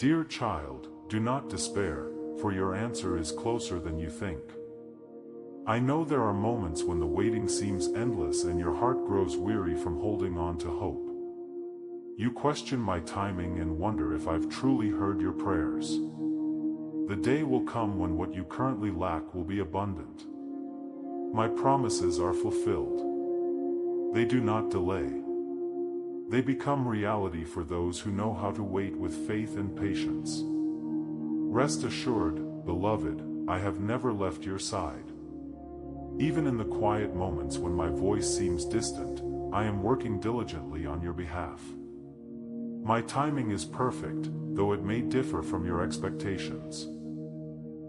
Dear child, do not despair, for your answer is closer than you think. I know there are moments when the waiting seems endless and your heart grows weary from holding on to hope. You question my timing and wonder if I've truly heard your prayers. The day will come when what you currently lack will be abundant. My promises are fulfilled. They do not delay. They become reality for those who know how to wait with faith and patience. Rest assured, beloved, I have never left your side. Even in the quiet moments when my voice seems distant, I am working diligently on your behalf. My timing is perfect, though it may differ from your expectations.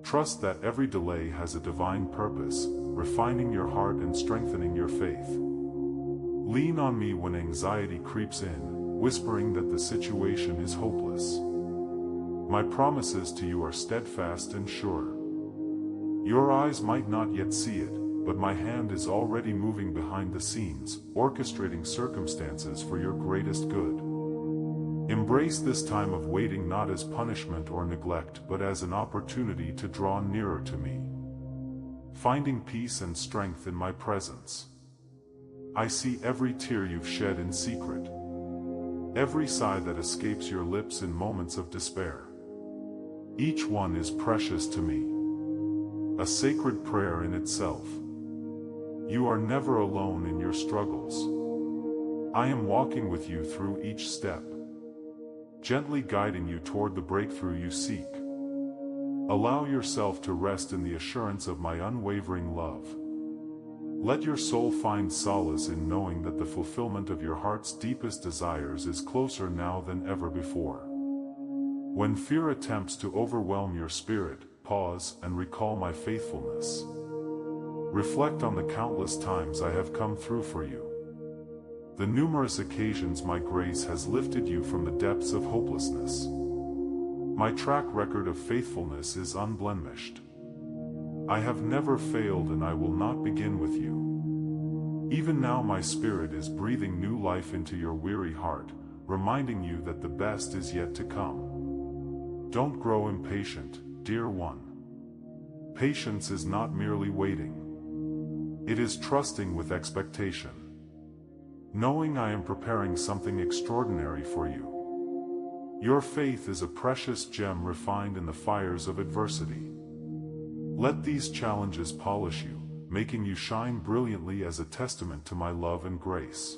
Trust that every delay has a divine purpose, refining your heart and strengthening your faith. Lean on me when anxiety creeps in, whispering that the situation is hopeless. My promises to you are steadfast and sure. Your eyes might not yet see it, but my hand is already moving behind the scenes, orchestrating circumstances for your greatest good. Embrace this time of waiting not as punishment or neglect but as an opportunity to draw nearer to me, finding peace and strength in my presence. I see every tear you've shed in secret, every sigh that escapes your lips in moments of despair. Each one is precious to me, a sacred prayer in itself. You are never alone in your struggles. I am walking with you through each step, gently guiding you toward the breakthrough you seek. Allow yourself to rest in the assurance of my unwavering love. Let your soul find solace in knowing that the fulfillment of your heart's deepest desires is closer now than ever before. When fear attempts to overwhelm your spirit, pause and recall my faithfulness. Reflect on the countless times I have come through for you, the numerous occasions my grace has lifted you from the depths of hopelessness. My track record of faithfulness is unblemished. I have never failed and I will not begin with you. Even now my spirit is breathing new life into your weary heart, reminding you that the best is yet to come. Don't grow impatient, dear one. Patience is not merely waiting. It is trusting with expectation, knowing I am preparing something extraordinary for you. Your faith is a precious gem refined in the fires of adversity. Let these challenges polish you, making you shine brilliantly as a testament to my love and grace.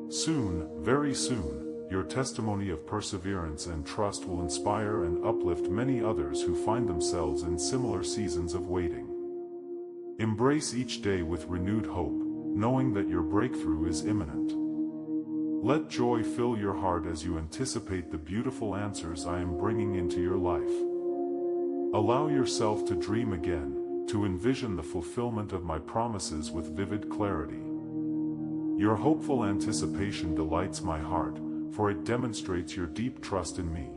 Soon, very soon, your testimony of perseverance and trust will inspire and uplift many others who find themselves in similar seasons of waiting. Embrace each day with renewed hope, knowing that your breakthrough is imminent. Let joy fill your heart as you anticipate the beautiful answers I am bringing into your life. Allow yourself to dream again, to envision the fulfillment of my promises with vivid clarity. Your hopeful anticipation delights my heart, for it demonstrates your deep trust in me.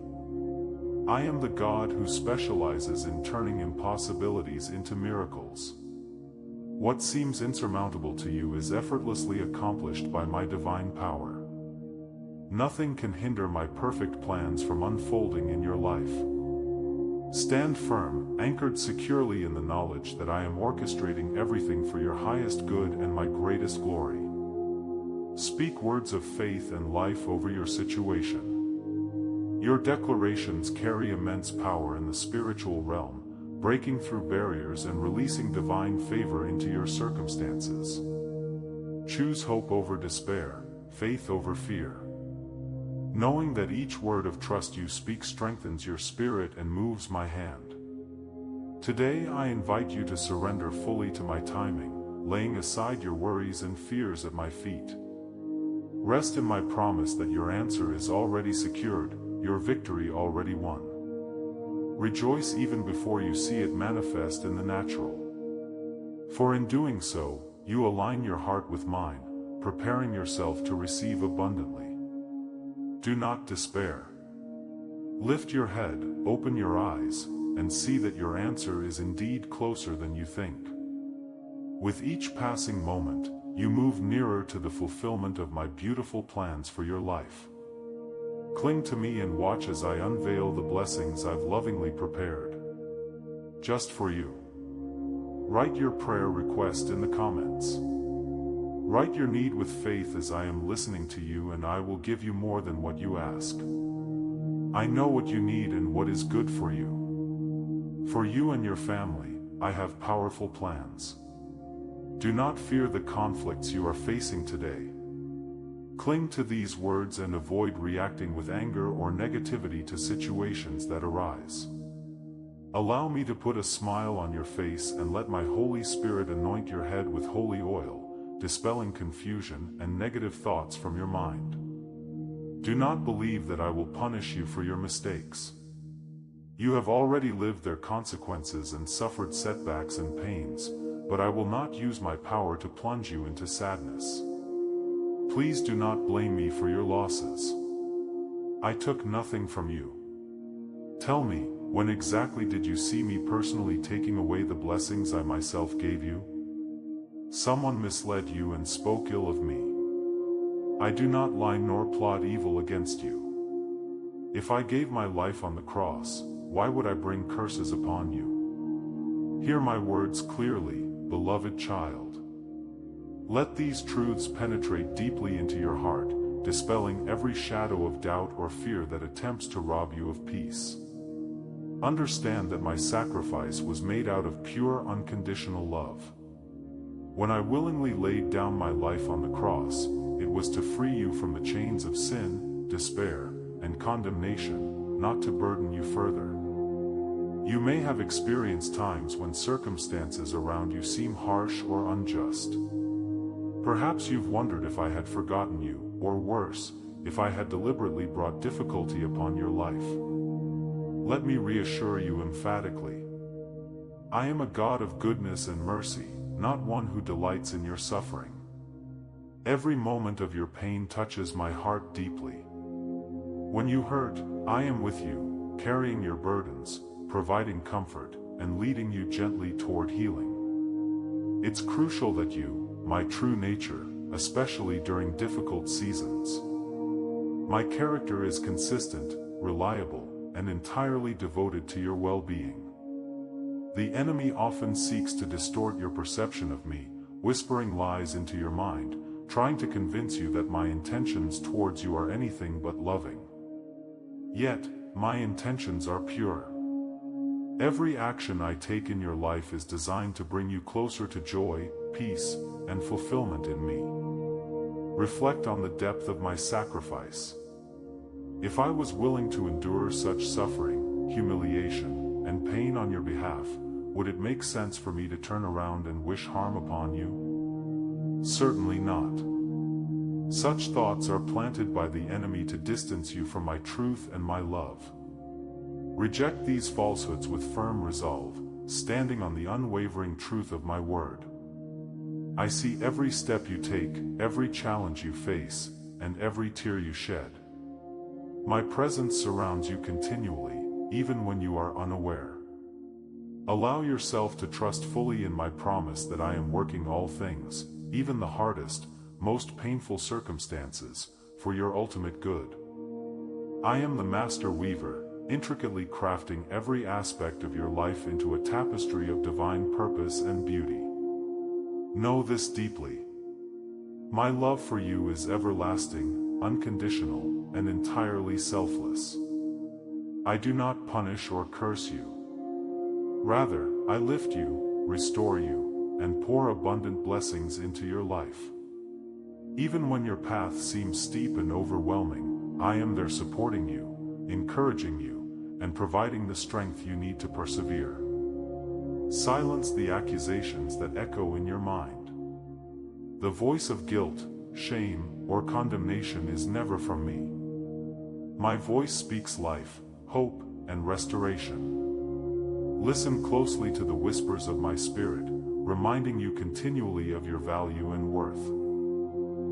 I am the God who specializes in turning impossibilities into miracles. What seems insurmountable to you is effortlessly accomplished by my divine power. Nothing can hinder my perfect plans from unfolding in your life. Stand firm, anchored securely in the knowledge that I am orchestrating everything for your highest good and my greatest glory. Speak words of faith and life over your situation. Your declarations carry immense power in the spiritual realm, breaking through barriers and releasing divine favor into your circumstances. Choose hope over despair, faith over fear. Knowing that each word of trust you speak strengthens your spirit and moves my hand. Today I invite you to surrender fully to my timing, laying aside your worries and fears at my feet. Rest in my promise that your answer is already secured, your victory already won. Rejoice even before you see it manifest in the natural. For in doing so, you align your heart with mine, preparing yourself to receive abundantly. Do not despair. Lift your head, open your eyes, and see that your answer is indeed closer than you think. With each passing moment, you move nearer to the fulfillment of my beautiful plans for your life. Cling to me and watch as I unveil the blessings I've lovingly prepared. Just for you. Write your prayer request in the comments. Write your need with faith as I am listening to you, and I will give you more than what you ask. I know what you need and what is good for you. For you and your family, I have powerful plans. Do not fear the conflicts you are facing today. Cling to these words and avoid reacting with anger or negativity to situations that arise. Allow me to put a smile on your face and let my Holy Spirit anoint your head with holy oil, dispelling confusion and negative thoughts from your mind. Do not believe that I will punish you for your mistakes. You have already lived their consequences and suffered setbacks and pains, but I will not use my power to plunge you into sadness. Please do not blame me for your losses. I took nothing from you. Tell me, when exactly did you see me personally taking away the blessings I myself gave you? Someone misled you and spoke ill of me. I do not lie nor plot evil against you. If I gave my life on the cross, why would I bring curses upon you? Hear my words clearly, beloved child. Let these truths penetrate deeply into your heart, dispelling every shadow of doubt or fear that attempts to rob you of peace. Understand that my sacrifice was made out of pure unconditional love. When I willingly laid down my life on the cross, it was to free you from the chains of sin, despair, and condemnation, not to burden you further. You may have experienced times when circumstances around you seem harsh or unjust. Perhaps you've wondered if I had forgotten you, or worse, if I had deliberately brought difficulty upon your life. Let me reassure you emphatically. I am a God of goodness and mercy, not one who delights in your suffering. Every moment of your pain touches my heart deeply. When you hurt, I am with you, carrying your burdens, providing comfort, and leading you gently toward healing. It's crucial that you, my true nature, especially during difficult seasons. My character is consistent, reliable, and entirely devoted to your well-being. The enemy often seeks to distort your perception of me, whispering lies into your mind, trying to convince you that my intentions towards you are anything but loving. Yet, my intentions are pure. Every action I take in your life is designed to bring you closer to joy, peace, and fulfillment in me. Reflect on the depth of my sacrifice. If I was willing to endure such suffering, humiliation, and pain on your behalf, would it make sense for me to turn around and wish harm upon you? Certainly not. Such thoughts are planted by the enemy to distance you from my truth and my love. Reject these falsehoods with firm resolve, standing on the unwavering truth of my word. I see every step you take, every challenge you face, and every tear you shed. My presence surrounds you continually, even when you are unaware. Allow yourself to trust fully in my promise that I am working all things, even the hardest, most painful circumstances, for your ultimate good. I am the master weaver, intricately crafting every aspect of your life into a tapestry of divine purpose and beauty. Know this deeply. My love for you is everlasting, unconditional, and entirely selfless. I do not punish or curse you. Rather, I lift you, restore you, and pour abundant blessings into your life. Even when your path seems steep and overwhelming, I am there supporting you, encouraging you, and providing the strength you need to persevere. Silence the accusations that echo in your mind. The voice of guilt, shame, or condemnation is never from me. My voice speaks life, hope, and restoration. Listen closely to the whispers of my spirit, reminding you continually of your value and worth.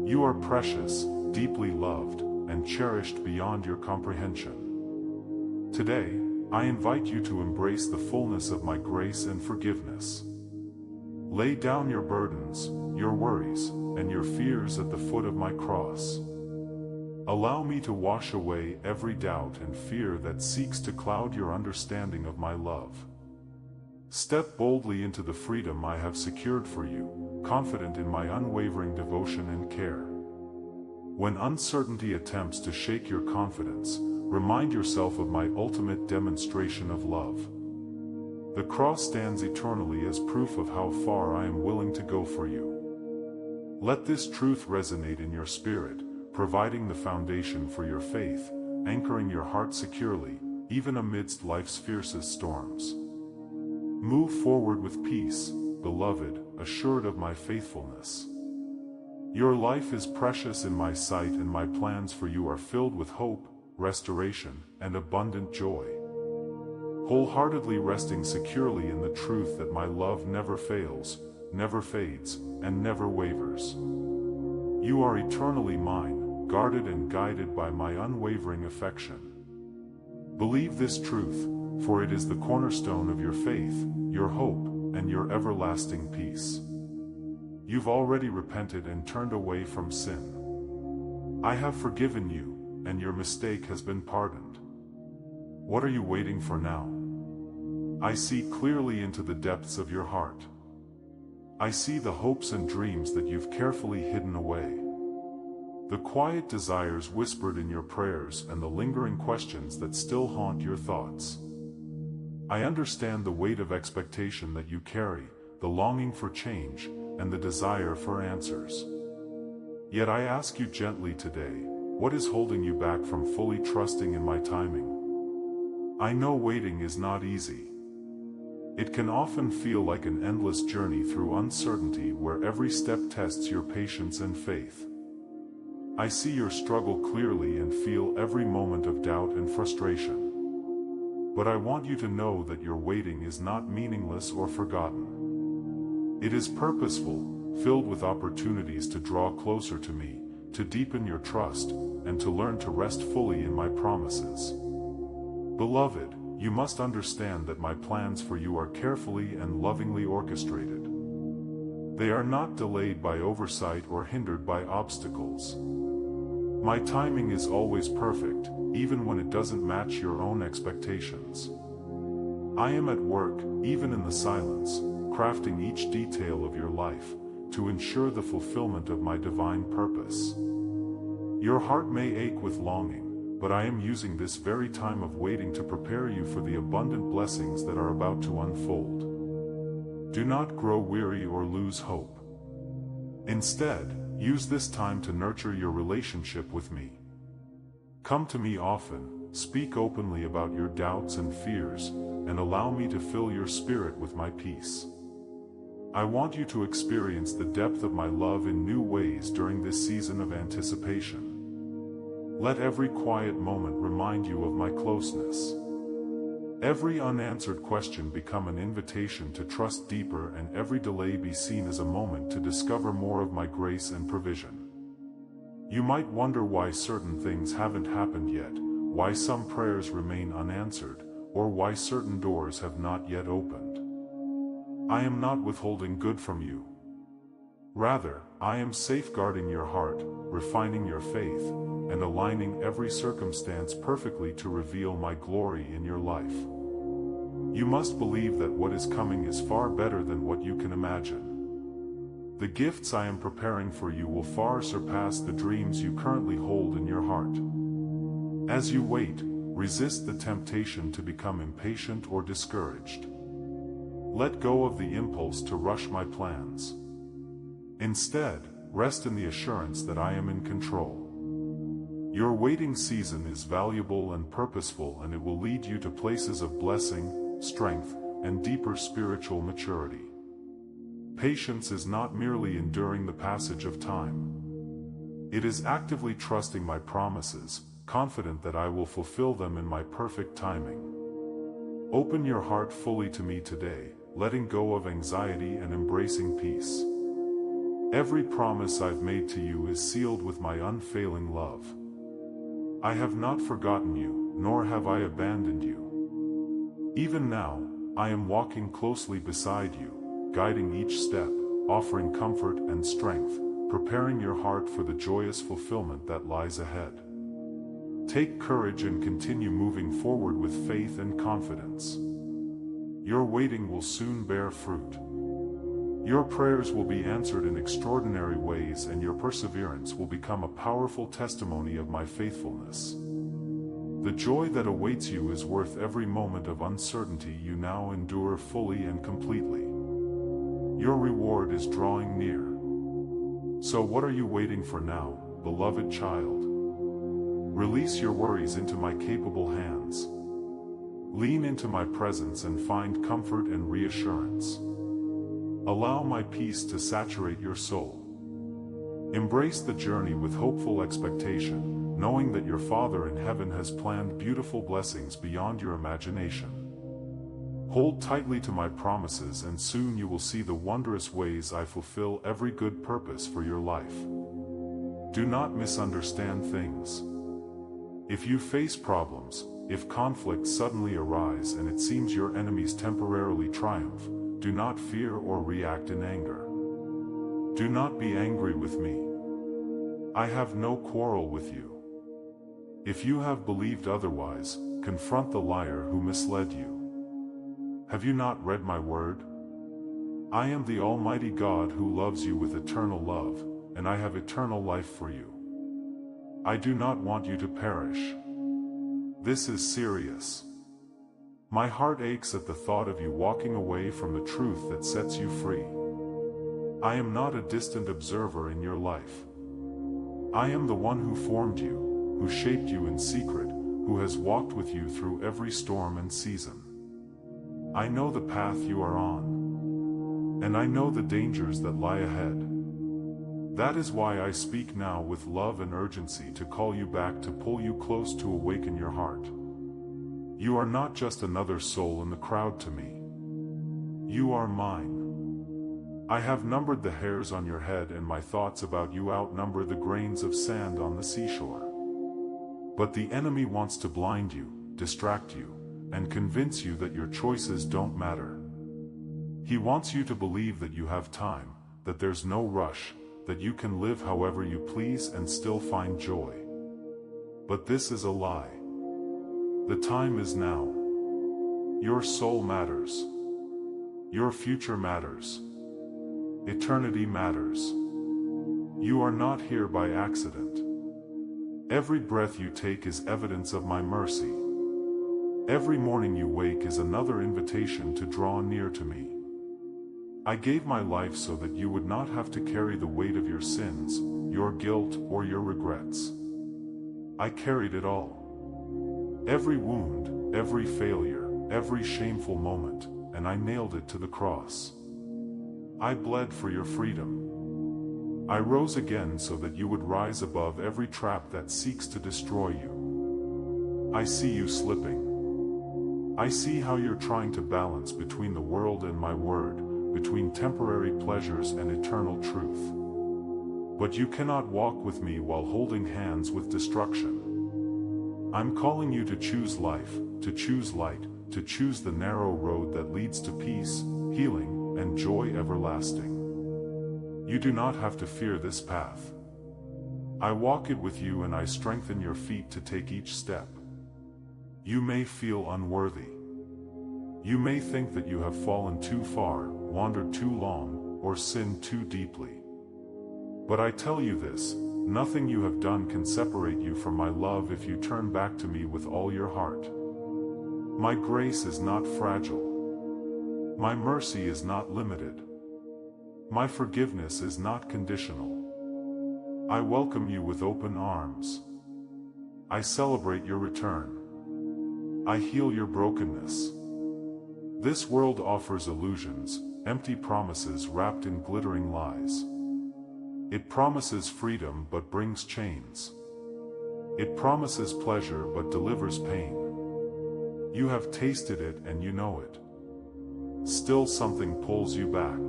You are precious, deeply loved, and cherished beyond your comprehension. Today, I invite you to embrace the fullness of my grace and forgiveness. Lay down your burdens, your worries, and your fears at the foot of my cross. Allow me to wash away every doubt and fear that seeks to cloud your understanding of my love. Step boldly into the freedom I have secured for you, confident in my unwavering devotion and care. When uncertainty attempts to shake your confidence, remind yourself of my ultimate demonstration of love. The cross stands eternally as proof of how far I am willing to go for you. Let this truth resonate in your spirit, providing the foundation for your faith, anchoring your heart securely, even amidst life's fiercest storms. Move forward with peace, beloved, assured of my faithfulness. Your life is precious in my sight, and my plans for you are filled with hope, restoration, and abundant joy. Wholeheartedly resting securely in the truth that my love never fails, never fades, and never wavers. You are eternally mine, guarded and guided by my unwavering affection. Believe this truth, for it is the cornerstone of your faith, your hope, and your everlasting peace. You've already repented and turned away from sin. I have forgiven you, and your mistake has been pardoned. What are you waiting for now? I see clearly into the depths of your heart. I see the hopes and dreams that you've carefully hidden away. The quiet desires whispered in your prayers and the lingering questions that still haunt your thoughts. I understand the weight of expectation that you carry, the longing for change, and the desire for answers. Yet I ask you gently today, what is holding you back from fully trusting in my timing? I know waiting is not easy. It can often feel like an endless journey through uncertainty where every step tests your patience and faith. I see your struggle clearly and feel every moment of doubt and frustration. But I want you to know that your waiting is not meaningless or forgotten. It is purposeful, filled with opportunities to draw closer to me, to deepen your trust, and to learn to rest fully in my promises. Beloved, you must understand that my plans for you are carefully and lovingly orchestrated. They are not delayed by oversight or hindered by obstacles. My timing is always perfect, even when it doesn't match your own expectations. I am at work, even in the silence, crafting each detail of your life, to ensure the fulfillment of my divine purpose. Your heart may ache with longing, but I am using this very time of waiting to prepare you for the abundant blessings that are about to unfold. Do not grow weary or lose hope. Instead, use this time to nurture your relationship with me. Come to me often, speak openly about your doubts and fears, and allow me to fill your spirit with my peace. I want you to experience the depth of my love in new ways during this season of anticipation. Let every quiet moment remind you of my closeness. Every unanswered question become an invitation to trust deeper, and every delay be seen as a moment to discover more of my grace and provision. You might wonder why certain things haven't happened yet, why some prayers remain unanswered, or why certain doors have not yet opened. I am not withholding good from you. Rather, I am safeguarding your heart, refining your faith, and aligning every circumstance perfectly to reveal my glory in your life. You must believe that what is coming is far better than what you can imagine. The gifts I am preparing for you will far surpass the dreams you currently hold in your heart. As you wait, resist the temptation to become impatient or discouraged. Let go of the impulse to rush my plans. Instead, rest in the assurance that I am in control. Your waiting season is valuable and purposeful, and it will lead you to places of blessing, strength, and deeper spiritual maturity. Patience is not merely enduring the passage of time. It is actively trusting my promises, confident that I will fulfill them in my perfect timing. Open your heart fully to me today, letting go of anxiety and embracing peace. Every promise I've made to you is sealed with my unfailing love. I have not forgotten you, nor have I abandoned you. Even now, I am walking closely beside you, guiding each step, offering comfort and strength, preparing your heart for the joyous fulfillment that lies ahead. Take courage and continue moving forward with faith and confidence. Your waiting will soon bear fruit. Your prayers will be answered in extraordinary ways, and your perseverance will become a powerful testimony of my faithfulness. The joy that awaits you is worth every moment of uncertainty you now endure fully and completely. Your reward is drawing near. So what are you waiting for now, beloved child? Release your worries into my capable hands. Lean into my presence and find comfort and reassurance. Allow my peace to saturate your soul. Embrace the journey with hopeful expectation, knowing that your Father in heaven has planned beautiful blessings beyond your imagination. Hold tightly to my promises, and soon you will see the wondrous ways I fulfill every good purpose for your life. Do not misunderstand things. If you face problems, if conflicts suddenly arise and it seems your enemies temporarily triumph, do not fear or react in anger. Do not be angry with me. I have no quarrel with you. If you have believed otherwise, confront the liar who misled you. Have you not read my word? I am the Almighty God who loves you with eternal love, and I have eternal life for you. I do not want you to perish. This is serious. My heart aches at the thought of you walking away from the truth that sets you free. I am not a distant observer in your life. I am the one who formed you, who shaped you in secret, who has walked with you through every storm and season. I know the path you are on, and I know the dangers that lie ahead. That is why I speak now with love and urgency to call you back, to pull you close, to awaken your heart. You are not just another soul in the crowd to me. You are mine. I have numbered the hairs on your head, and my thoughts about you outnumber the grains of sand on the seashore. But the enemy wants to blind you, distract you, and convince you that your choices don't matter. He wants you to believe that you have time, that there's no rush, that you can live however you please and still find joy. But this is a lie. The time is now. Your soul matters. Your future matters. Eternity matters. You are not here by accident. Every breath you take is evidence of my mercy. Every morning you wake is another invitation to draw near to me. I gave my life so that you would not have to carry the weight of your sins, your guilt, or your regrets. I carried it all. Every wound, every failure, every shameful moment, and I nailed it to the cross. I bled for your freedom. I rose again so that you would rise above every trap that seeks to destroy you. I see you slipping. I see how you're trying to balance between the world and my word, between temporary pleasures and eternal truth. But you cannot walk with me while holding hands with destruction. I'm calling you to choose life, to choose light, to choose the narrow road that leads to peace, healing, and joy everlasting. You do not have to fear this path. I walk it with you, and I strengthen your feet to take each step. You may feel unworthy. You may think that you have fallen too far, wandered too long, or sinned too deeply. But I tell you this, nothing you have done can separate you from my love if you turn back to me with all your heart. My grace is not fragile. My mercy is not limited. My forgiveness is not conditional. I welcome you with open arms. I celebrate your return. I heal your brokenness. This world offers illusions, empty promises wrapped in glittering lies. It promises freedom but brings chains. It promises pleasure but delivers pain. You have tasted it and you know it. Still something pulls you back.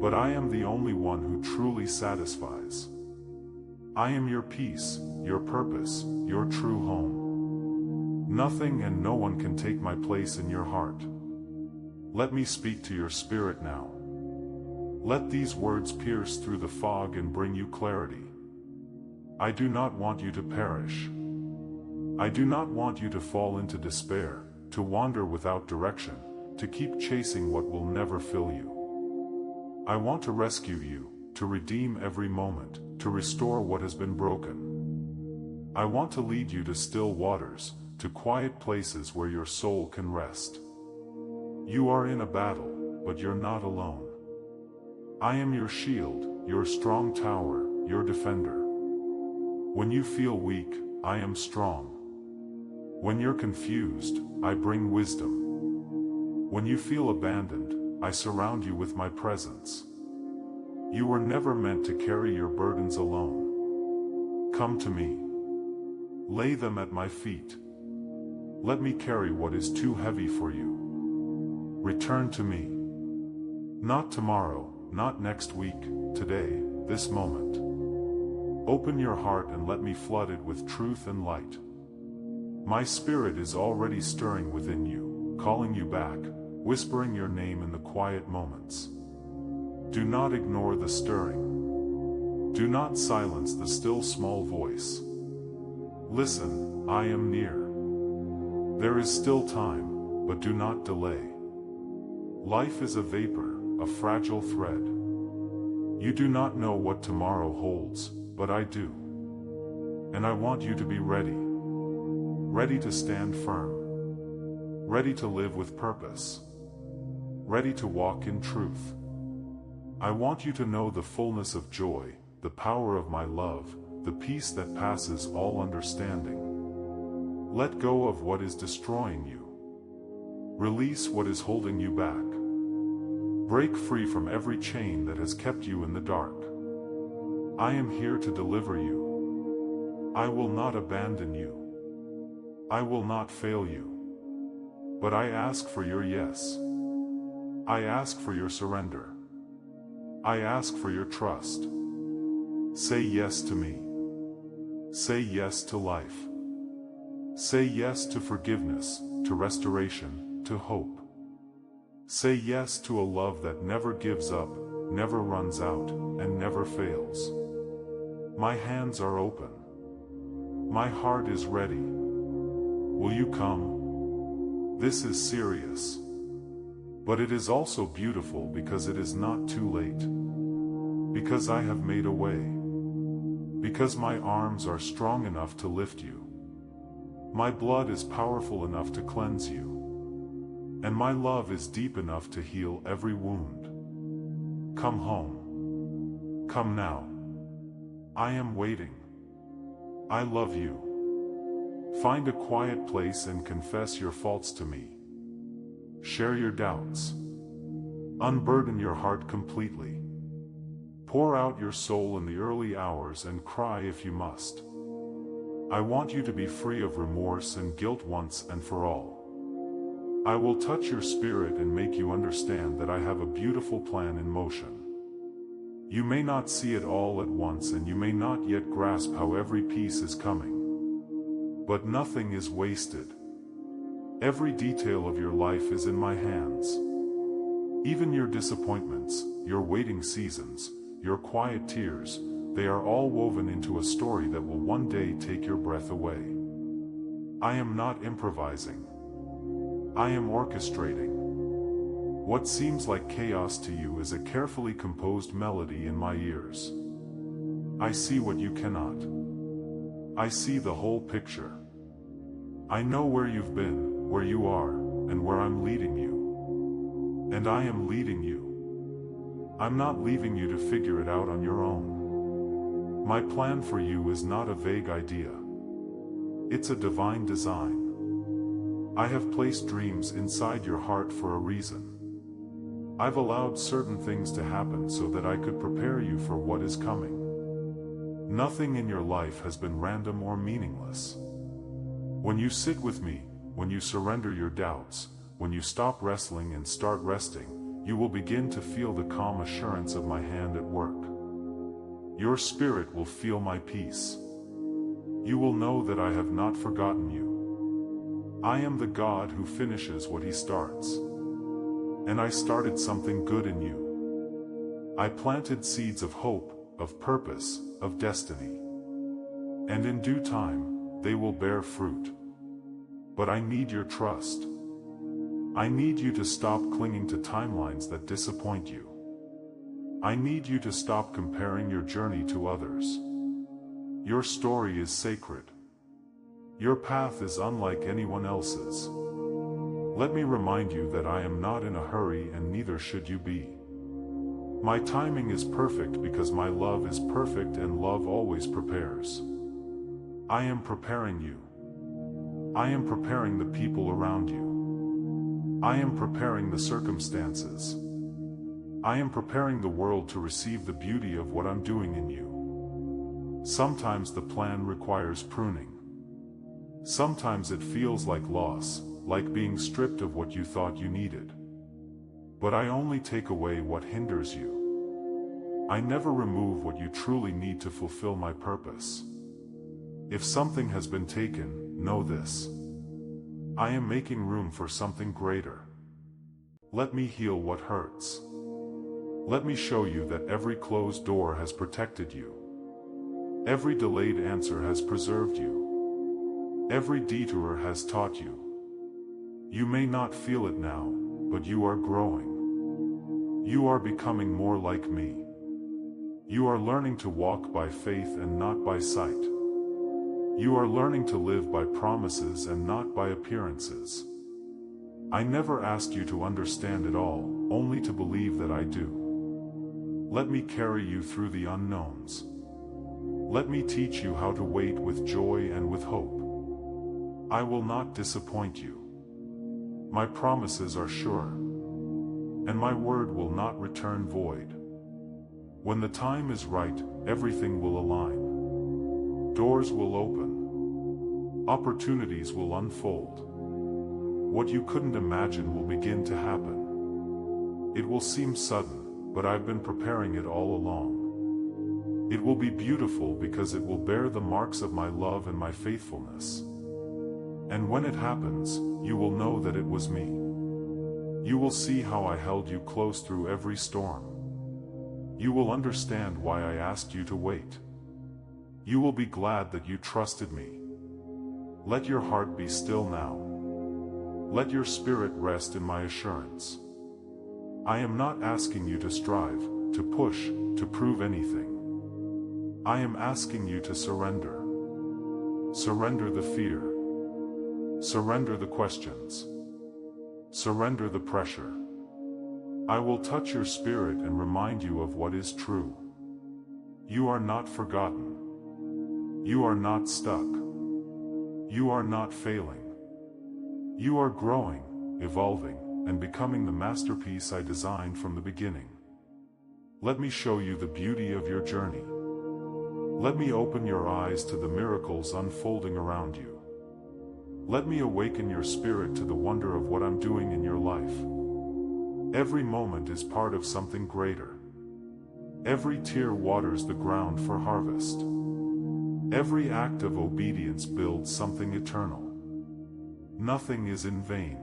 But I am the only one who truly satisfies. I am your peace, your purpose, your true home. Nothing and no one can take my place in your heart. Let me speak to your spirit now. Let these words pierce through the fog and bring you clarity. I do not want you to perish. I do not want you to fall into despair, to wander without direction, to keep chasing what will never fill you. I want to rescue you, to redeem every moment, to restore what has been broken. I want to lead you to still waters, to quiet places where your soul can rest. You are in a battle, but you're not alone. I am your shield, your strong tower, your defender. When you feel weak, I am strong. When you're confused, I bring wisdom. When you feel abandoned, I surround you with my presence. You were never meant to carry your burdens alone. Come to me. Lay them at my feet. Let me carry what is too heavy for you. Return to me. Not tomorrow, not next week, today, this moment. Open your heart and let me flood it with truth and light. My spirit is already stirring within you, calling you back, whispering your name in the quiet moments. Do not ignore the stirring. Do not silence the still small voice. Listen, I am near. There is still time, but do not delay. Life is a vapor, a fragile thread. You do not know what tomorrow holds, but I do. And I want you to be ready. Ready to stand firm. Ready to live with purpose. Ready to walk in truth. I want you to know the fullness of joy, the power of my love, the peace that passes all understanding. Let go of what is destroying you. Release what is holding you back. Break free from every chain that has kept you in the dark. I am here to deliver you. I will not abandon you. I will not fail you. But I ask for your yes. I ask for your surrender. I ask for your trust. Say yes to me. Say yes to life. Say yes to forgiveness, to restoration, to hope. Say yes to a love that never gives up, never runs out, and never fails. My hands are open. My heart is ready. Will you come? This is serious. But it is also beautiful because it is not too late. Because I have made a way. Because my arms are strong enough to lift you. My blood is powerful enough to cleanse you. And my love is deep enough to heal every wound. Come home. Come now. I am waiting. I love you. Find a quiet place and confess your faults to me. Share your doubts. Unburden your heart completely. Pour out your soul in the early hours and cry if you must. I want you to be free of remorse and guilt once and for all. I will touch your spirit and make you understand that I have a beautiful plan in motion. You may not see it all at once and you may not yet grasp how every piece is coming. But nothing is wasted. Every detail of your life is in my hands. Even your disappointments, your waiting seasons, your quiet tears, they are all woven into a story that will one day take your breath away. I am not improvising. I am orchestrating. What seems like chaos to you is a carefully composed melody in my ears. I see what you cannot. I see the whole picture. I know where you've been, where you are, and where I'm leading you. And I am leading you. I'm not leaving you to figure it out on your own. My plan for you is not a vague idea. It's a divine design. I have placed dreams inside your heart for a reason. I've allowed certain things to happen so that I could prepare you for what is coming. Nothing in your life has been random or meaningless. When you sit with me, when you surrender your doubts, when you stop wrestling and start resting, you will begin to feel the calm assurance of my hand at work. Your spirit will feel my peace. You will know that I have not forgotten you. I am the God who finishes what he starts. And I started something good in you. I planted seeds of hope, of purpose, of destiny. And in due time, they will bear fruit. But I need your trust. I need you to stop clinging to timelines that disappoint you. I need you to stop comparing your journey to others. Your story is sacred. Your path is unlike anyone else's. Let me remind you that I am not in a hurry, and neither should you be. My timing is perfect because my love is perfect, and love always prepares. I am preparing you. I am preparing the people around you. I am preparing the circumstances. I am preparing the world to receive the beauty of what I'm doing in you. Sometimes the plan requires pruning. Sometimes it feels like loss, like being stripped of what you thought you needed. But I only take away what hinders you. I never remove what you truly need to fulfill my purpose. If something has been taken, know this. I am making room for something greater. Let me heal what hurts. Let me show you that every closed door has protected you. Every delayed answer has preserved you. Every detour has taught you. You may not feel it now, but you are growing. You are becoming more like me. You are learning to walk by faith and not by sight. You are learning to live by promises and not by appearances. I never asked you to understand it all, only to believe that I do. Let me carry you through the unknowns. Let me teach you how to wait with joy and with hope. I will not disappoint you. My promises are sure, and my word will not return void. When the time is right, everything will align. Doors will open. Opportunities will unfold. What you couldn't imagine will begin to happen. It will seem sudden, but I've been preparing it all along. It will be beautiful because it will bear the marks of my love and my faithfulness. And when it happens, you will know that it was me. You will see how I held you close through every storm. You will understand why I asked you to wait. You will be glad that you trusted me. Let your heart be still now. Let your spirit rest in my assurance. I am not asking you to strive, to push, to prove anything. I am asking you to surrender. Surrender the fear. Surrender the questions. Surrender the pressure. I will touch your spirit and remind you of what is true. You are not forgotten. You are not stuck. You are not failing. You are growing, evolving, and becoming the masterpiece I designed from the beginning. Let me show you the beauty of your journey. Let me open your eyes to the miracles unfolding around you. Let me awaken your spirit to the wonder of what I'm doing in your life. Every moment is part of something greater. Every tear waters the ground for harvest. Every act of obedience builds something eternal. Nothing is in vain.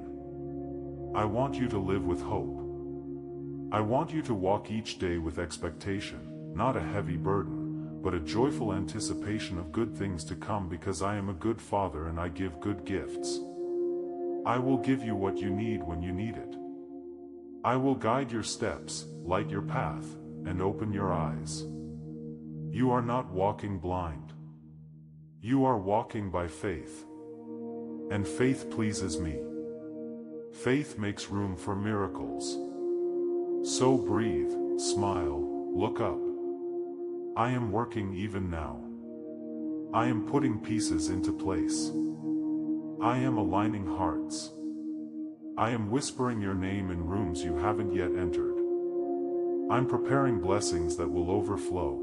I want you to live with hope. I want you to walk each day with expectation, not a heavy burden, but a joyful anticipation of good things to come, because I am a good Father and I give good gifts. I will give you what you need when you need it. I will guide your steps, light your path, and open your eyes. You are not walking blind. You are walking by faith. And faith pleases me. Faith makes room for miracles. So breathe, smile, look up. I am working even now. I am putting pieces into place. I am aligning hearts. I am whispering your name in rooms you haven't yet entered. I'm preparing blessings that will overflow.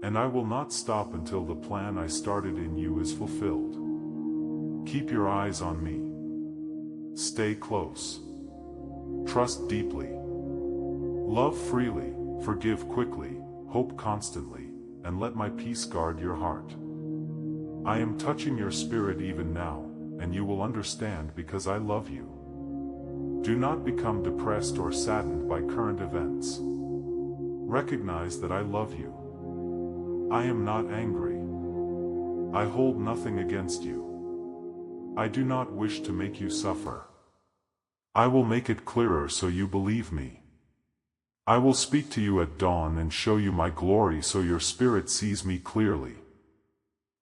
And I will not stop until the plan I started in you is fulfilled. Keep your eyes on me. Stay close. Trust deeply. Love freely, forgive quickly, hope constantly, and let my peace guard your heart. I am touching your spirit even now, and you will understand because I love you. Do not become depressed or saddened by current events. Recognize that I love you. I am not angry. I hold nothing against you. I do not wish to make you suffer. I will make it clearer so you believe me. I will speak to you at dawn and show you my glory so your spirit sees me clearly.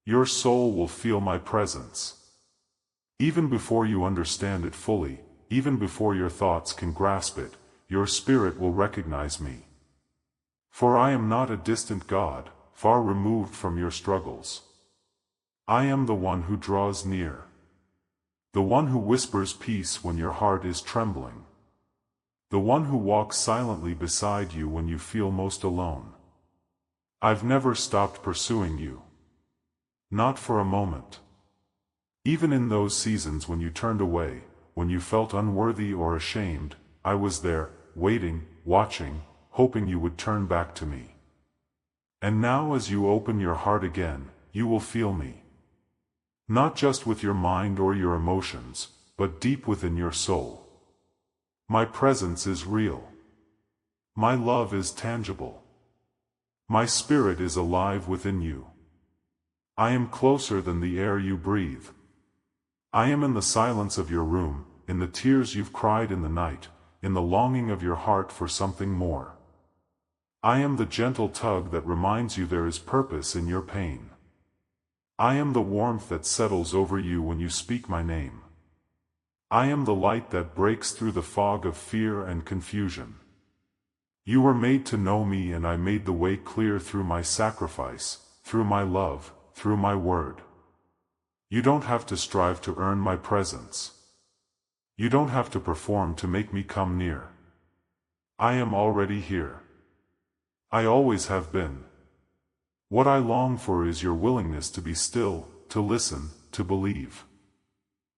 Your soul will feel my presence. Even before you understand it fully, even before your thoughts can grasp it, your spirit will recognize me. For I am not a distant God, far removed from your struggles. I am the one who draws near. The one who whispers peace when your heart is trembling. The one who walks silently beside you when you feel most alone. I've never stopped pursuing you. Not for a moment. Even in those seasons when you turned away, when you felt unworthy or ashamed, I was there, waiting, watching, hoping you would turn back to me. And now as you open your heart again, you will feel me. Not just with your mind or your emotions, but deep within your soul. My presence is real. My love is tangible. My spirit is alive within you. I am closer than the air you breathe. I am in the silence of your room, in the tears you've cried in the night, in the longing of your heart for something more. I am the gentle tug that reminds you there is purpose in your pain. I am the warmth that settles over you when you speak my name. I am the light that breaks through the fog of fear and confusion. You were made to know me, and I made the way clear through my sacrifice, through my love, through my word. You don't have to strive to earn my presence. You don't have to perform to make me come near. I am already here. I always have been. What I long for is your willingness to be still, to listen, to believe.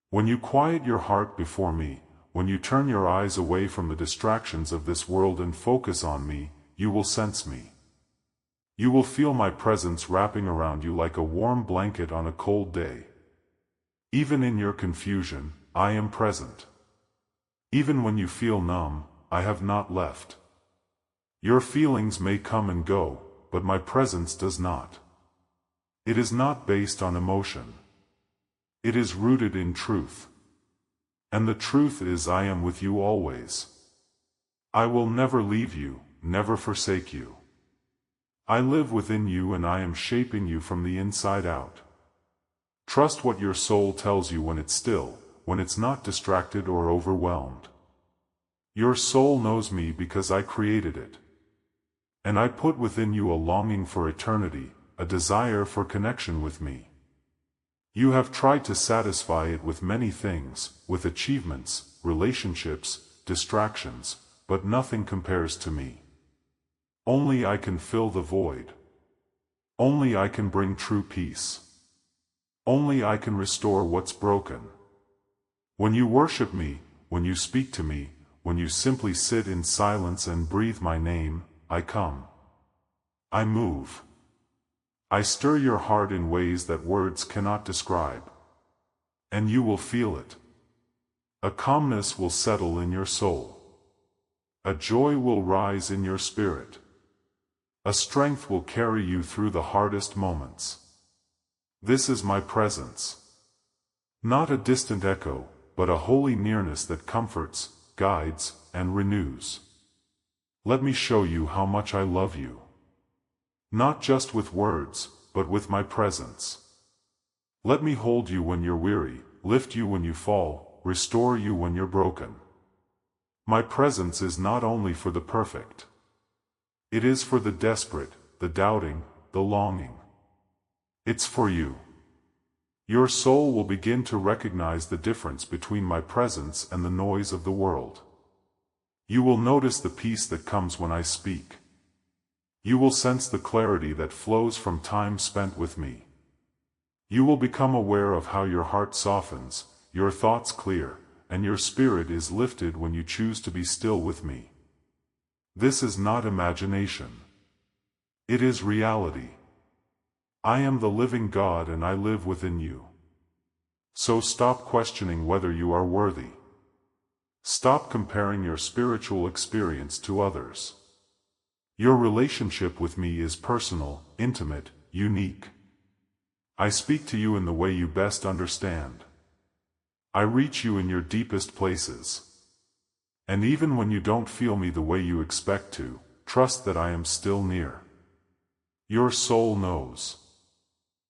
When you quiet your heart before me, when you turn your eyes away from the distractions of this world and focus on me, you will sense me. You will feel my presence wrapping around you like a warm blanket on a cold day. Even in your confusion, I am present. Even when you feel numb, I have not left. Your feelings may come and go, but my presence does not. It is not based on emotion. It is rooted in truth. And the truth is, I am with you always. I will never leave you, never forsake you. I live within you, and I am shaping you from the inside out. Trust what your soul tells you when it's still, when it's not distracted or overwhelmed. Your soul knows me because I created it. And I put within you a longing for eternity, a desire for connection with me. You have tried to satisfy it with many things, with achievements, relationships, distractions, but nothing compares to me. Only I can fill the void. Only I can bring true peace. Only I can restore what's broken. When you worship me, when you speak to me, when you simply sit in silence and breathe my name, I come. I move. I stir your heart in ways that words cannot describe. And you will feel it. A calmness will settle in your soul. A joy will rise in your spirit. A strength will carry you through the hardest moments. This is my presence. Not a distant echo, but a holy nearness that comforts, guides, and renews. Let me show you how much I love you. Not just with words, but with my presence. Let me hold you when you're weary, lift you when you fall, restore you when you're broken. My presence is not only for the perfect. It is for the desperate, the doubting, the longing. It's for you. Your soul will begin to recognize the difference between my presence and the noise of the world. You will notice the peace that comes when I speak. You will sense the clarity that flows from time spent with me. You will become aware of how your heart softens, your thoughts clear, and your spirit is lifted when you choose to be still with me. This is not imagination. It is reality. I am the living God, and I live within you. So stop questioning whether you are worthy. Stop comparing your spiritual experience to others. Your relationship with me is personal, intimate, unique. I speak to you in the way you best understand. I reach you in your deepest places. And even when you don't feel me the way you expect to, trust that I am still near. Your soul knows.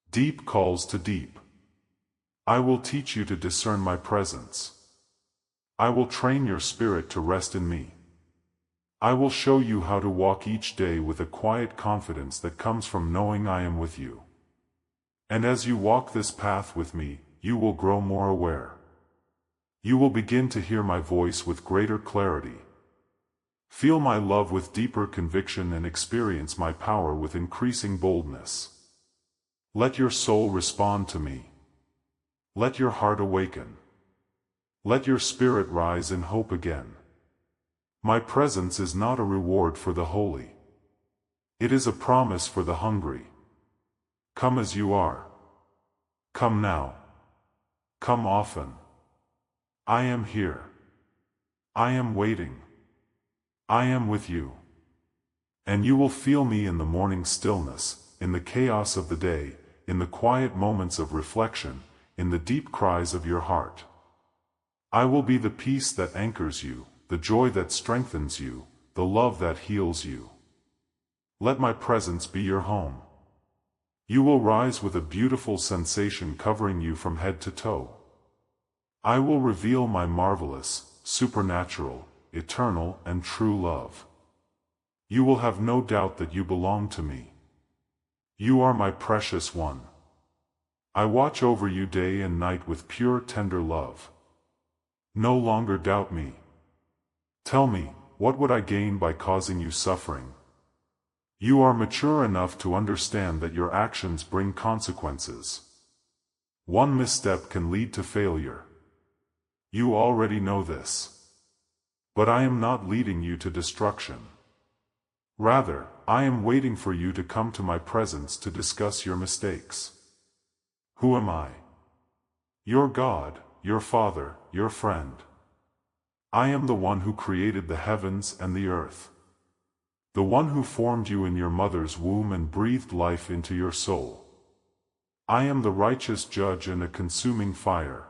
Deep calls to deep. I will teach you to discern my presence. I will train your spirit to rest in me. I will show you how to walk each day with a quiet confidence that comes from knowing I am with you. And as you walk this path with me, you will grow more aware. You will begin to hear my voice with greater clarity. Feel my love with deeper conviction and experience my power with increasing boldness. Let your soul respond to me. Let your heart awaken. Let your spirit rise in hope again. My presence is not a reward for the holy. It is a promise for the hungry. Come as you are. Come now. Come often. I am here. I am waiting. I am with you. And you will feel me in the morning stillness, in the chaos of the day, in the quiet moments of reflection, in the deep cries of your heart. I will be the peace that anchors you, the joy that strengthens you, the love that heals you. Let my presence be your home. You will rise with a beautiful sensation covering you from head to toe. I will reveal my marvelous, supernatural, eternal, and true love. You will have no doubt that you belong to me. You are my precious one. I watch over you day and night with pure, tender love. No longer doubt me. Tell me, what would I gain by causing you suffering? You are mature enough to understand that your actions bring consequences. One misstep can lead to failure. You already know this. But I am not leading you to destruction. Rather, I am waiting for you to come to my presence to discuss your mistakes. Who am I? Your God, your Father, your friend. I am the one who created the heavens and the earth. The one who formed you in your mother's womb and breathed life into your soul. I am the righteous judge and a consuming fire.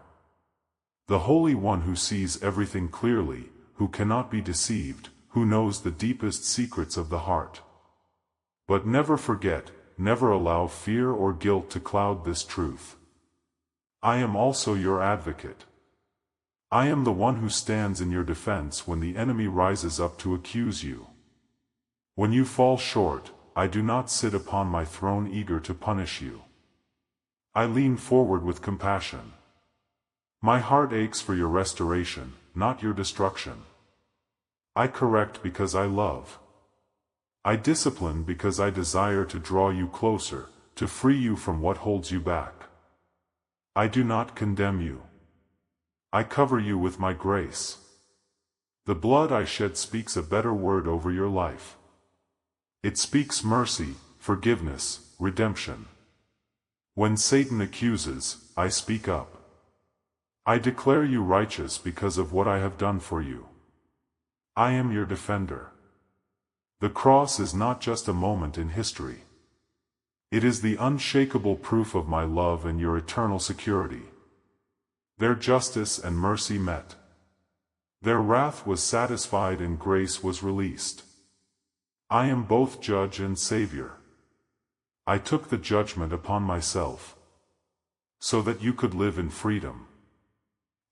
The Holy One who sees everything clearly, who cannot be deceived, who knows the deepest secrets of the heart. But never forget, never allow fear or guilt to cloud this truth. I am also your advocate. I am the one who stands in your defense when the enemy rises up to accuse you. When you fall short, I do not sit upon my throne eager to punish you. I lean forward with compassion. My heart aches for your restoration, not your destruction. I correct because I love. I discipline because I desire to draw you closer, to free you from what holds you back. I do not condemn you. I cover you with my grace. The blood I shed speaks a better word over your life. It speaks mercy, forgiveness, redemption. When Satan accuses, I speak up. I declare you righteous because of what I have done for you. I am your defender. The cross is not just a moment in history. It is the unshakable proof of my love and your eternal security. Their justice and mercy met. Their wrath was satisfied and grace was released. I am both judge and savior. I took the judgment upon myself, so that you could live in freedom.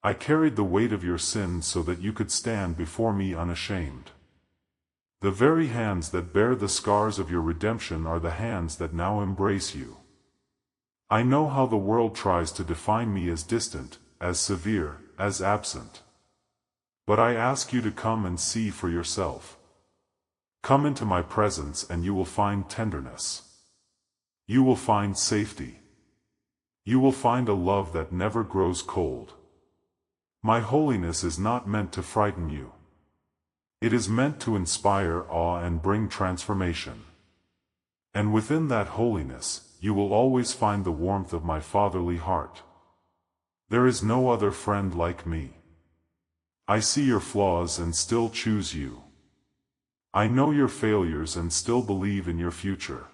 I carried the weight of your sins so that you could stand before me unashamed. The very hands that bear the scars of your redemption are the hands that now embrace you. I know how the world tries to define me as distant, as severe, as absent. But I ask you to come and see for yourself. Come into my presence and you will find tenderness. You will find safety. You will find a love that never grows cold. My holiness is not meant to frighten you. It is meant to inspire awe and bring transformation. And within that holiness, you will always find the warmth of my fatherly heart. There is no other friend like me. I see your flaws and still choose you. I know your failures and still believe in your future.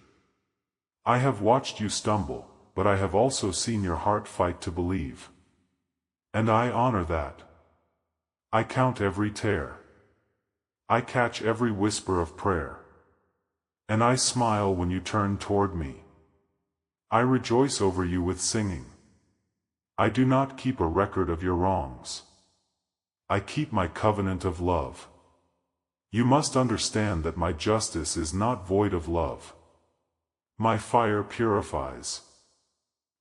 I have watched you stumble, but I have also seen your heart fight to believe. And I honor that. I count every tear. I catch every whisper of prayer. And I smile when you turn toward me. I rejoice over you with singing. I do not keep a record of your wrongs. I keep my covenant of love. You must understand that my justice is not void of love. My fire purifies.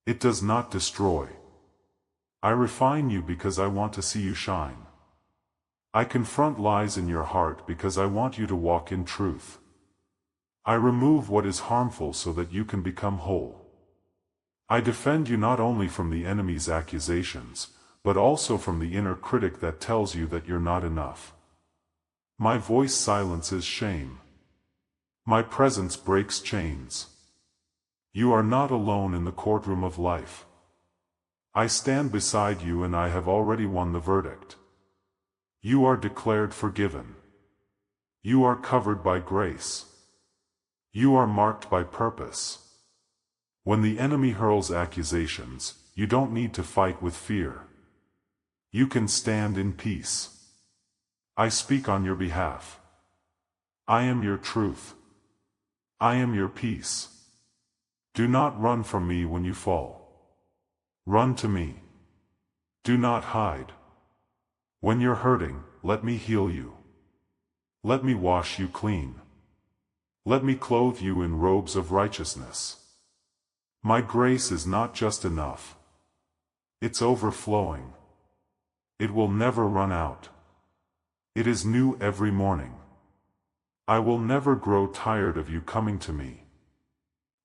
It does not destroy. I refine you because I want to see you shine. I confront lies in your heart because I want you to walk in truth. I remove what is harmful so that you can become whole. I defend you not only from the enemy's accusations, but also from the inner critic that tells you that you're not enough. My voice silences shame. My presence breaks chains. You are not alone in the courtroom of life. I stand beside you and I have already won the verdict. You are declared forgiven. You are covered by grace. You are marked by purpose. When the enemy hurls accusations, you don't need to fight with fear. You can stand in peace. I speak on your behalf. I am your truth. I am your peace. Do not run from me when you fall. Run to me. Do not hide. When you're hurting, let me heal you. Let me wash you clean. Let me clothe you in robes of righteousness. My grace is not just enough. It's overflowing. It will never run out. It is new every morning. I will never grow tired of you coming to me.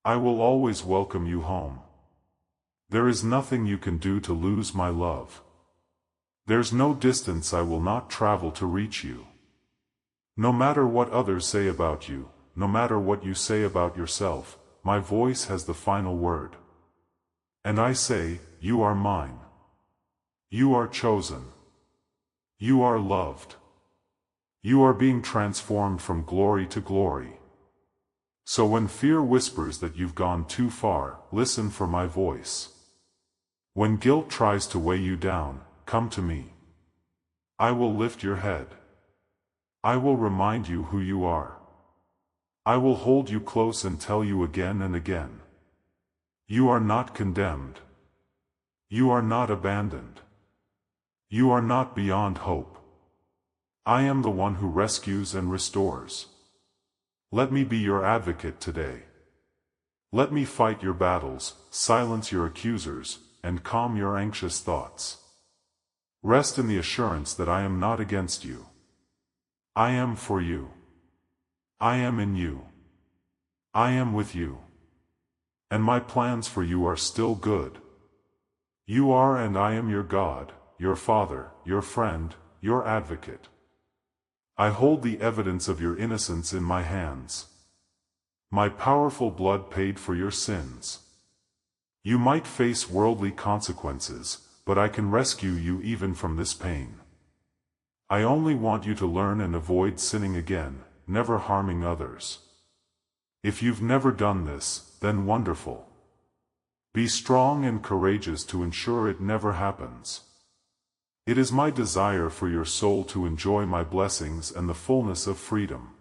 I will always welcome you home. There is nothing you can do to lose my love. There's no distance I will not travel to reach you. No matter what others say about you, no matter what you say about yourself, my voice has the final word. And I say, you are mine. You are chosen. You are loved. You are being transformed from glory to glory. So when fear whispers that you've gone too far, listen for my voice. When guilt tries to weigh you down, come to me. I will lift your head. I will remind you who you are. I will hold you close and tell you again and again. You are not condemned. You are not abandoned. You are not beyond hope. I am the one who rescues and restores. Let me be your advocate today. Let me fight your battles, silence your accusers, and calm your anxious thoughts. Rest in the assurance that I am not against you. I am for you. I am in you. I am with you. And my plans for you are still good. You are and I am your God, your Father, your friend, your advocate. I hold the evidence of your innocence in my hands. My powerful blood paid for your sins. You might face worldly consequences, but I can rescue you even from this pain. I only want you to learn and avoid sinning again, never harming others. If you've never done this, then wonderful. Be strong and courageous to ensure it never happens. It is my desire for your soul to enjoy my blessings and the fullness of freedom.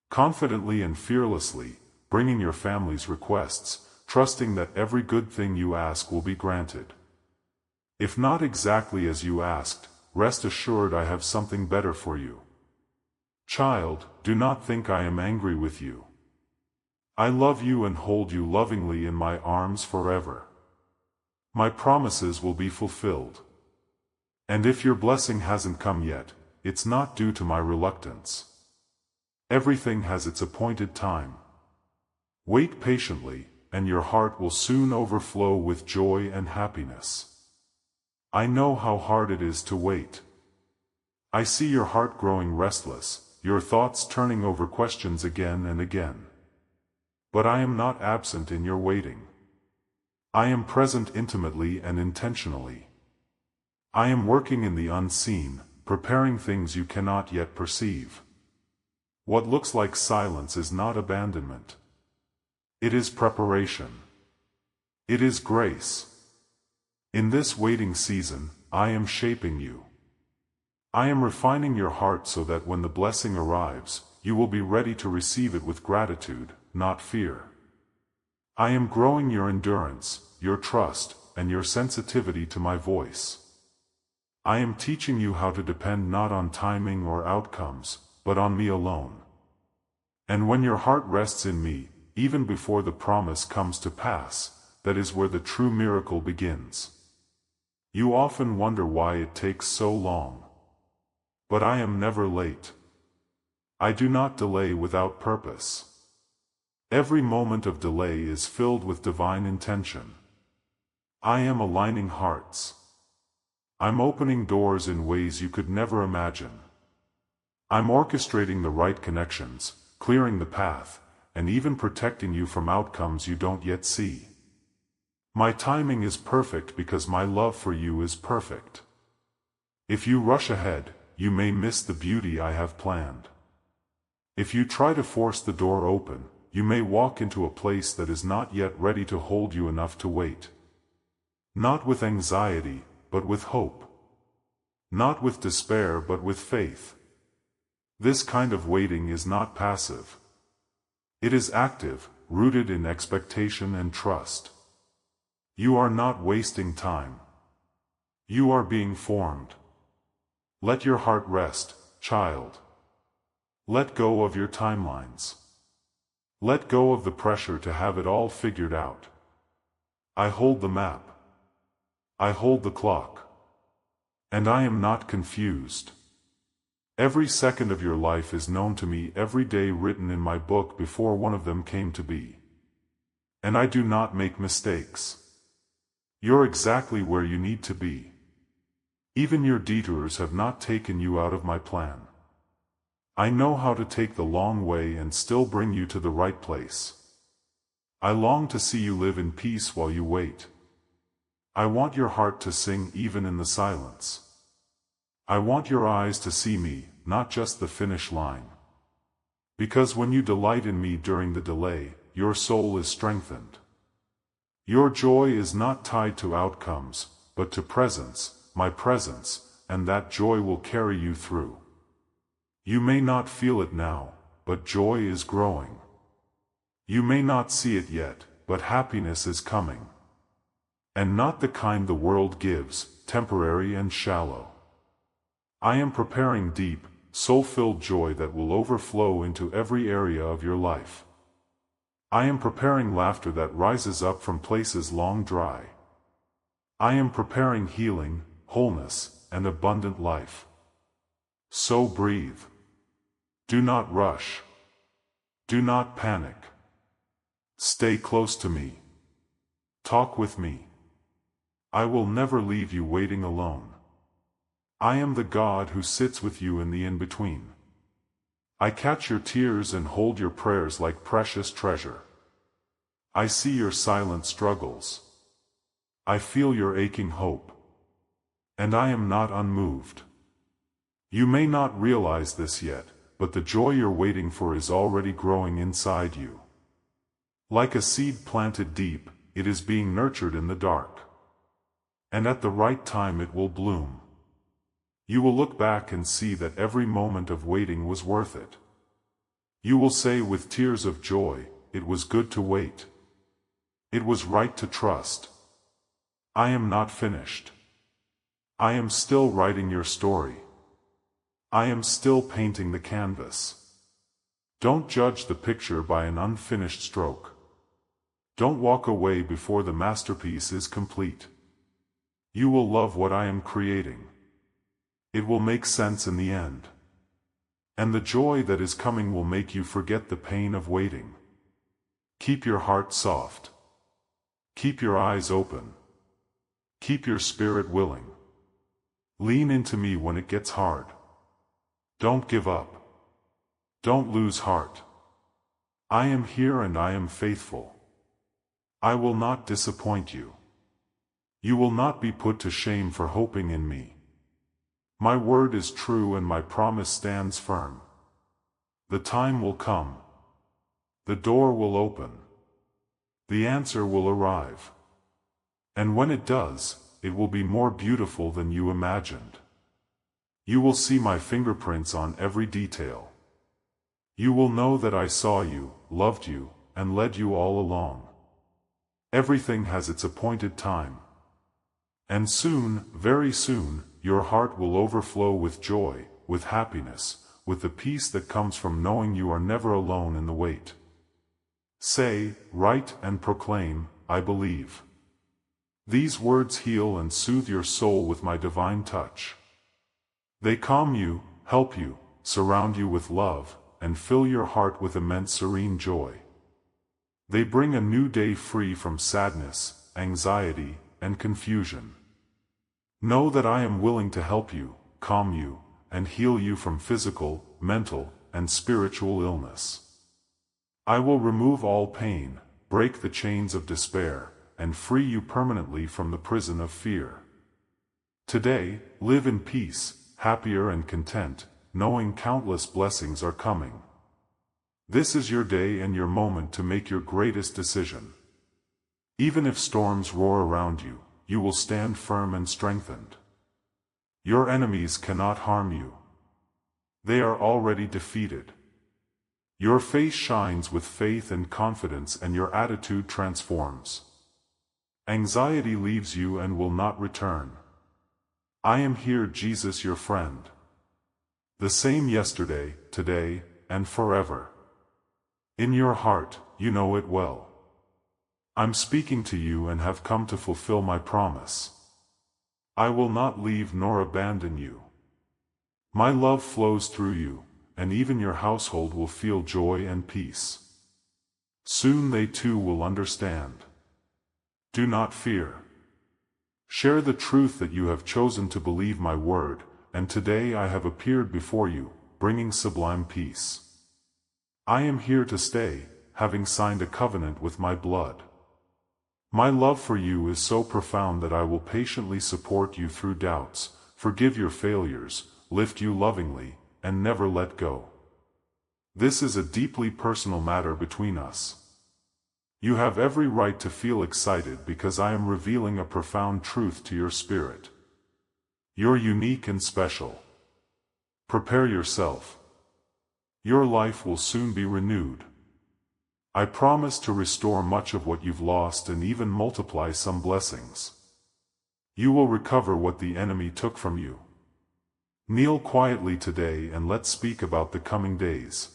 Confidently and fearlessly, bringing your family's requests, trusting that every good thing you ask will be granted. If not exactly as you asked, rest assured I have something better for you. Child, do not think I am angry with you. I love you and hold you lovingly in my arms forever. My promises will be fulfilled. And if your blessing hasn't come yet, it's not due to my reluctance. Everything has its appointed time. Wait patiently, and your heart will soon overflow with joy and happiness. I know how hard it is to wait. I see your heart growing restless, your thoughts turning over questions again and again. But I am not absent in your waiting. I am present intimately and intentionally. I am working in the unseen, preparing things you cannot yet perceive. What looks like silence is not abandonment. It is preparation. It is grace. In this waiting season, I am shaping you. I am refining your heart so that when the blessing arrives, you will be ready to receive it with gratitude, not fear. I am growing your endurance, your trust, and your sensitivity to my voice. I am teaching you how to depend not on timing or outcomes, but on me alone. And when your heart rests in me, even before the promise comes to pass, that is where the true miracle begins. You often wonder why it takes so long. But I am never late. I do not delay without purpose. Every moment of delay is filled with divine intention. I am aligning hearts. I'm opening doors in ways you could never imagine. I'm orchestrating the right connections, clearing the path, and even protecting you from outcomes you don't yet see. My timing is perfect because my love for you is perfect. If you rush ahead, you may miss the beauty I have planned. If you try to force the door open, you may walk into a place that is not yet ready to hold you enough to wait. Not with anxiety, but with hope. Not with despair, but with faith. This kind of waiting is not passive. It is active, rooted in expectation and trust. You are not wasting time. You are being formed. Let your heart rest, child. Let go of your timelines. Let go of the pressure to have it all figured out. I hold the map. I hold the clock. And I am not confused. Every second of your life is known to me, every day written in my book before one of them came to be. And I do not make mistakes. You're exactly where you need to be. Even your detours have not taken you out of my plan. I know how to take the long way and still bring you to the right place. I long to see you live in peace while you wait. I want your heart to sing even in the silence. I want your eyes to see me, not just the finish line. Because when you delight in me during the delay, your soul is strengthened. Your joy is not tied to outcomes, but to presence, my presence, and that joy will carry you through. You may not feel it now, but joy is growing. You may not see it yet, but happiness is coming. And not the kind the world gives, temporary and shallow. I am preparing deep, soul-filled joy that will overflow into every area of your life. I am preparing laughter that rises up from places long dry. I am preparing healing, wholeness, and abundant life. So breathe. Do not rush. Do not panic. Stay close to me. Talk with me. I will never leave you waiting alone. I am the God who sits with you in the in-between. I catch your tears and hold your prayers like precious treasure. I see your silent struggles. I feel your aching hope. And I am not unmoved. You may not realize this yet, but the joy you're waiting for is already growing inside you. Like a seed planted deep, it is being nurtured in the dark. And at the right time it will bloom. You will look back and see that every moment of waiting was worth it. You will say with tears of joy, it was good to wait. It was right to trust. I am not finished. I am still writing your story. I am still painting the canvas. Don't judge the picture by an unfinished stroke. Don't walk away before the masterpiece is complete. You will love what I am creating. It will make sense in the end. And the joy that is coming will make you forget the pain of waiting. Keep your heart soft. Keep your eyes open. Keep your spirit willing. Lean into me when it gets hard. Don't give up. Don't lose heart. I am here and I am faithful. I will not disappoint you. You will not be put to shame for hoping in me. My word is true and my promise stands firm. The time will come. The door will open. The answer will arrive. And when it does, it will be more beautiful than you imagined. You will see my fingerprints on every detail. You will know that I saw you, loved you, and led you all along. Everything has its appointed time. And soon, very soon, your heart will overflow with joy, with happiness, with the peace that comes from knowing you are never alone in the wait. Say, write, and proclaim, I believe. These words heal and soothe your soul with my divine touch. They calm you, help you, surround you with love, and fill your heart with immense serene joy. They bring a new day free from sadness, anxiety, and confusion. Know that I am willing to help you, calm you, and heal you from physical, mental, and spiritual illness. I will remove all pain, break the chains of despair, and free you permanently from the prison of fear. Today, live in peace, happier and content, knowing countless blessings are coming. This is your day and your moment to make your greatest decision. Even if storms roar around you, you will stand firm and strengthened. Your enemies cannot harm you. They are already defeated. Your face shines with faith and confidence, and your attitude transforms. Anxiety leaves you and will not return. I am here, Jesus, your friend. The same yesterday, today, and forever. In your heart, you know it well. I'm speaking to you and have come to fulfill my promise. I will not leave nor abandon you. My love flows through you, and even your household will feel joy and peace. Soon they too will understand. Do not fear. Share the truth that you have chosen to believe my word, and today I have appeared before you, bringing sublime peace. I am here to stay, having signed a covenant with my blood. My love for you is so profound that I will patiently support you through doubts, forgive your failures, lift you lovingly, and never let go. This is a deeply personal matter between us. You have every right to feel excited because I am revealing a profound truth to your spirit. You're unique and special. Prepare yourself. Your life will soon be renewed. I promise to restore much of what you've lost and even multiply some blessings. You will recover what the enemy took from you. Kneel quietly today and let's speak about the coming days.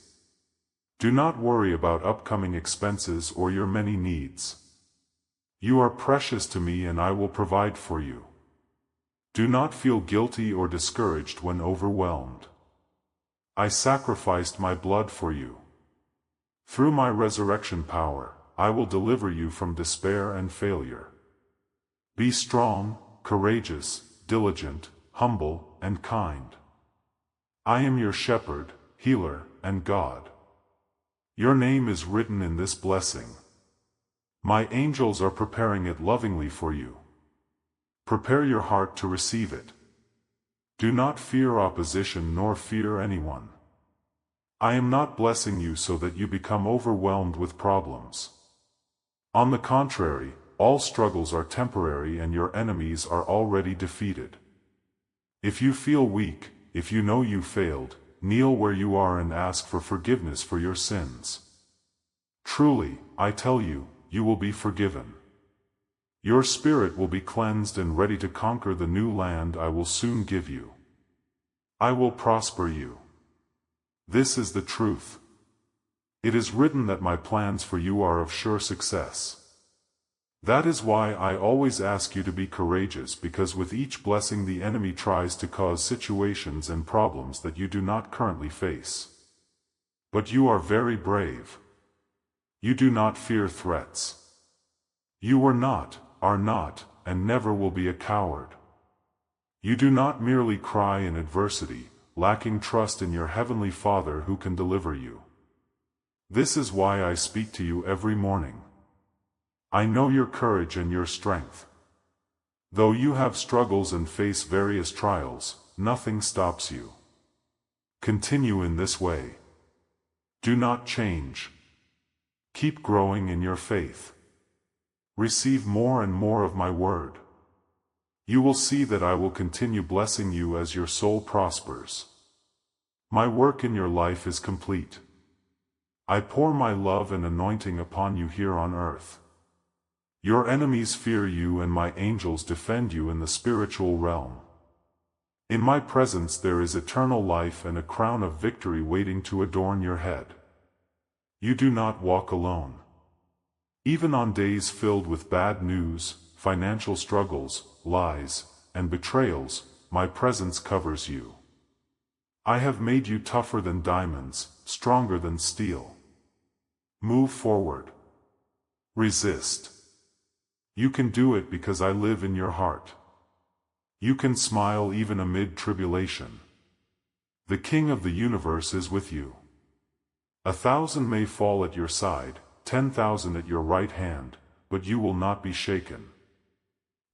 Do not worry about upcoming expenses or your many needs. You are precious to me and I will provide for you. Do not feel guilty or discouraged when overwhelmed. I sacrificed my blood for you. Through my resurrection power, I will deliver you from despair and failure. Be strong, courageous, diligent, humble, and kind. I am your shepherd, healer, and God. Your name is written in this blessing. My angels are preparing it lovingly for you. Prepare your heart to receive it. Do not fear opposition nor fear anyone. I am not blessing you so that you become overwhelmed with problems. On the contrary, all struggles are temporary and your enemies are already defeated. If you feel weak, if you know you failed, kneel where you are and ask for forgiveness for your sins. Truly, I tell you, you will be forgiven. Your spirit will be cleansed and ready to conquer the new land I will soon give you. I will prosper you. This is the truth. It is written that my plans for you are of sure success. That is why I always ask you to be courageous, because with each blessing the enemy tries to cause situations and problems that you do not currently face. But you are very brave. You do not fear threats. You were not, are not, and never will be a coward. You do not merely cry in adversity, lacking trust in your heavenly Father who can deliver you. This is why I speak to you every morning. I know your courage and your strength. Though you have struggles and face various trials, nothing stops you. Continue in this way. Do not change. Keep growing in your faith. Receive more and more of my word. You will see that I will continue blessing you as your soul prospers. My work in your life is complete. I pour my love and anointing upon you here on earth. Your enemies fear you and my angels defend you in the spiritual realm. In my presence there is eternal life and a crown of victory waiting to adorn your head. You do not walk alone. Even on days filled with bad news, financial struggles, lies, and betrayals, my presence covers you. I have made you tougher than diamonds, stronger than steel. Move forward. Resist. You can do it because I live in your heart. You can smile even amid tribulation. The King of the universe is with you. 1,000 may fall at your side, 10,000 at your right hand, but you will not be shaken.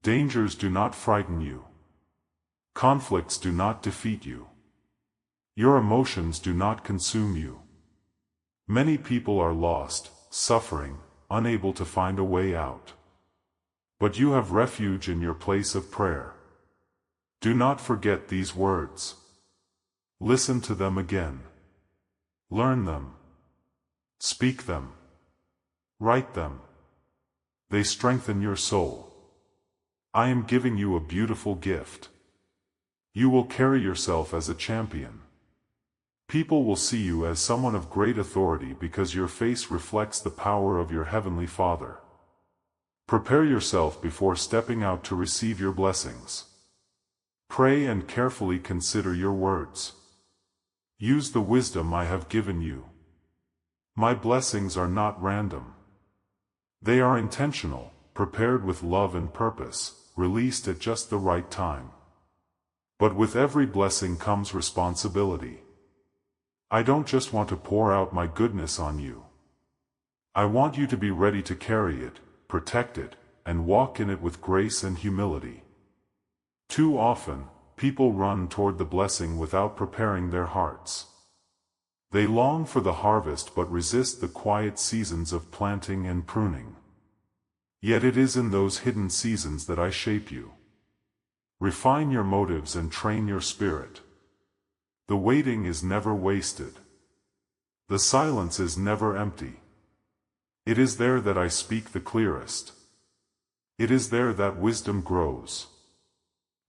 Dangers do not frighten you. Conflicts do not defeat you. Your emotions do not consume you. Many people are lost, suffering, unable to find a way out. But you have refuge in your place of prayer. Do not forget these words. Listen to them again. Learn them. Speak them. Write them. They strengthen your soul. I am giving you a beautiful gift. You will carry yourself as a champion. People will see you as someone of great authority because your face reflects the power of your Heavenly Father. Prepare yourself before stepping out to receive your blessings. Pray and carefully consider your words. Use the wisdom I have given you. My blessings are not random. They are intentional, prepared with love and purpose, released at just the right time. But with every blessing comes responsibility. I don't just want to pour out my goodness on you. I want you to be ready to carry it, protect it, and walk in it with grace and humility. Too often, people run toward the blessing without preparing their hearts. They long for the harvest but resist the quiet seasons of planting and pruning. Yet it is in those hidden seasons that I shape you. Refine your motives and train your spirit. The waiting is never wasted. The silence is never empty. It is there that I speak the clearest. It is there that wisdom grows.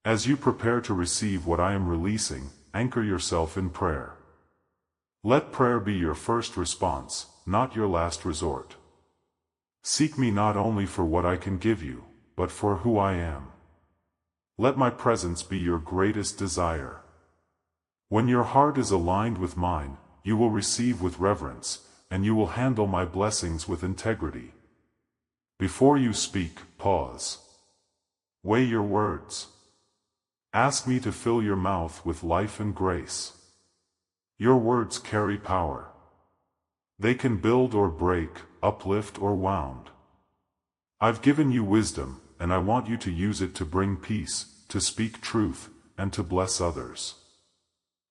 As you prepare to receive what I am releasing, anchor yourself in prayer. Let prayer be your first response, not your last resort. Seek me not only for what I can give you, but for who I am. Let my presence be your greatest desire. When your heart is aligned with mine, you will receive with reverence, and you will handle my blessings with integrity. Before you speak, pause. Weigh your words. Ask me to fill your mouth with life and grace. Your words carry power. They can build or break, uplift or wound. I've given you wisdom, and I want you to use it to bring peace, to speak truth, and to bless others.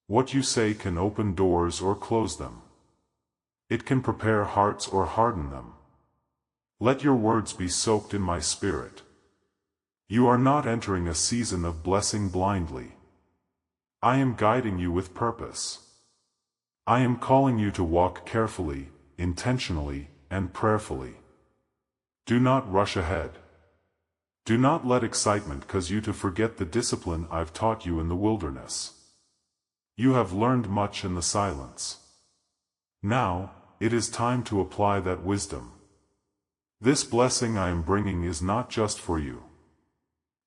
What you say can open doors or close them. It can prepare hearts or harden them. Let your words be soaked in my spirit. You are not entering a season of blessing blindly. I am guiding you with purpose. I am calling you to walk carefully, intentionally, and prayerfully. Do not rush ahead. Do not let excitement cause you to forget the discipline I've taught you in the wilderness. You have learned much in the silence. Now, it is time to apply that wisdom. This blessing I am bringing is not just for you.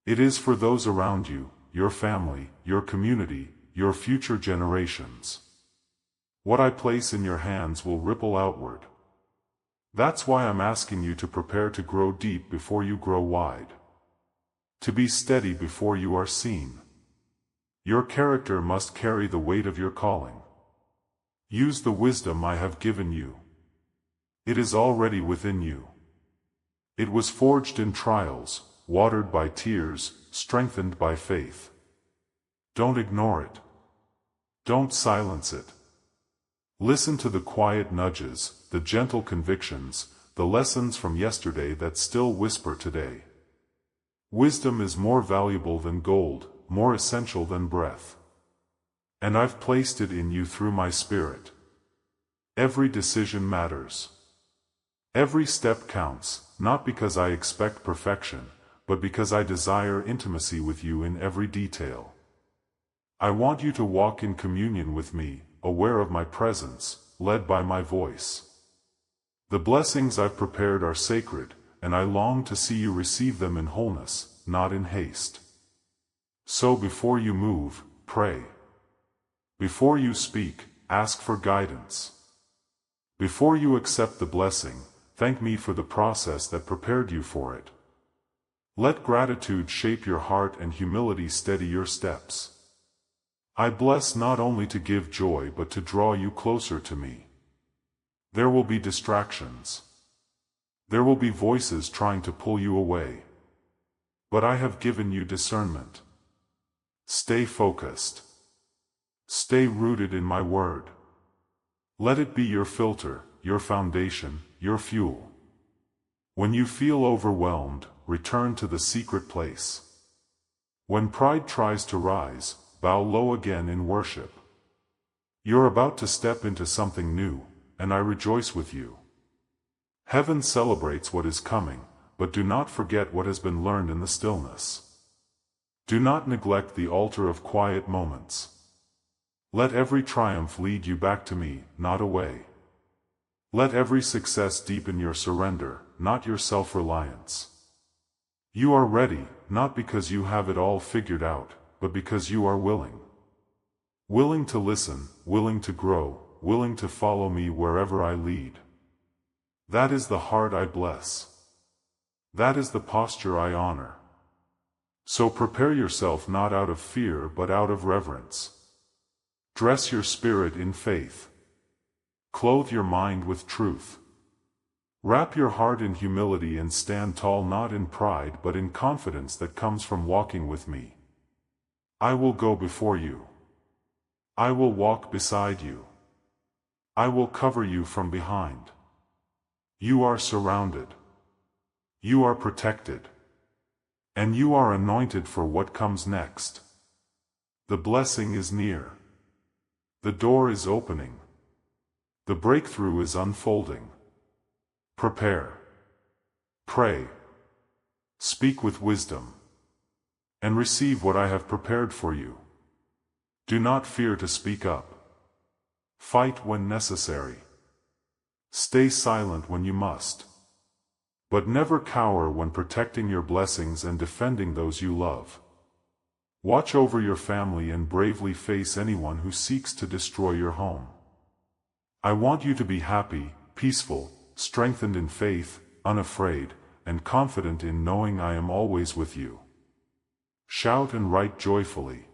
It is for those around you, your family, your community, your future generations. What I place in your hands will ripple outward. That's why I'm asking you to prepare to grow deep before you grow wide. To be steady before you are seen. Your character must carry the weight of your calling. Use the wisdom I have given you. It is already within you. It was forged in trials, watered by tears, strengthened by faith. Don't ignore it. Don't silence it. Listen to the quiet nudges, the gentle convictions, the lessons from yesterday that still whisper today. Wisdom is more valuable than gold, more essential than breath. And I've placed it in you through my Spirit. Every decision matters. Every step counts, not because I expect perfection, but because I desire intimacy with you in every detail. I want you to walk in communion with me, aware of my presence, led by my voice. The blessings I've prepared are sacred, and I long to see you receive them in wholeness, not in haste. So before you move, pray. Before you speak, ask for guidance. Before you accept the blessing, thank me for the process that prepared you for it. Let gratitude shape your heart and humility steady your steps. I bless not only to give joy but to draw you closer to me. There will be distractions. There will be voices trying to pull you away. But I have given you discernment. Stay focused. Stay rooted in my word. Let it be your filter, your foundation, your fuel. When you feel overwhelmed, return to the secret place. When pride tries to rise, bow low again in worship. You're about to step into something new, and I rejoice with you. Heaven celebrates what is coming, but do not forget what has been learned in the stillness. Do not neglect the altar of quiet moments. Let every triumph lead you back to me, not away. Let every success deepen your surrender, not your self-reliance. You are ready, not because you have it all figured out, but because you are willing. Willing to listen, willing to grow, willing to follow me wherever I lead. That is the heart I bless. That is the posture I honor. So prepare yourself not out of fear but out of reverence. Dress your spirit in faith. Clothe your mind with truth. Wrap your heart in humility and stand tall not in pride but in confidence that comes from walking with me. I will go before you. I will walk beside you. I will cover you from behind. You are surrounded. You are protected. And you are anointed for what comes next. The blessing is near. The door is opening. The breakthrough is unfolding. Prepare. Pray. Speak with wisdom. And receive what I have prepared for you. Do not fear to speak up. Fight when necessary. Stay silent when you must. But never cower when protecting your blessings and defending those you love. Watch over your family and bravely face anyone who seeks to destroy your home. I want you to be happy, peaceful, strengthened in faith, unafraid, and confident in knowing I am always with you. Shout and write joyfully.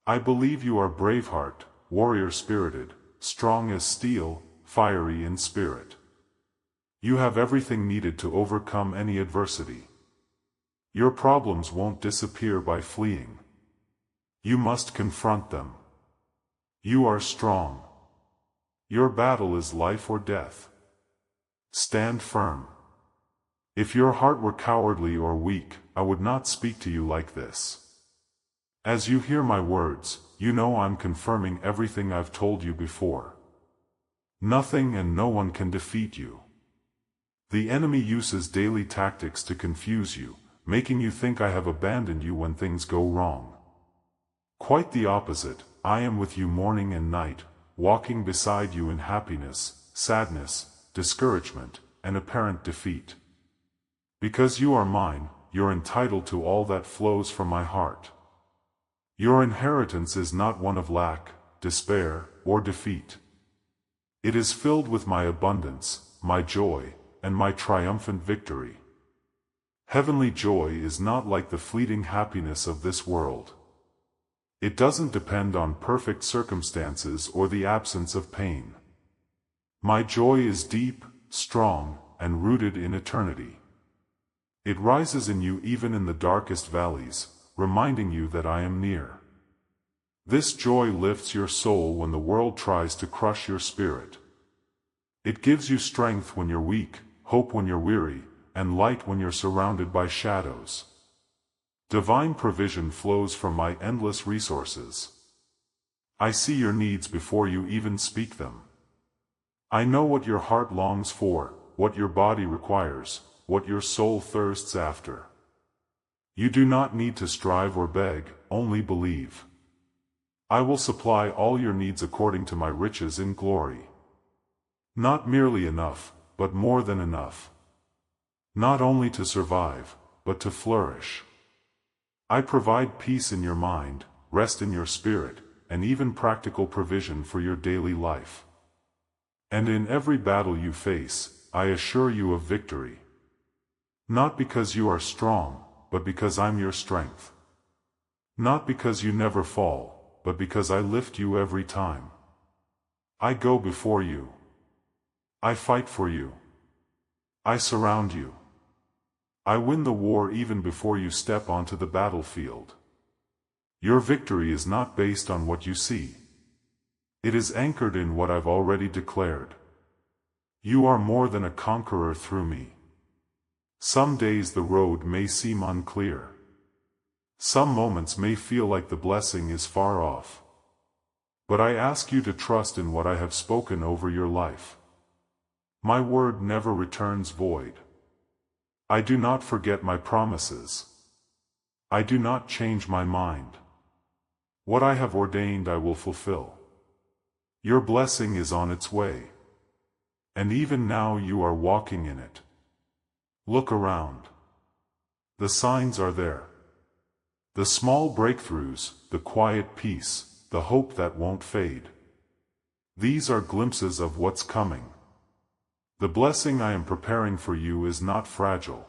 I believe you are Braveheart, warrior-spirited, strong as steel, fiery in spirit. You have everything needed to overcome any adversity. Your problems won't disappear by fleeing. You must confront them. You are strong. Your battle is life or death. Stand firm. If your heart were cowardly or weak, I would not speak to you like this. As you hear my words, you know I'm confirming everything I've told you before. Nothing and no one can defeat you. The enemy uses daily tactics to confuse you, making you think I have abandoned you when things go wrong. Quite the opposite, I am with you morning and night, walking beside you in happiness, sadness, discouragement, and apparent defeat. Because you are mine, you're entitled to all that flows from my heart. Your inheritance is not one of lack, despair, or defeat. It is filled with my abundance, my joy, and my triumphant victory. Heavenly joy is not like the fleeting happiness of this world. It doesn't depend on perfect circumstances or the absence of pain. My joy is deep, strong, and rooted in eternity. It rises in you even in the darkest valleys, reminding you that I am near. This joy lifts your soul when the world tries to crush your spirit. It gives you strength when you're weak, hope when you're weary, and light when you're surrounded by shadows. Divine provision flows from my endless resources. I see your needs before you even speak them. I know what your heart longs for, what your body requires, what your soul thirsts after. You do not need to strive or beg, only believe. I will supply all your needs according to my riches in glory. Not merely enough, but more than enough. Not only to survive, but to flourish. I provide peace in your mind, rest in your spirit, and even practical provision for your daily life. And in every battle you face, I assure you of victory. Not because you are strong, but because I'm your strength. Not because you never fall, but because I lift you every time. I go before you. I fight for you. I surround you. I win the war even before you step onto the battlefield. Your victory is not based on what you see. It is anchored in what I've already declared. You are more than a conqueror through me. Some days the road may seem unclear. Some moments may feel like the blessing is far off. But I ask you to trust in what I have spoken over your life. My word never returns void. I do not forget my promises. I do not change my mind. What I have ordained I will fulfill. Your blessing is on its way. And even now you are walking in it. Look around. The signs are there. The small breakthroughs, the quiet peace, the hope that won't fade. These are glimpses of what's coming. The blessing I am preparing for you is not fragile.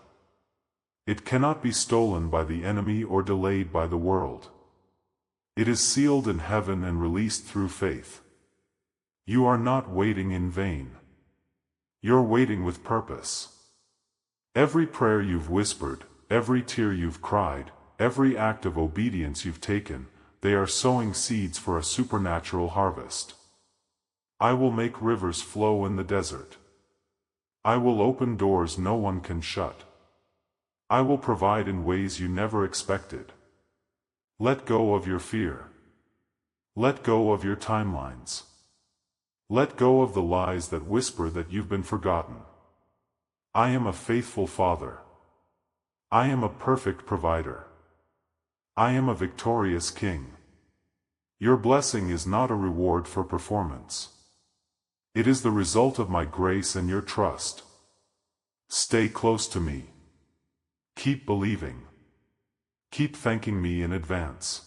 It cannot be stolen by the enemy or delayed by the world. It is sealed in heaven and released through faith. You are not waiting in vain. You're waiting with purpose. Every prayer you've whispered, every tear you've cried, every act of obedience you've taken, they are sowing seeds for a supernatural harvest. I will make rivers flow in the desert. I will open doors no one can shut. I will provide in ways you never expected. Let go of your fear. Let go of your timelines. Let go of the lies that whisper that you've been forgotten. I am a faithful Father. I am a perfect provider. I am a victorious King. Your blessing is not a reward for performance. It is the result of my grace and your trust. Stay close to me. Keep believing. Keep thanking me in advance.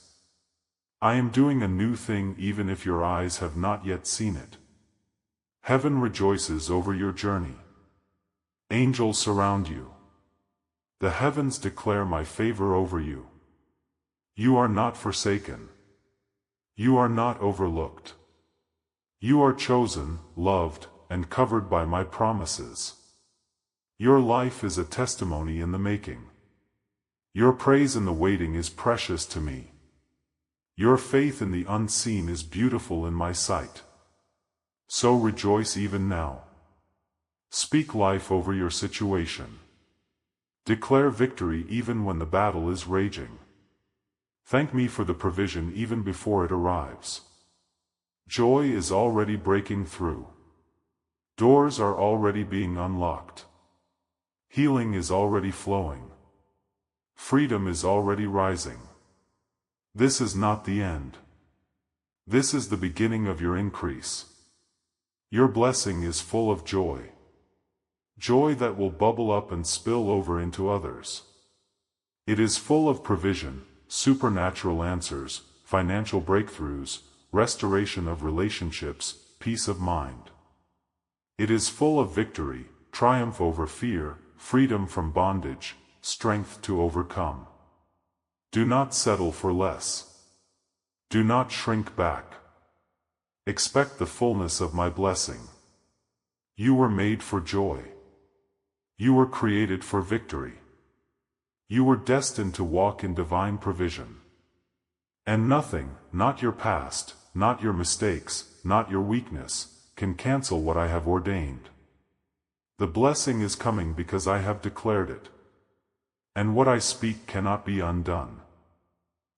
I am doing a new thing even if your eyes have not yet seen it. Heaven rejoices over your journey. Angels surround you. The heavens declare my favor over you. You are not forsaken. You are not overlooked. You are chosen, loved, and covered by my promises. Your life is a testimony in the making. Your praise in the waiting is precious to me. Your faith in the unseen is beautiful in my sight. So rejoice even now. Speak life over your situation. Declare victory even when the battle is raging. Thank me for the provision even before it arrives. Joy is already breaking through. Doors are already being unlocked. Healing is already flowing. Freedom is already rising. This is not the end. This is the beginning of your increase. Your blessing is full of joy. Joy that will bubble up and spill over into others. It is full of provision, supernatural answers, financial breakthroughs, restoration of relationships, peace of mind. It is full of victory, triumph over fear, freedom from bondage, strength to overcome. Do not settle for less. Do not shrink back. Expect the fullness of my blessing. You were made for joy. You were created for victory. You were destined to walk in divine provision. And nothing, not your past, not your mistakes, not your weakness, can cancel what I have ordained. The blessing is coming because I have declared it. And what I speak cannot be undone.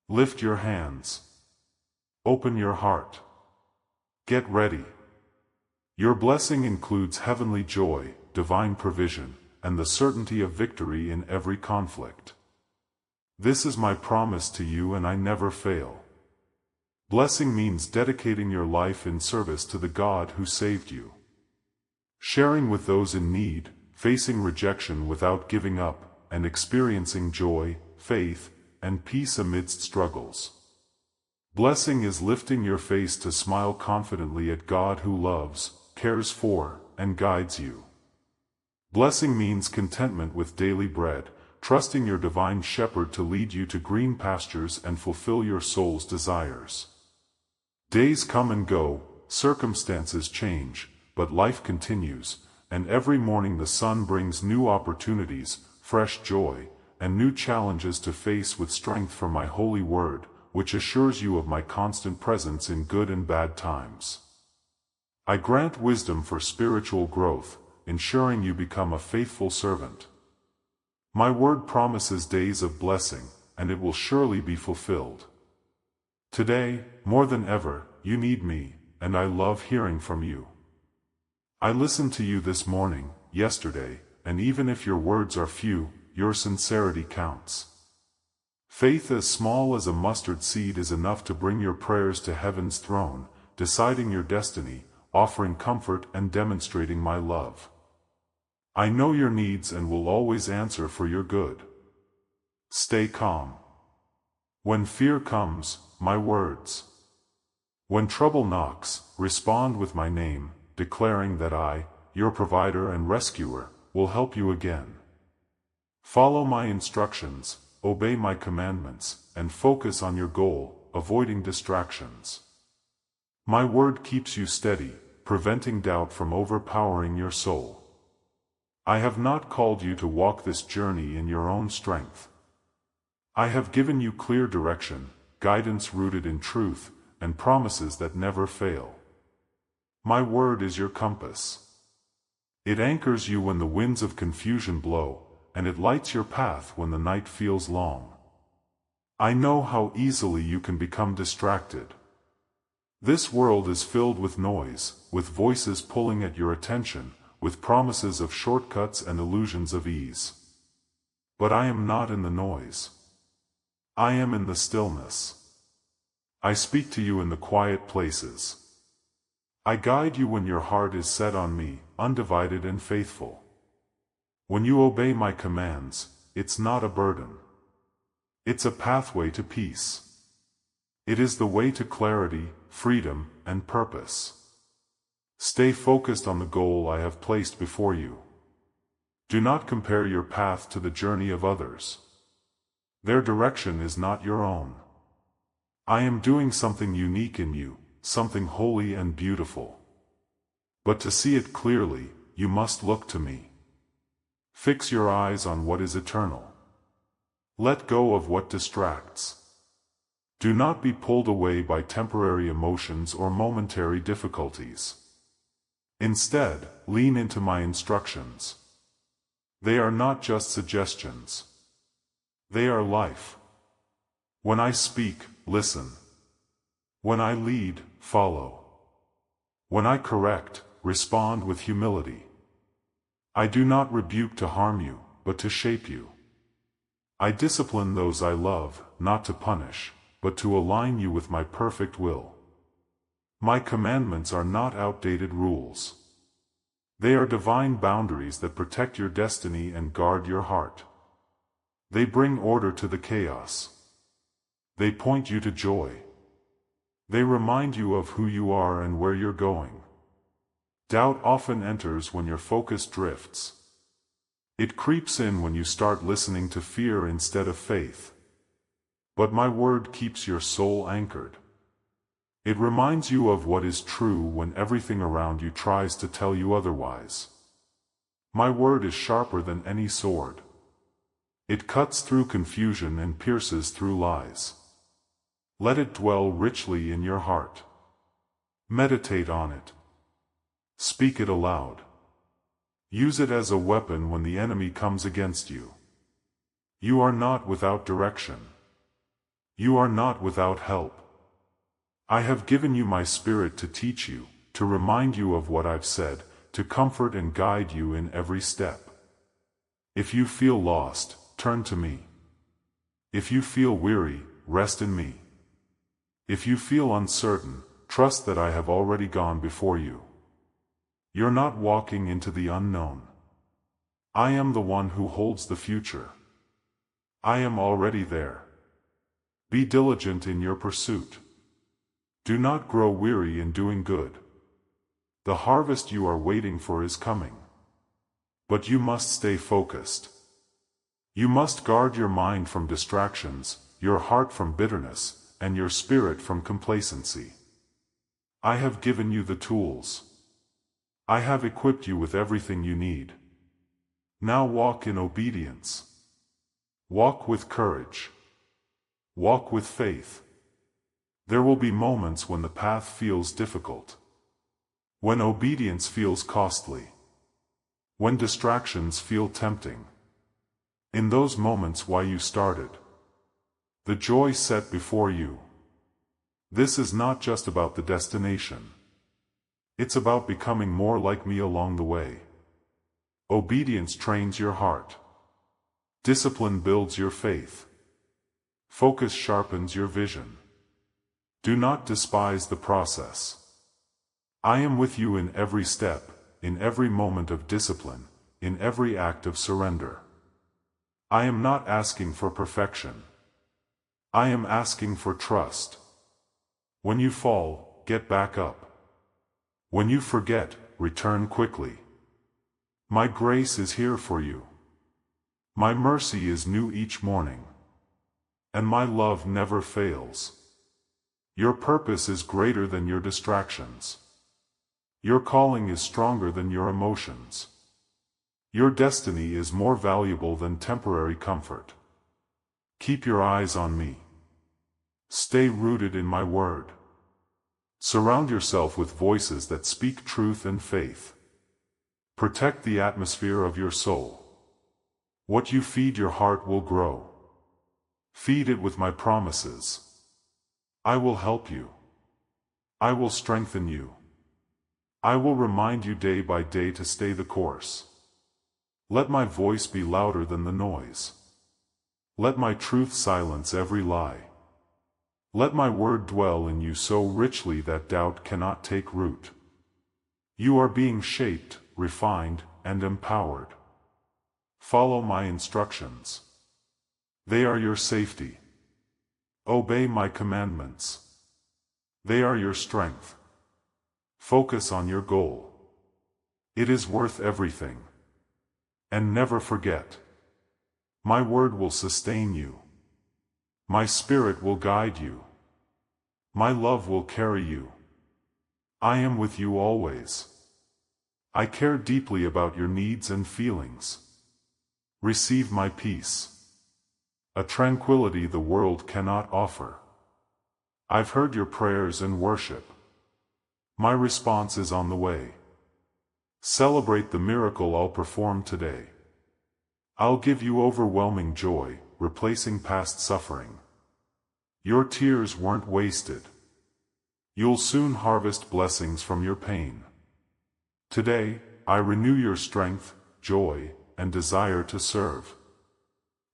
Lift your hands. Open your heart. Get ready. Your blessing includes heavenly joy, divine provision, and the certainty of victory in every conflict. This is my promise to you, and I never fail. Blessing means dedicating your life in service to the God who saved you. Sharing with those in need, facing rejection without giving up, and experiencing joy, faith, and peace amidst struggles. Blessing is lifting your face to smile confidently at God who loves, cares for, and guides you. Blessing means contentment with daily bread, trusting your divine shepherd to lead you to green pastures and fulfill your soul's desires. Days come and go, circumstances change, but life continues, and every morning the sun brings new opportunities, fresh joy, and new challenges to face with strength from my holy word, which assures you of my constant presence in good and bad times. I grant wisdom for spiritual growth, ensuring you become a faithful servant. My word promises days of blessing, and it will surely be fulfilled. Today, more than ever, you need me, and I love hearing from you. I listened to you this morning, yesterday, and even if your words are few, your sincerity counts. Faith as small as a mustard seed is enough to bring your prayers to heaven's throne, deciding your destiny, offering comfort and demonstrating my love. I know your needs and will always answer for your good. Stay calm. When fear comes, my words. When trouble knocks, respond with my name, declaring that I, your provider and rescuer, will help you again. Follow my instructions, obey my commandments, and focus on your goal, avoiding distractions. My word keeps you steady, preventing doubt from overpowering your soul. I have not called you to walk this journey in your own strength. I have given you clear direction, guidance rooted in truth, and promises that never fail. My word is your compass. It anchors you when the winds of confusion blow, and it lights your path when the night feels long. I know how easily you can become distracted. This world is filled with noise, with voices pulling at your attention, with promises of shortcuts and illusions of ease. But I am not in the noise. I am in the stillness. I speak to you in the quiet places. I guide you when your heart is set on me, undivided and faithful. When you obey my commands, it's not a burden. It's a pathway to peace. It is the way to clarity, freedom, and purpose. Stay focused on the goal I have placed before you. Do not compare your path to the journey of others. Their direction is not your own. I am doing something unique in you, something holy and beautiful. But to see it clearly, you must look to me. Fix your eyes on what is eternal. Let go of what distracts. Do not be pulled away by temporary emotions or momentary difficulties. Instead, lean into my instructions. They are not just suggestions. They are life. When I speak, listen. When I lead, follow. When I correct, respond with humility. I do not rebuke to harm you, but to shape you. I discipline those I love, not to punish, but to align you with my perfect will. My commandments are not outdated rules. They are divine boundaries that protect your destiny and guard your heart. They bring order to the chaos. They point you to joy. They remind you of who you are and where you're going. Doubt often enters when your focus drifts. It creeps in when you start listening to fear instead of faith. But my word keeps your soul anchored. It reminds you of what is true when everything around you tries to tell you otherwise. My word is sharper than any sword. It cuts through confusion and pierces through lies. Let it dwell richly in your heart. Meditate on it. Speak it aloud. Use it as a weapon when the enemy comes against you. You are not without direction. You are not without help. I have given you my Spirit to teach you, to remind you of what I've said, to comfort and guide you in every step. If you feel lost, turn to me. If you feel weary, rest in me. If you feel uncertain, trust that I have already gone before you. You're not walking into the unknown. I am the one who holds the future. I am already there. Be diligent in your pursuit. Do not grow weary in doing good. The harvest you are waiting for is coming. But you must stay focused. You must guard your mind from distractions, your heart from bitterness, and your spirit from complacency. I have given you the tools. I have equipped you with everything you need. Now walk in obedience. Walk with courage. Walk with faith. There will be moments when the path feels difficult. When obedience feels costly. When distractions feel tempting. In those moments why you started. The joy set before you. This is not just about the destination. It's about becoming more like me along the way. Obedience trains your heart. Discipline builds your faith. Focus sharpens your vision. Do not despise the process. I am with you in every step, in every moment of discipline, in every act of surrender. I am not asking for perfection. I am asking for trust. When you fall, get back up. When you forget, return quickly. My grace is here for you. My mercy is new each morning. And my love never fails. Your purpose is greater than your distractions. Your calling is stronger than your emotions. Your destiny is more valuable than temporary comfort. Keep your eyes on me. Stay rooted in my word. Surround yourself with voices that speak truth and faith. Protect the atmosphere of your soul. What you feed your heart will grow. Feed it with my promises. I will help you. I will strengthen you. I will remind you day by day to stay the course. Let my voice be louder than the noise. Let my truth silence every lie. Let my word dwell in you so richly that doubt cannot take root. You are being shaped, refined, and empowered. Follow my instructions. They are your safety. Obey my commandments. They are your strength. Focus on your goal. It is worth everything. And never forget. My word will sustain you. My Spirit will guide you. My love will carry you. I am with you always. I care deeply about your needs and feelings. Receive my peace. A tranquility the world cannot offer. I've heard your prayers and worship. My response is on the way. Celebrate the miracle I'll perform today. I'll give you overwhelming joy, replacing past suffering. Your tears weren't wasted. You'll soon harvest blessings from your pain. Today, I renew your strength, joy, and desire to serve.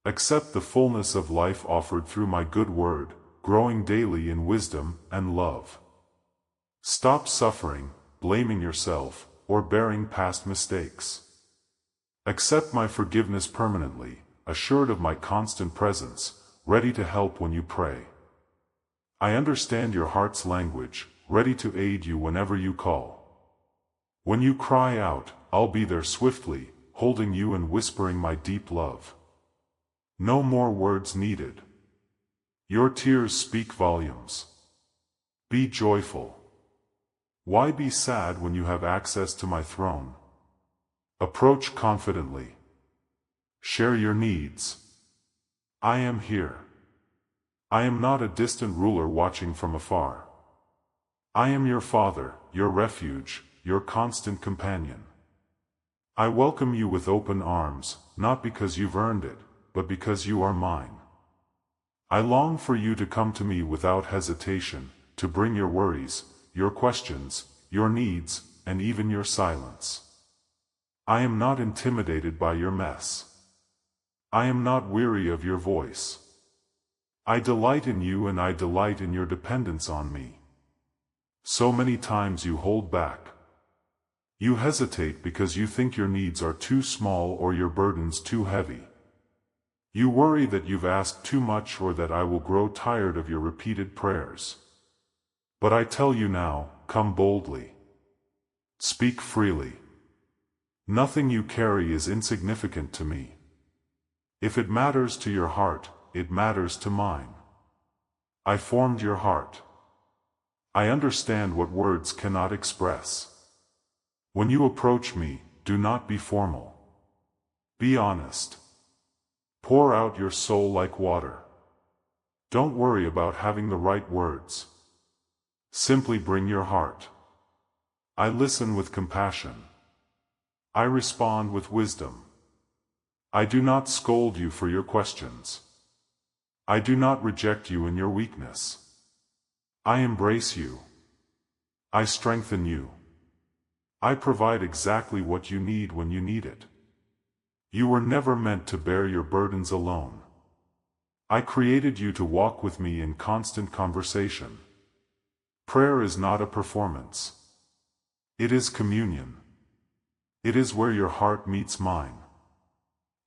Accept the fullness of life offered through my good word, growing daily in wisdom and love. Stop suffering, blaming yourself, or bearing past mistakes. Accept my forgiveness permanently, assured of my constant presence, ready to help when you pray. I understand your heart's language, ready to aid you whenever you call. When you cry out, I'll be there swiftly, holding you and whispering my deep love. No more words needed. Your tears speak volumes. Be joyful. Why be sad when you have access to my throne? Approach confidently. Share your needs. I am here. I am not a distant ruler watching from afar. I am your Father, your refuge, your constant companion. I welcome you with open arms, not because you've earned it, but because you are mine. I long for you to come to me without hesitation, to bring your worries, your questions, your needs, and even your silence. I am not intimidated by your mess. I am not weary of your voice. I delight in you and I delight in your dependence on me. So many times you hold back. You hesitate because you think your needs are too small or your burdens too heavy. You worry that you've asked too much or that I will grow tired of your repeated prayers. But I tell you now, come boldly. Speak freely. Nothing you carry is insignificant to me. If it matters to your heart, it matters to mine. I formed your heart. I understand what words cannot express. When you approach me, do not be formal. Be honest. Pour out your soul like water. Don't worry about having the right words. Simply bring your heart. I listen with compassion. I respond with wisdom. I do not scold you for your questions. I do not reject you in your weakness. I embrace you. I strengthen you. I provide exactly what you need when you need it. You were never meant to bear your burdens alone. I created you to walk with me in constant conversation. Prayer is not a performance. It is communion. It is where your heart meets mine.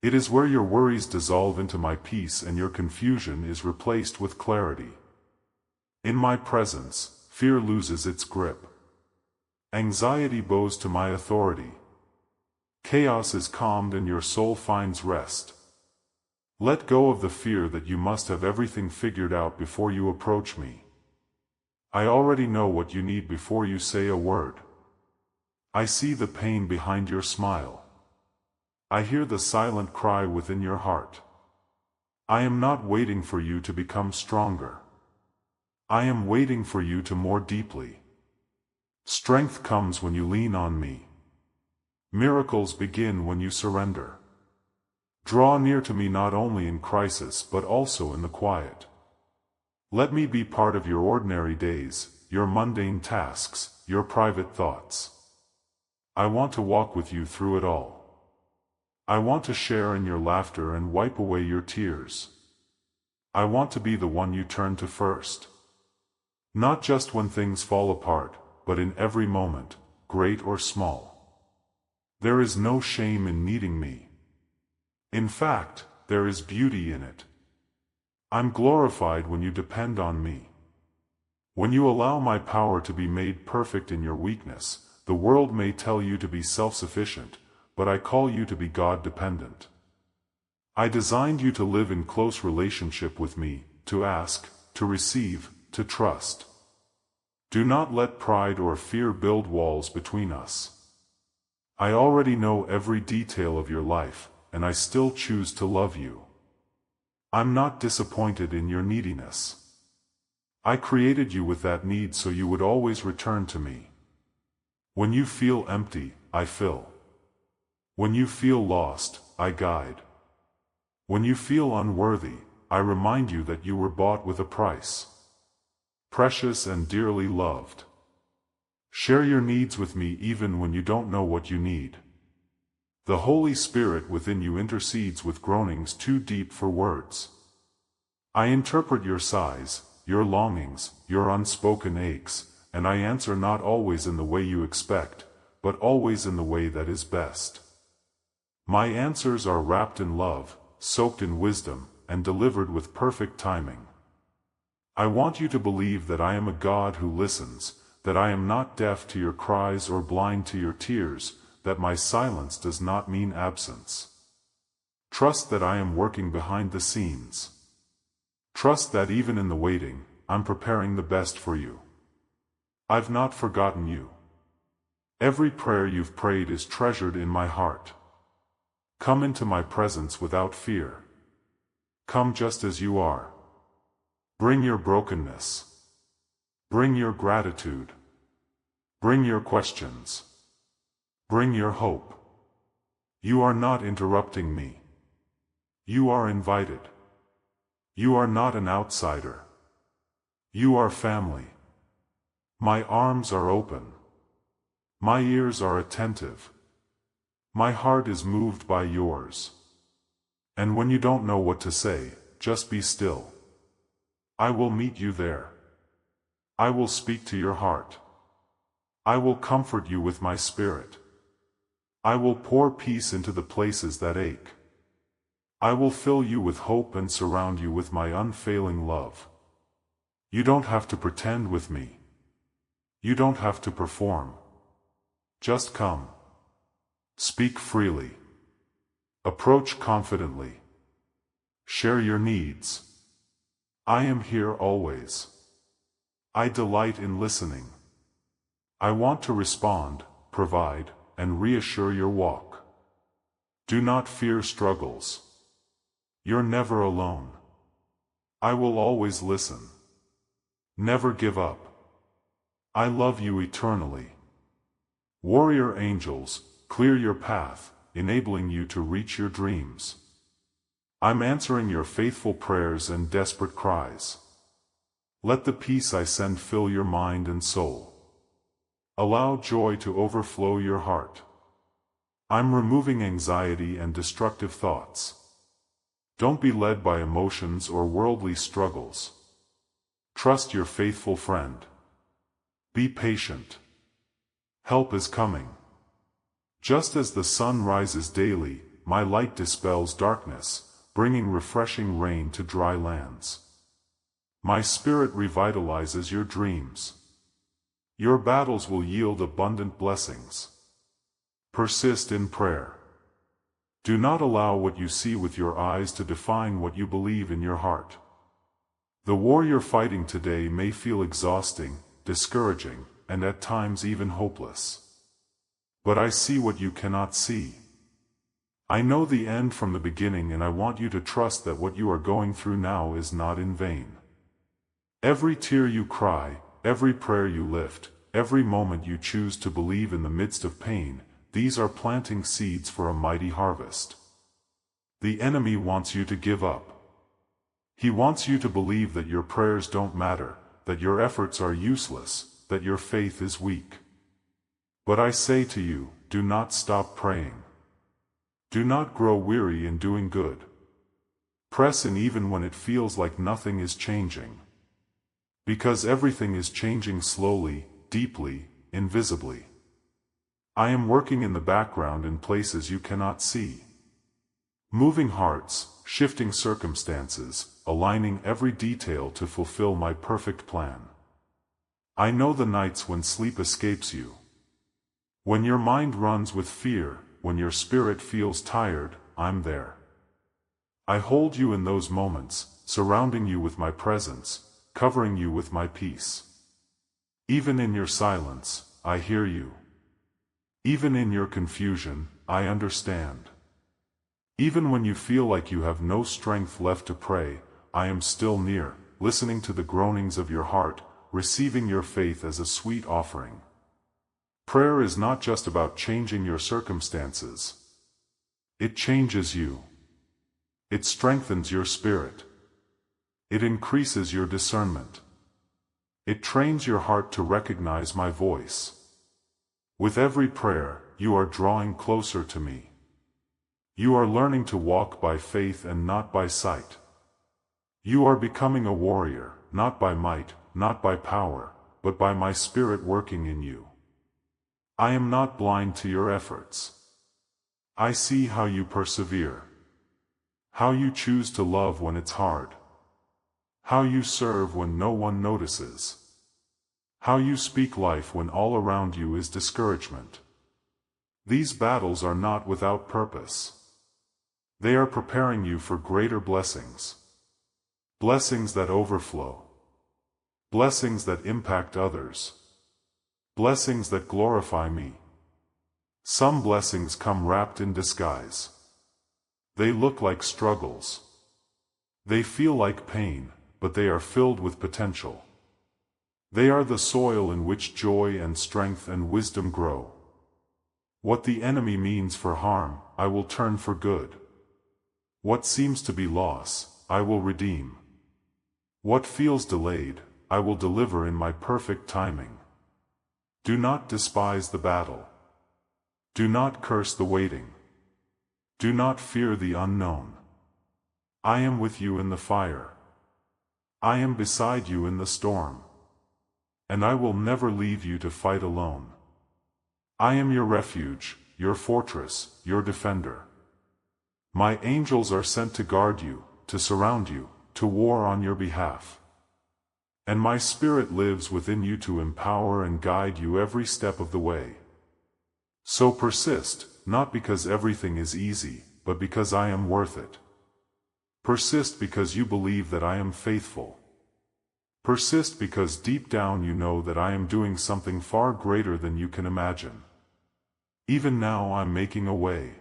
It is where your worries dissolve into my peace and your confusion is replaced with clarity. In my presence, fear loses its grip. Anxiety bows to my authority. Chaos is calmed and your soul finds rest. Let go of the fear that you must have everything figured out before you approach me. I already know what you need before you say a word. I see the pain behind your smile. I hear the silent cry within your heart. I am not waiting for you to become stronger. I am waiting for you to more deeply. Strength comes when you lean on me. Miracles begin when you surrender. Draw near to me not only in crisis but also in the quiet. Let me be part of your ordinary days, your mundane tasks, your private thoughts. I want to walk with you through it all. I want to share in your laughter and wipe away your tears. I want to be the one you turn to first. Not just when things fall apart, but in every moment, great or small. There is no shame in needing me. In fact, there is beauty in it. I'm glorified when you depend on me. When you allow my power to be made perfect in your weakness, the world may tell you to be self-sufficient, but I call you to be God-dependent. I designed you to live in close relationship with me, to ask, to receive, to trust. Do not let pride or fear build walls between us. I already know every detail of your life, and I still choose to love you. I'm not disappointed in your neediness. I created you with that need so you would always return to me. When you feel empty, I fill. When you feel lost, I guide. When you feel unworthy, I remind you that you were bought with a price. Precious and dearly loved. Share your needs with me even when you don't know what you need. The Holy Spirit within you intercedes with groanings too deep for words. I interpret your sighs, your longings, your unspoken aches, and I answer not always in the way you expect, but always in the way that is best. My answers are wrapped in love, soaked in wisdom, and delivered with perfect timing. I want you to believe that I am a God who listens, that I am not deaf to your cries or blind to your tears, that my silence does not mean absence. Trust that I am working behind the scenes. Trust that even in the waiting, I'm preparing the best for you. I've not forgotten you. Every prayer you've prayed is treasured in my heart. Come into my presence without fear. Come just as you are. Bring your brokenness. Bring your gratitude. Bring your questions. Bring your hope. You are not interrupting me. You are invited. You are not an outsider. You are family. My arms are open. My ears are attentive. My heart is moved by yours. And when you don't know what to say, just be still. I will meet you there. I will speak to your heart. I will comfort you with my spirit. I will pour peace into the places that ache. I will fill you with hope and surround you with my unfailing love. You don't have to pretend with me. You don't have to perform. Just come. Speak freely. Approach confidently. Share your needs. I am here always. I delight in listening. I want to respond, provide, and reassure your walk. Do not fear struggles. You're never alone. I will always listen. Never give up. I love you eternally. Warrior angels, clear your path, enabling you to reach your dreams. I'm answering your faithful prayers and desperate cries. Let the peace I send fill your mind and soul. Allow joy to overflow your heart. I'm removing anxiety and destructive thoughts. Don't be led by emotions or worldly struggles. Trust your faithful friend. Be patient. Help is coming. Just as the sun rises daily, my light dispels darkness, bringing refreshing rain to dry lands. My spirit revitalizes your dreams. Your battles will yield abundant blessings. Persist in prayer. Do not allow what you see with your eyes to define what you believe in your heart. The war you're fighting today may feel exhausting, discouraging, and at times even hopeless. But I see what you cannot see. I know the end from the beginning, and I want you to trust that what you are going through now is not in vain. Every tear you cry, every prayer you lift, every moment you choose to believe in the midst of pain, these are planting seeds for a mighty harvest. The enemy wants you to give up. He wants you to believe that your prayers don't matter, that your efforts are useless, that your faith is weak. But I say to you, do not stop praying. Do not grow weary in doing good. Press in even when it feels like nothing is changing. Because everything is changing slowly, deeply, invisibly. I am working in the background in places you cannot see. Moving hearts, shifting circumstances, aligning every detail to fulfill my perfect plan. I know the nights when sleep escapes you. When your mind runs with fear, when your spirit feels tired, I'm there. I hold you in those moments, surrounding you with my presence, covering you with my peace. Even in your silence, I hear you. Even in your confusion, I understand. Even when you feel like you have no strength left to pray, I am still near, listening to the groanings of your heart, receiving your faith as a sweet offering. Prayer is not just about changing your circumstances. It changes you. It strengthens your spirit. It increases your discernment. It trains your heart to recognize my voice. With every prayer, you are drawing closer to me. You are learning to walk by faith and not by sight. You are becoming a warrior, not by might, not by power, but by my Spirit working in you. I am not blind to your efforts. I see how you persevere. How you choose to love when it's hard. How you serve when no one notices. How you speak life when all around you is discouragement. These battles are not without purpose. They are preparing you for greater blessings. Blessings that overflow. Blessings that impact others. Blessings that glorify me. Some blessings come wrapped in disguise. They look like struggles. They feel like pain, but they are filled with potential. They are the soil in which joy and strength and wisdom grow. What the enemy means for harm, I will turn for good. What seems to be loss, I will redeem. What feels delayed, I will deliver in my perfect timing. Do not despise the battle. Do not curse the waiting. Do not fear the unknown. I am with you in the fire. I am beside you in the storm. And I will never leave you to fight alone. I am your refuge, your fortress, your defender. My angels are sent to guard you, to surround you, to war on your behalf. And my spirit lives within you to empower and guide you every step of the way. So persist, not because everything is easy, but because I am worth it. Persist because you believe that I am faithful. Persist because deep down you know that I am doing something far greater than you can imagine. Even now I'm making a way.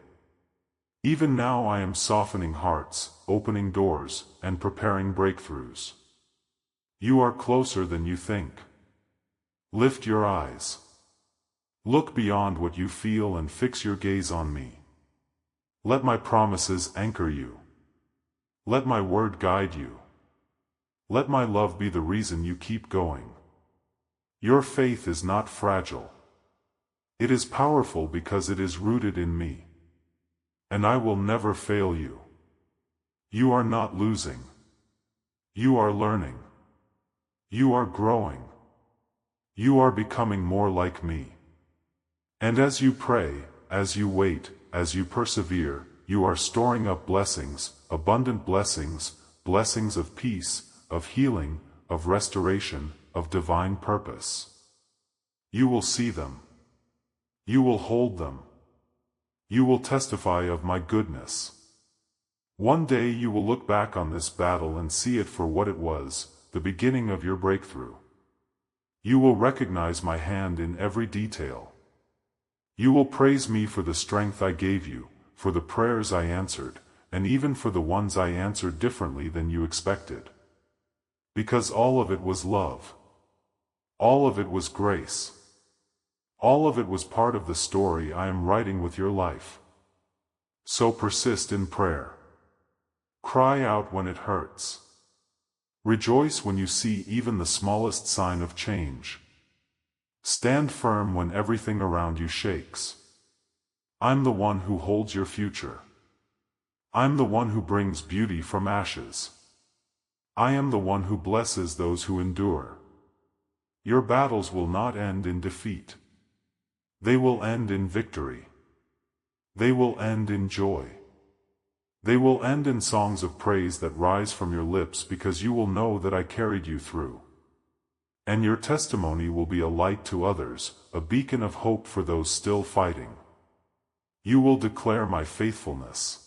Even now I am softening hearts, opening doors, and preparing breakthroughs. You are closer than you think. Lift your eyes. Look beyond what you feel and fix your gaze on me. Let my promises anchor you. Let my word guide you. Let my love be the reason you keep going. Your faith is not fragile. It is powerful because it is rooted in me. And I will never fail you. You are not losing. You are learning. You are growing. You are becoming more like me. And as you pray, as you wait, as you persevere, you are storing up blessings, abundant blessings, blessings of peace, of healing, of restoration, of divine purpose. You will see them. You will hold them. You will testify of my goodness. One day you will look back on this battle and see it for what it was, the beginning of your breakthrough. You will recognize my hand in every detail. You will praise me for the strength I gave you, for the prayers I answered, and even for the ones I answered differently than you expected. Because all of it was love. All of it was grace. All of it was part of the story I am writing with your life. So persist in prayer. Cry out when it hurts. Rejoice when you see even the smallest sign of change. Stand firm when everything around you shakes. I'm the one who holds your future. I'm the one who brings beauty from ashes. I am the one who blesses those who endure. Your battles will not end in defeat. They will end in victory. They will end in joy. They will end in songs of praise that rise from your lips because you will know that I carried you through. And your testimony will be a light to others, a beacon of hope for those still fighting. You will declare my faithfulness.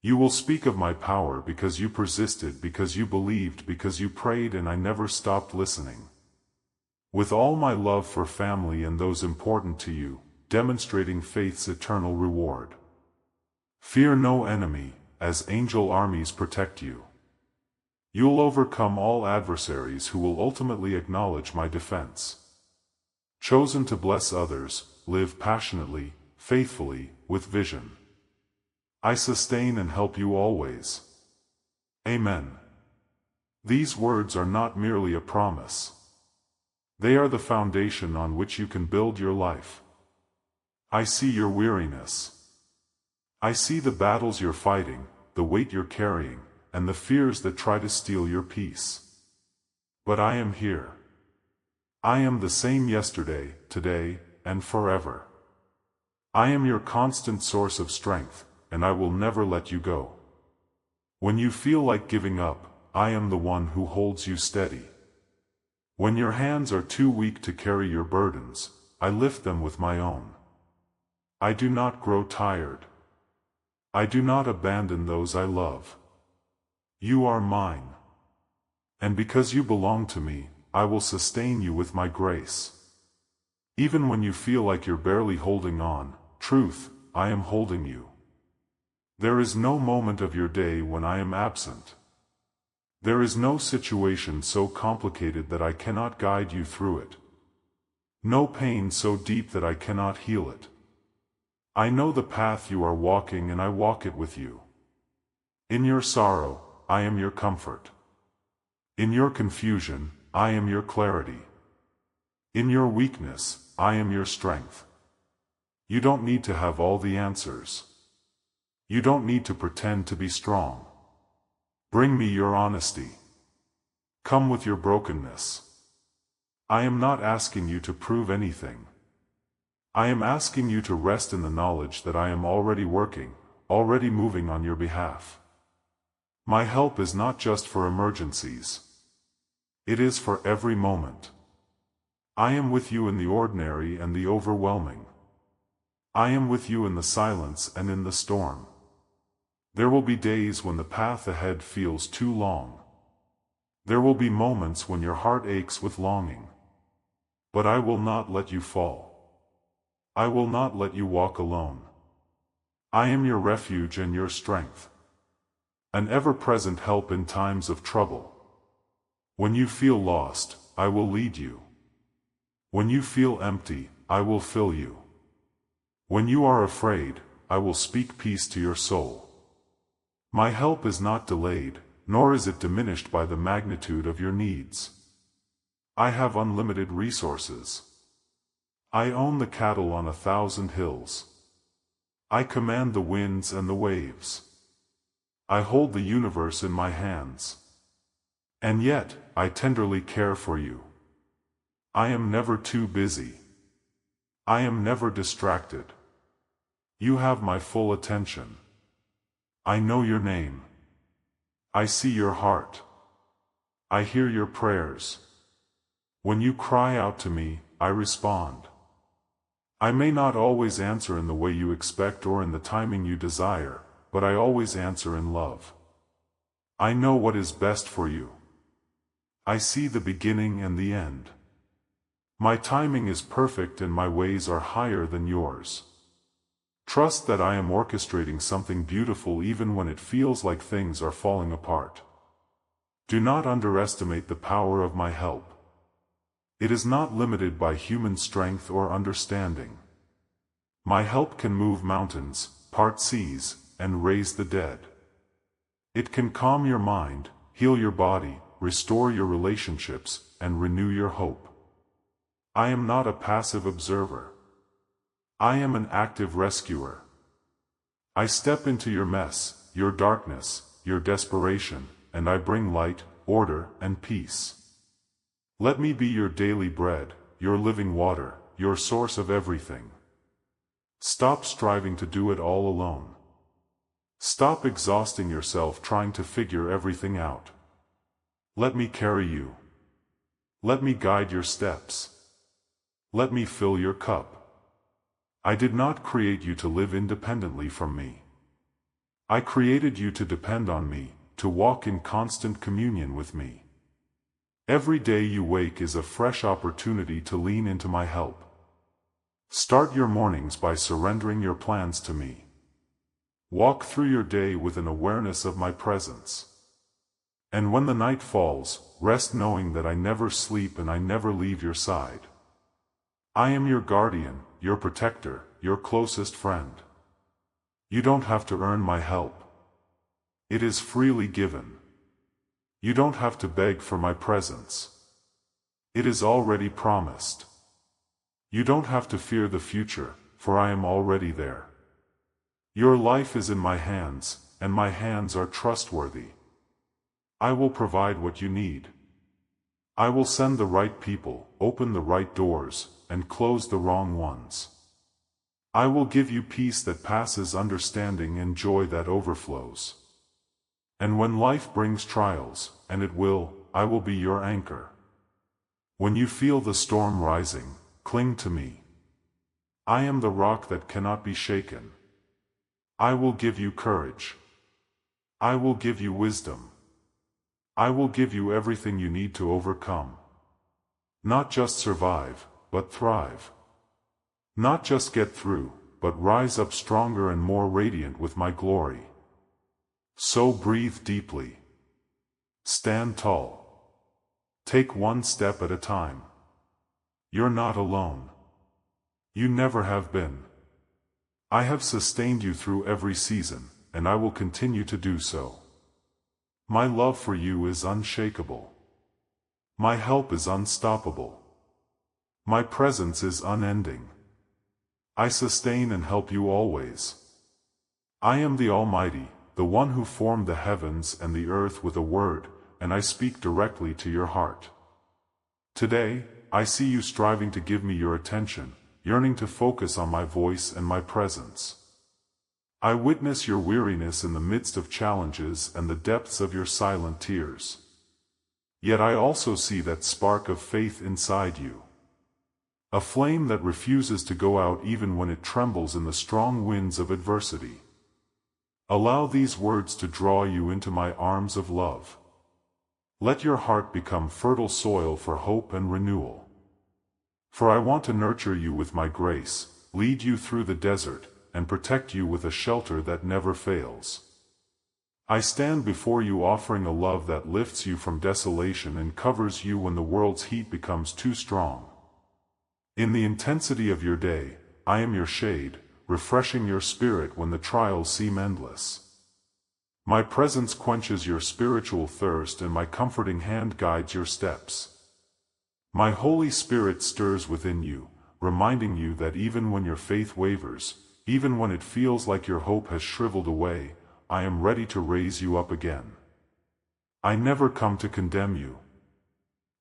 You will speak of my power because you persisted, because you believed, because you prayed, and I never stopped listening. With all my love for family and those important to you, demonstrating faith's eternal reward. Fear no enemy, as angel armies protect you. You'll overcome all adversaries who will ultimately acknowledge my defense. Chosen to bless others, live passionately, faithfully, with vision. I sustain and help you always. Amen. These words are not merely a promise. They are the foundation on which you can build your life. I see your weariness. I see the battles you're fighting, the weight you're carrying, and the fears that try to steal your peace. But I am here. I am the same yesterday, today, and forever. I am your constant source of strength, and I will never let you go. When you feel like giving up, I am the one who holds you steady. When your hands are too weak to carry your burdens, I lift them with my own. I do not grow tired. I do not abandon those I love. You are mine. And because you belong to me, I will sustain you with my grace. Even when you feel like you're barely holding on, truth, I am holding you. There is no moment of your day when I am absent. There is no situation so complicated that I cannot guide you through it. No pain so deep that I cannot heal it. I know the path you are walking and I walk it with you. In your sorrow, I am your comfort. In your confusion, I am your clarity. In your weakness, I am your strength. You don't need to have all the answers. You don't need to pretend to be strong. Bring me your honesty. Come with your brokenness. I am not asking you to prove anything. I am asking you to rest in the knowledge that I am already working, already moving on your behalf. My help is not just for emergencies. It is for every moment. I am with you in the ordinary and the overwhelming. I am with you in the silence and in the storm. There will be days when the path ahead feels too long. There will be moments when your heart aches with longing. But I will not let you fall. I will not let you walk alone. I am your refuge and your strength. An ever-present help in times of trouble. When you feel lost, I will lead you. When you feel empty, I will fill you. When you are afraid, I will speak peace to your soul. My help is not delayed, nor is it diminished by the magnitude of your needs. I have unlimited resources. I own the cattle on 1,000 hills. I command the winds and the waves. I hold the universe in my hands. And yet, I tenderly care for you. I am never too busy. I am never distracted. You have my full attention. I know your name. I see your heart. I hear your prayers. When you cry out to me, I respond. I may not always answer in the way you expect or in the timing you desire, but I always answer in love. I know what is best for you. I see the beginning and the end. My timing is perfect and my ways are higher than yours. Trust that I am orchestrating something beautiful even when it feels like things are falling apart. Do not underestimate the power of my help. It is not limited by human strength or understanding. My help can move mountains, part seas, and raise the dead. It can calm your mind, heal your body, restore your relationships, and renew your hope. I am not a passive observer. I am an active rescuer. I step into your mess, your darkness, your desperation, and I bring light, order, and peace. Let me be your daily bread, your living water, your source of everything. Stop striving to do it all alone. Stop exhausting yourself trying to figure everything out. Let me carry you. Let me guide your steps. Let me fill your cup. I did not create you to live independently from me. I created you to depend on me, to walk in constant communion with me. Every day you wake is a fresh opportunity to lean into my help. Start your mornings by surrendering your plans to me. Walk through your day with an awareness of my presence. And when the night falls, rest knowing that I never sleep and I never leave your side. I am your guardian, your protector, your closest friend. You don't have to earn my help. It is freely given. You don't have to beg for my presence. It is already promised. You don't have to fear the future, for I am already there. Your life is in my hands, and my hands are trustworthy. I will provide what you need. I will send the right people, open the right doors, and close the wrong ones. I will give you peace that passes understanding and joy that overflows. And when life brings trials, and it will, I will be your anchor. When you feel the storm rising, cling to me. I am the rock that cannot be shaken. I will give you courage. I will give you wisdom. I will give you everything you need to overcome. Not just survive, but thrive. Not just get through, but rise up stronger and more radiant with my glory. So breathe deeply. Stand tall. Take one step at a time. You're not alone. You never have been. I have sustained you through every season, and I will continue to do so. My love for you is unshakable. My help is unstoppable. My presence is unending. I sustain and help you always. I am the Almighty, the one who formed the heavens and the earth with a word, and I speak directly to your heart. Today, I see you striving to give me your attention, yearning to focus on my voice and my presence. I witness your weariness in the midst of challenges and the depths of your silent tears. Yet I also see that spark of faith inside you. A flame that refuses to go out even when it trembles in the strong winds of adversity. Allow these words to draw you into my arms of love. Let your heart become fertile soil for hope and renewal. For I want to nurture you with my grace, lead you through the desert, and protect you with a shelter that never fails. I stand before you offering a love that lifts you from desolation and covers you when the world's heat becomes too strong. In the intensity of your day, I am your shade, refreshing your spirit when the trials seem endless. My presence quenches your spiritual thirst and my comforting hand guides your steps. My Holy Spirit stirs within you, reminding you that even when your faith wavers, even when it feels like your hope has shriveled away, I am ready to raise you up again. I never come to condemn you.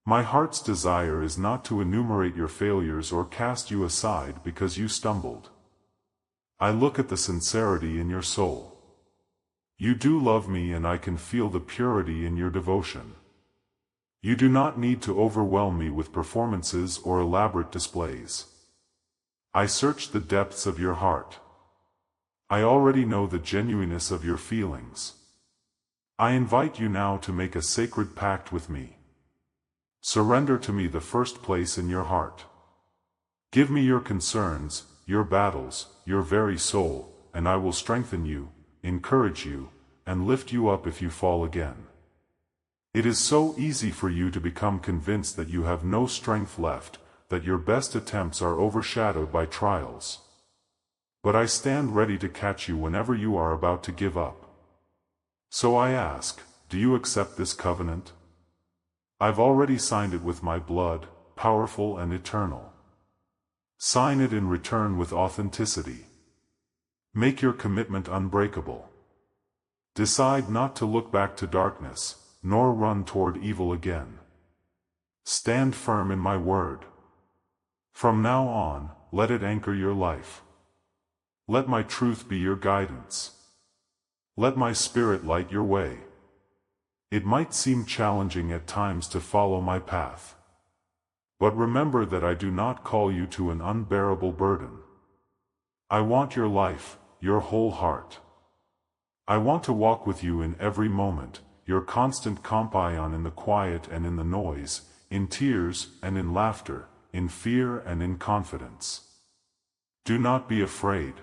My heart's desire is not to enumerate your failures or cast you aside because you stumbled. I look at the sincerity in your soul. You do love me and I can feel the purity in your devotion. You do not need to overwhelm me with performances or elaborate displays. I search the depths of your heart. I already know the genuineness of your feelings. I invite you now to make a sacred pact with me. Surrender to me the first place in your heart. Give me your concerns, your battles, your very soul, and I will strengthen you, encourage you, and lift you up if you fall again. It is so easy for you to become convinced that you have no strength left, that your best attempts are overshadowed by trials. But I stand ready to catch you whenever you are about to give up. So I ask, do you accept this covenant? I've already signed it with my blood, powerful and eternal. Sign it in return with authenticity. Make your commitment unbreakable. Decide not to look back to darkness, nor run toward evil again. Stand firm in my word. From now on, let it anchor your life. Let my truth be your guidance. Let my spirit light your way. It might seem challenging at times to follow my path. But remember that I do not call you to an unbearable burden. I want your life, your whole heart. I want to walk with you in every moment, your constant companion in the quiet and in the noise, in tears and in laughter, in fear and in confidence. Do not be afraid.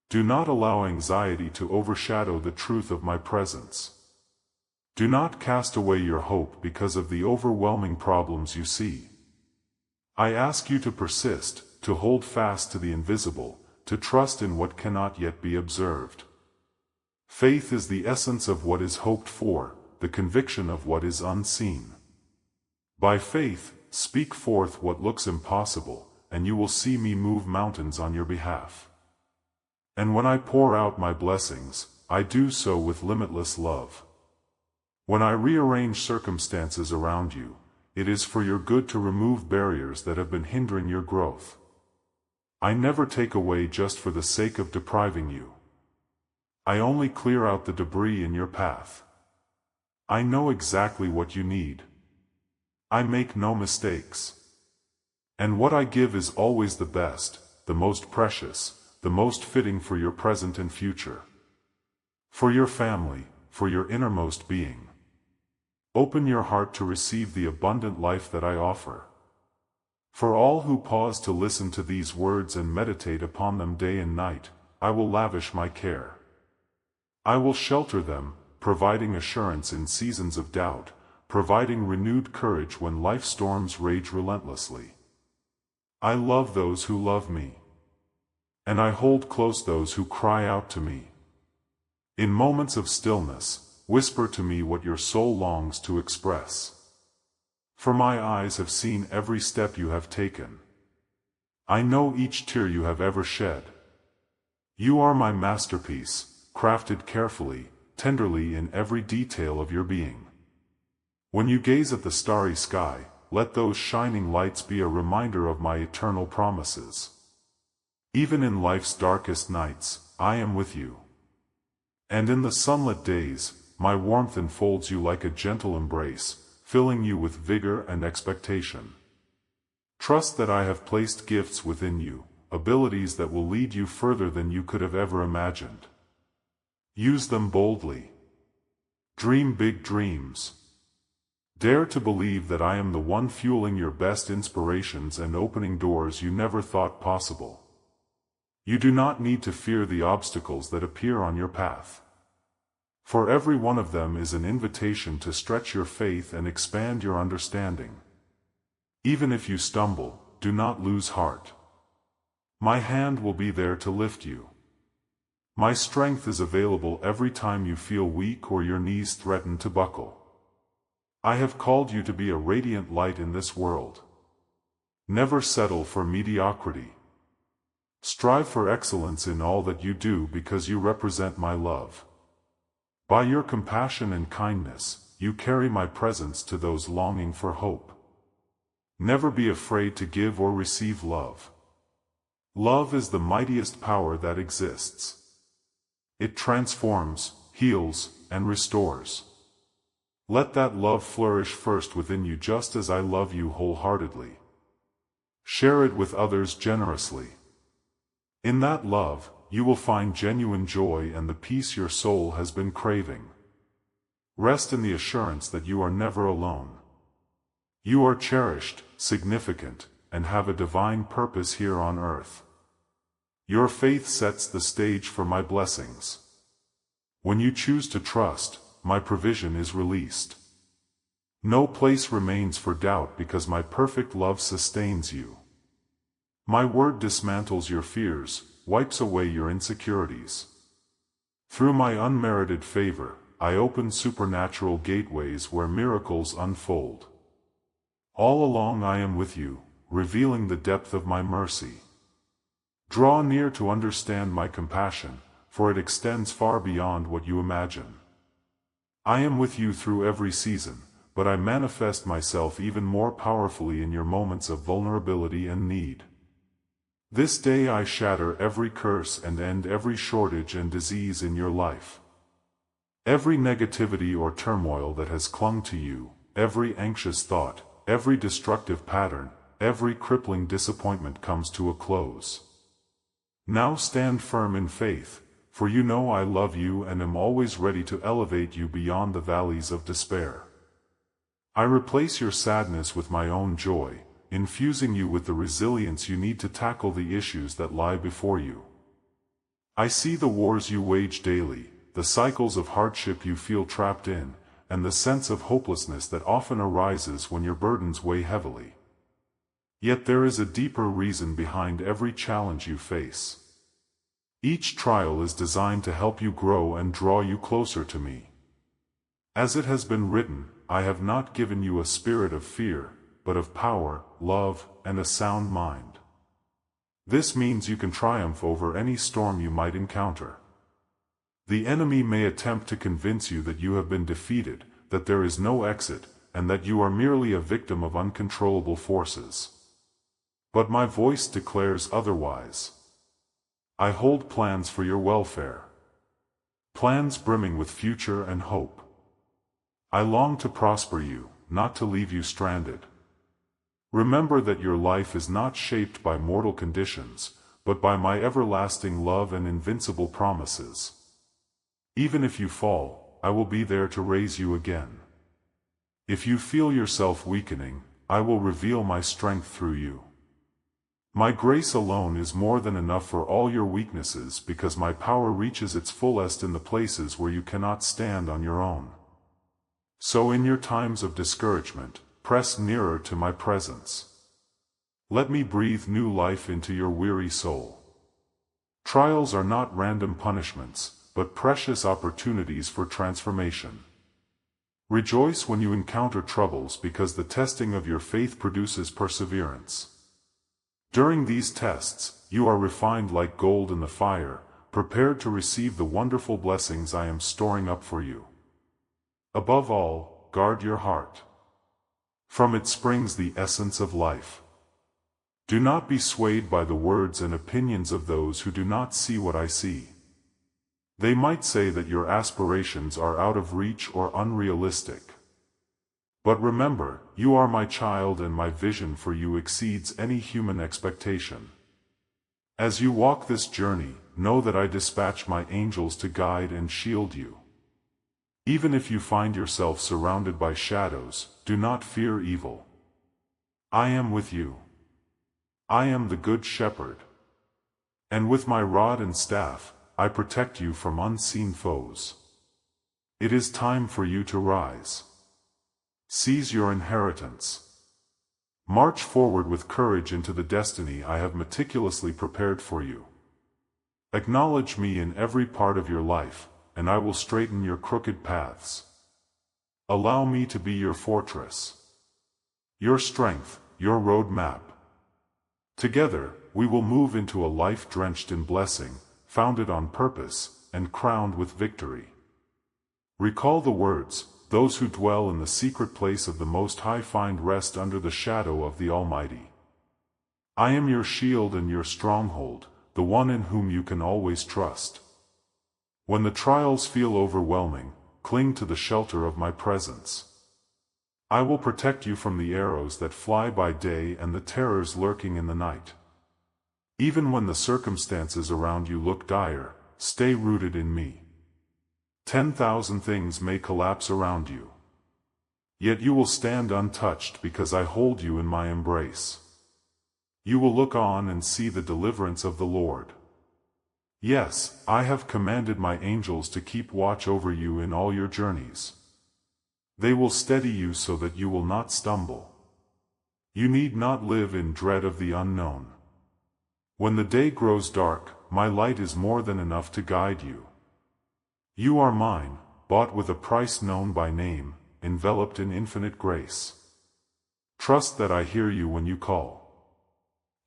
Do not allow anxiety to overshadow the truth of my presence. Do not cast away your hope because of the overwhelming problems you see. I ask you to persist, to hold fast to the invisible, to trust in what cannot yet be observed. Faith is the essence of what is hoped for, the conviction of what is unseen. By faith, speak forth what looks impossible, and you will see me move mountains on your behalf. And when I pour out my blessings, I do so with limitless love. When I rearrange circumstances around you, it is for your good to remove barriers that have been hindering your growth. I never take away just for the sake of depriving you. I only clear out the debris in your path. I know exactly what you need. I make no mistakes. And what I give is always the best, the most precious, the most fitting for your present and future. For your family, for your innermost being. Open your heart to receive the abundant life that I offer. For all who pause to listen to these words and meditate upon them day and night, I will lavish my care. I will shelter them, providing assurance in seasons of doubt, providing renewed courage when life storms rage relentlessly. I love those who love me. and I hold close those who cry out to me. In moments of stillness, whisper to me what your soul longs to express. For my eyes have seen every step you have taken. I know each tear you have ever shed. You are my masterpiece, crafted carefully, tenderly in every detail of your being. When you gaze at the starry sky, let those shining lights be a reminder of my eternal promises. Even in life's darkest nights, I am with you. And in the sunlit days, my warmth enfolds you like a gentle embrace, filling you with vigor and expectation. Trust that I have placed gifts within you, abilities that will lead you further than you could have ever imagined. Use them boldly. Dream big dreams. Dare to believe that I am the one fueling your best inspirations and opening doors you never thought possible. You do not need to fear the obstacles that appear on your path. For every one of them is an invitation to stretch your faith and expand your understanding. Even if you stumble, do not lose heart. My hand will be there to lift you. My strength is available every time you feel weak or your knees threaten to buckle. I have called you to be a radiant light in this world. Never settle for mediocrity. Strive for excellence in all that you do because you represent my love. By your compassion and kindness, you carry my presence to those longing for hope. Never be afraid to give or receive love. Love is the mightiest power that exists. It transforms, heals, and restores. Let that love flourish first within you just as I love you wholeheartedly. Share it with others generously. In that love, you will find genuine joy and the peace your soul has been craving. Rest in the assurance that you are never alone. You are cherished, significant, and have a divine purpose here on earth. Your faith sets the stage for my blessings. When you choose to trust, my provision is released. No place remains for doubt because my perfect love sustains you. My word dismantles your fears, wipes away your insecurities. Through my unmerited favor, I open supernatural gateways where miracles unfold. All along I am with you, revealing the depth of my mercy. Draw near to understand my compassion, for it extends far beyond what you imagine. I am with you through every season, but I manifest myself even more powerfully in your moments of vulnerability and need. This day I shatter every curse and end every shortage and disease in your life. Every negativity or turmoil that has clung to you, every anxious thought, every destructive pattern, every crippling disappointment comes to a close. Now stand firm in faith, for you know I love you and am always ready to elevate you beyond the valleys of despair. I replace your sadness with my own joy, infusing you with the resilience you need to tackle the issues that lie before you. I see the wars you wage daily, the cycles of hardship you feel trapped in, and the sense of hopelessness that often arises when your burdens weigh heavily. Yet there is a deeper reason behind every challenge you face. Each trial is designed to help you grow and draw you closer to me. As it has been written, I have not given you a spirit of fear, but of power, love, and a sound mind. This means you can triumph over any storm you might encounter. The enemy may attempt to convince you that you have been defeated, that there is no exit, and that you are merely a victim of uncontrollable forces. But my voice declares otherwise. I hold plans for your welfare. Plans brimming with future and hope. I long to prosper you, not to leave you stranded. Remember that your life is not shaped by mortal conditions, but by my everlasting love and invincible promises. Even if you fall, I will be there to raise you again. If you feel yourself weakening, I will reveal my strength through you. My grace alone is more than enough for all your weaknesses because my power reaches its fullest in the places where you cannot stand on your own. So in your times of discouragement, press nearer to my presence. Let me breathe new life into your weary soul. Trials are not random punishments, but precious opportunities for transformation. Rejoice when you encounter troubles because the testing of your faith produces perseverance. During these tests, you are refined like gold in the fire, prepared to receive the wonderful blessings I am storing up for you. Above all, guard your heart. From it springs the essence of life. Do not be swayed by the words and opinions of those who do not see what I see. They might say that your aspirations are out of reach or unrealistic. But remember, you are my child and my vision for you exceeds any human expectation. As you walk this journey, know that I dispatch my angels to guide and shield you. Even if you find yourself surrounded by shadows, do not fear evil. I am with you. I am the good shepherd. And with my rod and staff, I protect you from unseen foes. It is time for you to rise. Seize your inheritance. March forward with courage into the destiny I have meticulously prepared for you. Acknowledge me in every part of your life, and I will straighten your crooked paths. Allow me to be your fortress, your strength, your road map. Together, we will move into a life drenched in blessing, founded on purpose, and crowned with victory. Recall the words, "Those who dwell in the secret place of the Most High find rest under the shadow of the Almighty." I am your shield and your stronghold, the one in whom you can always trust. When the trials feel overwhelming, cling to the shelter of my presence. I will protect you from the arrows that fly by day and the terrors lurking in the night. Even when the circumstances around you look dire, stay rooted in me. 10,000 things may collapse around you. Yet you will stand untouched because I hold you in my embrace. You will look on and see the deliverance of the Lord. Yes, I have commanded my angels to keep watch over you in all your journeys. They will steady you so that you will not stumble. You need not live in dread of the unknown. When the day grows dark, my light is more than enough to guide you. You are mine, bought with a price known by name, enveloped in infinite grace. Trust that I hear you when you call.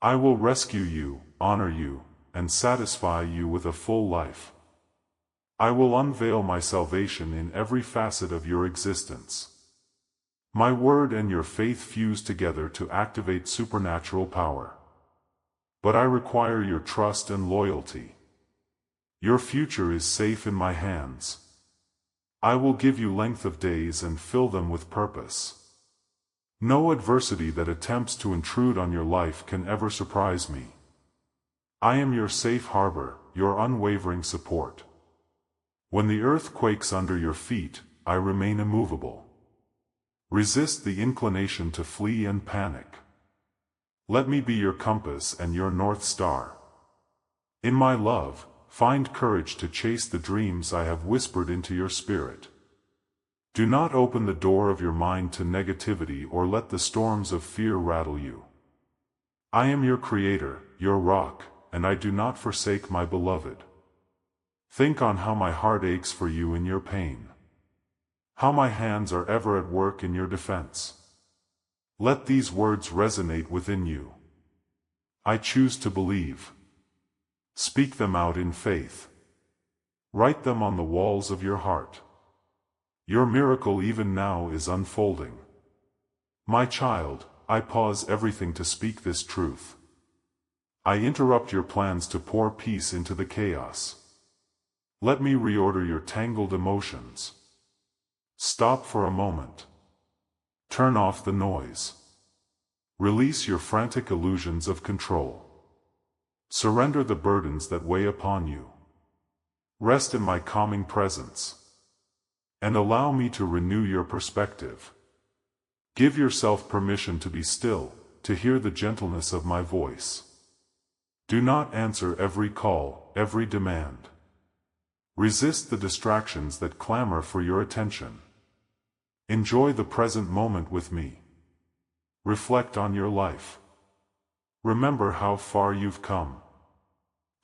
I will rescue you, honor you, and satisfy you with a full life. I will unveil my salvation in every facet of your existence. My word and your faith fuse together to activate supernatural power. But I require your trust and loyalty. Your future is safe in my hands. I will give you length of days and fill them with purpose. No adversity that attempts to intrude on your life can ever surprise me. I am your safe harbor, your unwavering support. When the earth quakes under your feet, I remain immovable. Resist the inclination to flee and panic. Let me be your compass and your north star. In my love, find courage to chase the dreams I have whispered into your spirit. Do not open the door of your mind to negativity or let the storms of fear rattle you. I am your creator, your rock, and I do not forsake my beloved. Think on how my heart aches for you in your pain. How my hands are ever at work in your defense. Let these words resonate within you. I choose to believe. Speak them out in faith. Write them on the walls of your heart. Your miracle even now is unfolding. My child, I pause everything to speak this truth. I interrupt your plans to pour peace into the chaos. Let me reorder your tangled emotions. Stop for a moment. Turn off the noise. Release your frantic illusions of control. Surrender the burdens that weigh upon you. Rest in my calming presence. And allow me to renew your perspective. Give yourself permission to be still, to hear the gentleness of my voice. Do not answer every call, every demand. Resist the distractions that clamor for your attention. Enjoy the present moment with me. Reflect on your life. Remember how far you've come.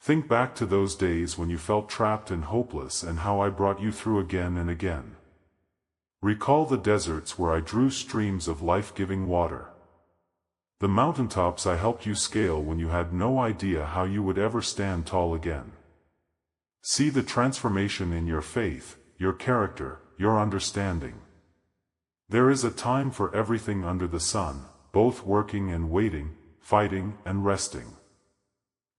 Think back to those days when you felt trapped and hopeless and how I brought you through again and again. Recall the deserts where I drew streams of life-giving water. The mountaintops I helped you scale when you had no idea how you would ever stand tall again. See the transformation in your faith, your character, your understanding. There is a time for everything under the sun, both working and waiting, fighting and resting.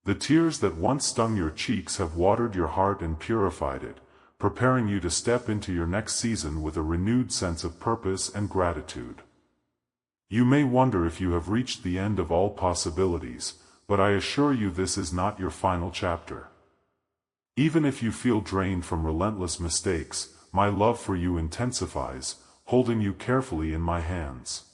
The tears that once stung your cheeks have watered your heart and purified it, preparing you to step into your next season with a renewed sense of purpose and gratitude. You may wonder if you have reached the end of all possibilities, but I assure you this is not your final chapter. Even if you feel drained from relentless mistakes, my love for you intensifies, holding you carefully in my hands.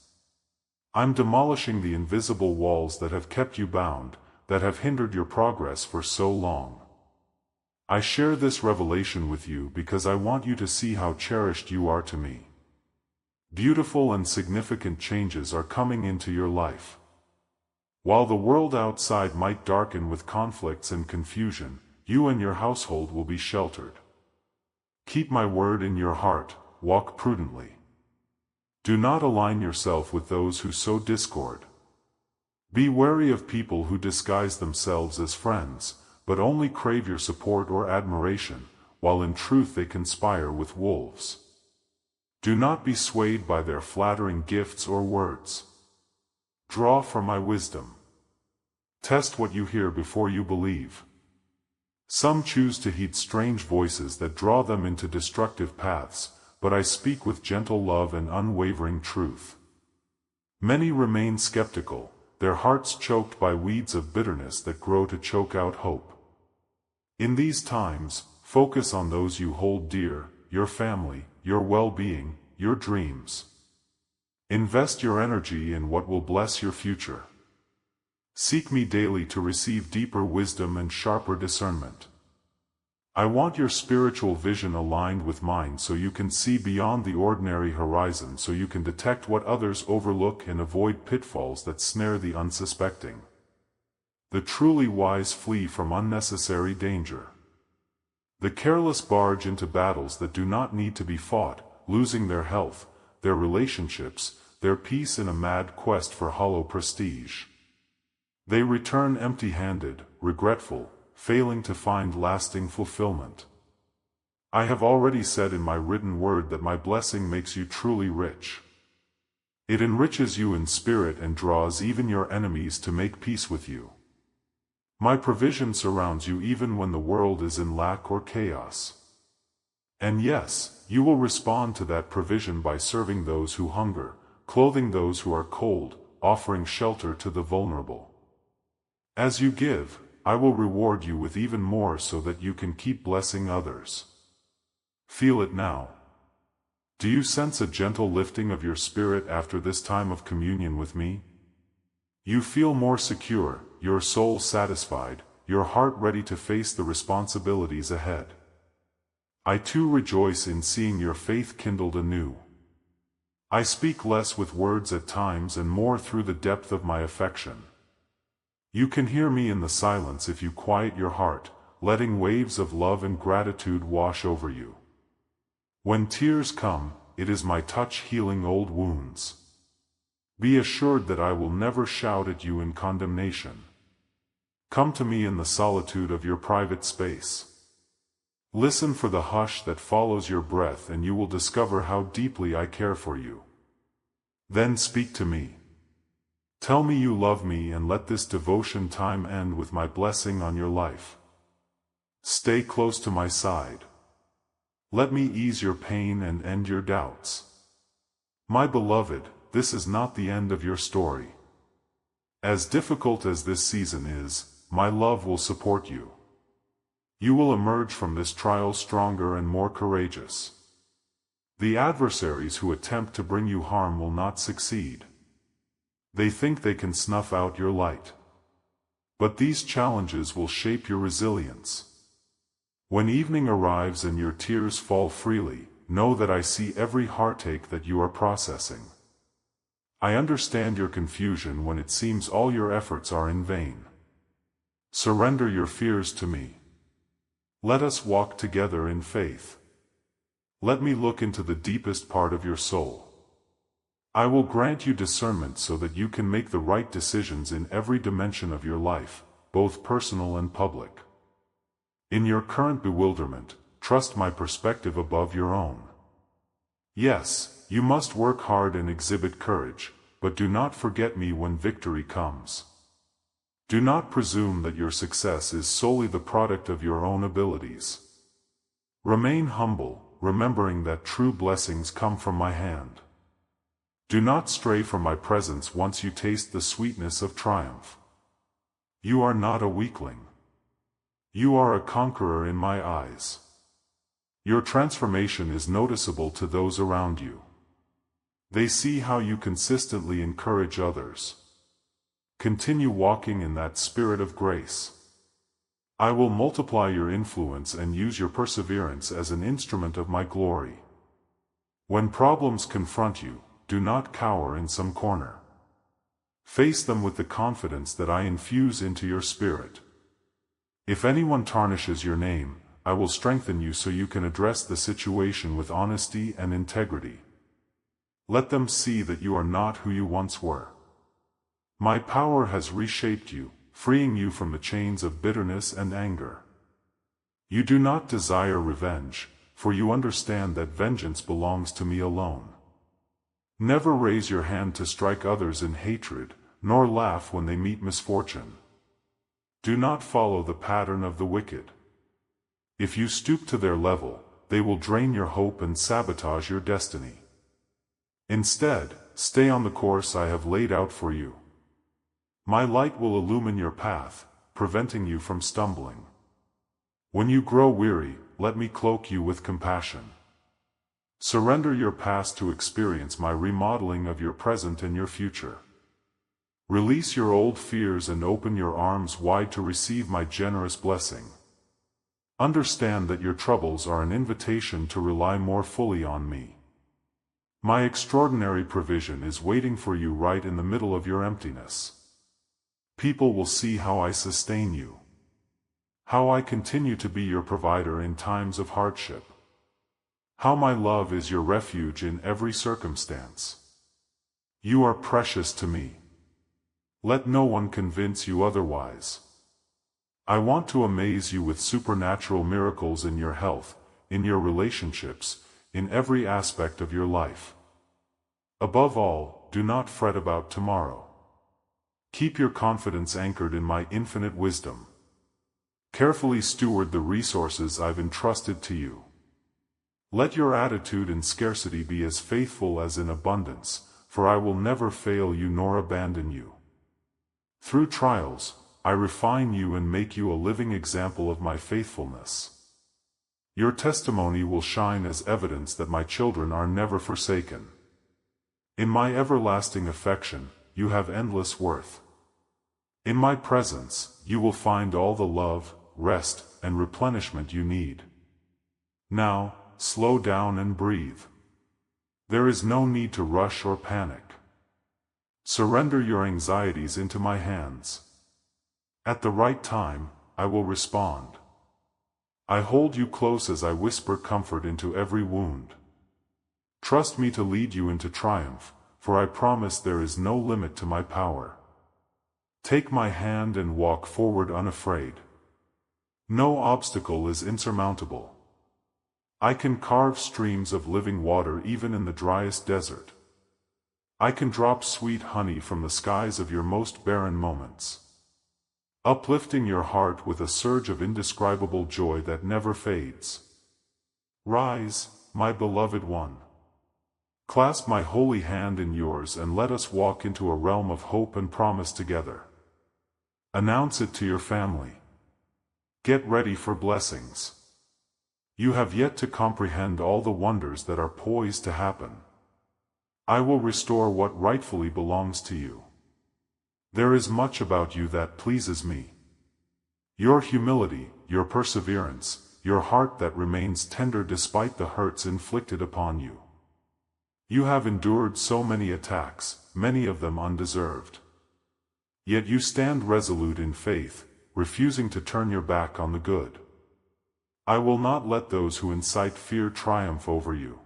I'm demolishing the invisible walls that have kept you bound, that have hindered your progress for so long. I share this revelation with you because I want you to see how cherished you are to me. Beautiful and significant changes are coming into your life. While the world outside might darken with conflicts and confusion, you and your household will be sheltered. Keep my word in your heart, walk prudently. Do not align yourself with those who sow discord. Be wary of people who disguise themselves as friends, but only crave your support or admiration, while in truth they conspire with wolves. Do not be swayed by their flattering gifts or words. Draw from my wisdom. Test what you hear before you believe. Some choose to heed strange voices that draw them into destructive paths, but I speak with gentle love and unwavering truth. Many remain skeptical, their hearts choked by weeds of bitterness that grow to choke out hope. In these times, focus on those you hold dear, your family, your well-being, your dreams. Invest your energy in what will bless your future. Seek me daily to receive deeper wisdom and sharper discernment. I want your spiritual vision aligned with mine so you can see beyond the ordinary horizon, so you can detect what others overlook and avoid pitfalls that snare the unsuspecting. The truly wise flee from unnecessary danger. The careless barge into battles that do not need to be fought, losing their health, their relationships, their peace in a mad quest for hollow prestige. They return empty-handed, regretful, failing to find lasting fulfillment. I have already said in my written word that my blessing makes you truly rich. It enriches you in spirit and draws even your enemies to make peace with you. My provision surrounds you even when the world is in lack or chaos. And yes, you will respond to that provision by serving those who hunger, clothing those who are cold, offering shelter to the vulnerable. As you give, I will reward you with even more so that you can keep blessing others. Feel it now. Do you sense a gentle lifting of your spirit after this time of communion with me? You feel more secure, your soul satisfied, your heart ready to face the responsibilities ahead. I too rejoice in seeing your faith kindled anew. I speak less with words at times and more through the depth of my affection. You can hear me in the silence if you quiet your heart, letting waves of love and gratitude wash over you. When tears come, it is my touch healing old wounds. Be assured that I will never shout at you in condemnation. Come to me in the solitude of your private space. Listen for the hush that follows your breath and you will discover how deeply I care for you. Then speak to me. Tell me you love me and let this devotion time end with my blessing on your life. Stay close to my side. Let me ease your pain and end your doubts. My beloved, this is not the end of your story. As difficult as this season is, my love will support you. You will emerge from this trial stronger and more courageous. The adversaries who attempt to bring you harm will not succeed. They think they can snuff out your light. But these challenges will shape your resilience. When evening arrives and your tears fall freely, know that I see every heartache that you are processing. I understand your confusion when it seems all your efforts are in vain. Surrender your fears to me. Let us walk together in faith. Let me look into the deepest part of your soul. I will grant you discernment so that you can make the right decisions in every dimension of your life, both personal and public. In your current bewilderment, trust my perspective above your own. Yes, you must work hard and exhibit courage, but do not forget me when victory comes. Do not presume that your success is solely the product of your own abilities. Remain humble, remembering that true blessings come from my hand. Do not stray from my presence once you taste the sweetness of triumph. You are not a weakling. You are a conqueror in my eyes. Your transformation is noticeable to those around you. They see how you consistently encourage others. Continue walking in that spirit of grace. I will multiply your influence and use your perseverance as an instrument of my glory. When problems confront you, do not cower in some corner. Face them with the confidence that I infuse into your spirit. If anyone tarnishes your name, I will strengthen you so you can address the situation with honesty and integrity. Let them see that you are not who you once were. My power has reshaped you, freeing you from the chains of bitterness and anger. You do not desire revenge, for you understand that vengeance belongs to me alone. Never raise your hand to strike others in hatred, nor laugh when they meet misfortune. Do not follow the pattern of the wicked. If you stoop to their level, they will drain your hope and sabotage your destiny. Instead, stay on the course I have laid out for you. My light will illumine your path, preventing you from stumbling. When you grow weary, let me cloak you with compassion. Surrender your past to experience my remodeling of your present and your future. Release your old fears and open your arms wide to receive my generous blessing. Understand that your troubles are an invitation to rely more fully on me. My extraordinary provision is waiting for you right in the middle of your emptiness. People will see how I sustain you. How I continue to be your provider in times of hardship. How my love is your refuge in every circumstance. You are precious to me. Let no one convince you otherwise. I want to amaze you with supernatural miracles in your health, in your relationships, in every aspect of your life. Above all, do not fret about tomorrow. Keep your confidence anchored in my infinite wisdom. Carefully steward the resources I've entrusted to you. Let your attitude in scarcity be as faithful as in abundance, for I will never fail you nor abandon you. Through trials, I refine you and make you a living example of my faithfulness. Your testimony will shine as evidence that my children are never forsaken. In my everlasting affection, you have endless worth. In my presence, you will find all the love, rest, and replenishment you need. Now, slow down and breathe. There is no need to rush or panic. Surrender your anxieties into my hands. At the right time, I will respond. I hold you close as I whisper comfort into every wound. Trust me to lead you into triumph, for I promise there is no limit to my power. Take my hand and walk forward unafraid. No obstacle is insurmountable. I can carve streams of living water even in the driest desert. I can drop sweet honey from the skies of your most barren moments, uplifting your heart with a surge of indescribable joy that never fades. Rise, my beloved one. Clasp my holy hand in yours and let us walk into a realm of hope and promise together. Announce it to your family. Get ready for blessings. You have yet to comprehend all the wonders that are poised to happen. I will restore what rightfully belongs to you. There is much about you that pleases me. Your humility, your perseverance, your heart that remains tender despite the hurts inflicted upon you. You have endured so many attacks, many of them undeserved. Yet you stand resolute in faith, refusing to turn your back on the good. I will not let those who incite fear triumph over you.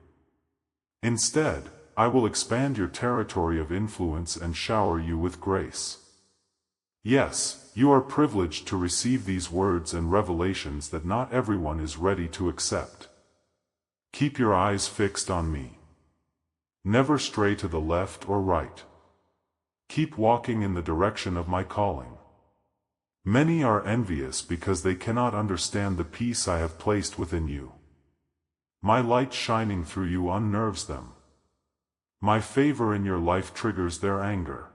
Instead, I will expand your territory of influence and shower you with grace. Yes, you are privileged to receive these words and revelations that not everyone is ready to accept. Keep your eyes fixed on me. Never stray to the left or right. Keep walking in the direction of my calling. Many are envious because they cannot understand the peace I have placed within you. My light shining through you unnerves them. My favor in your life triggers their anger.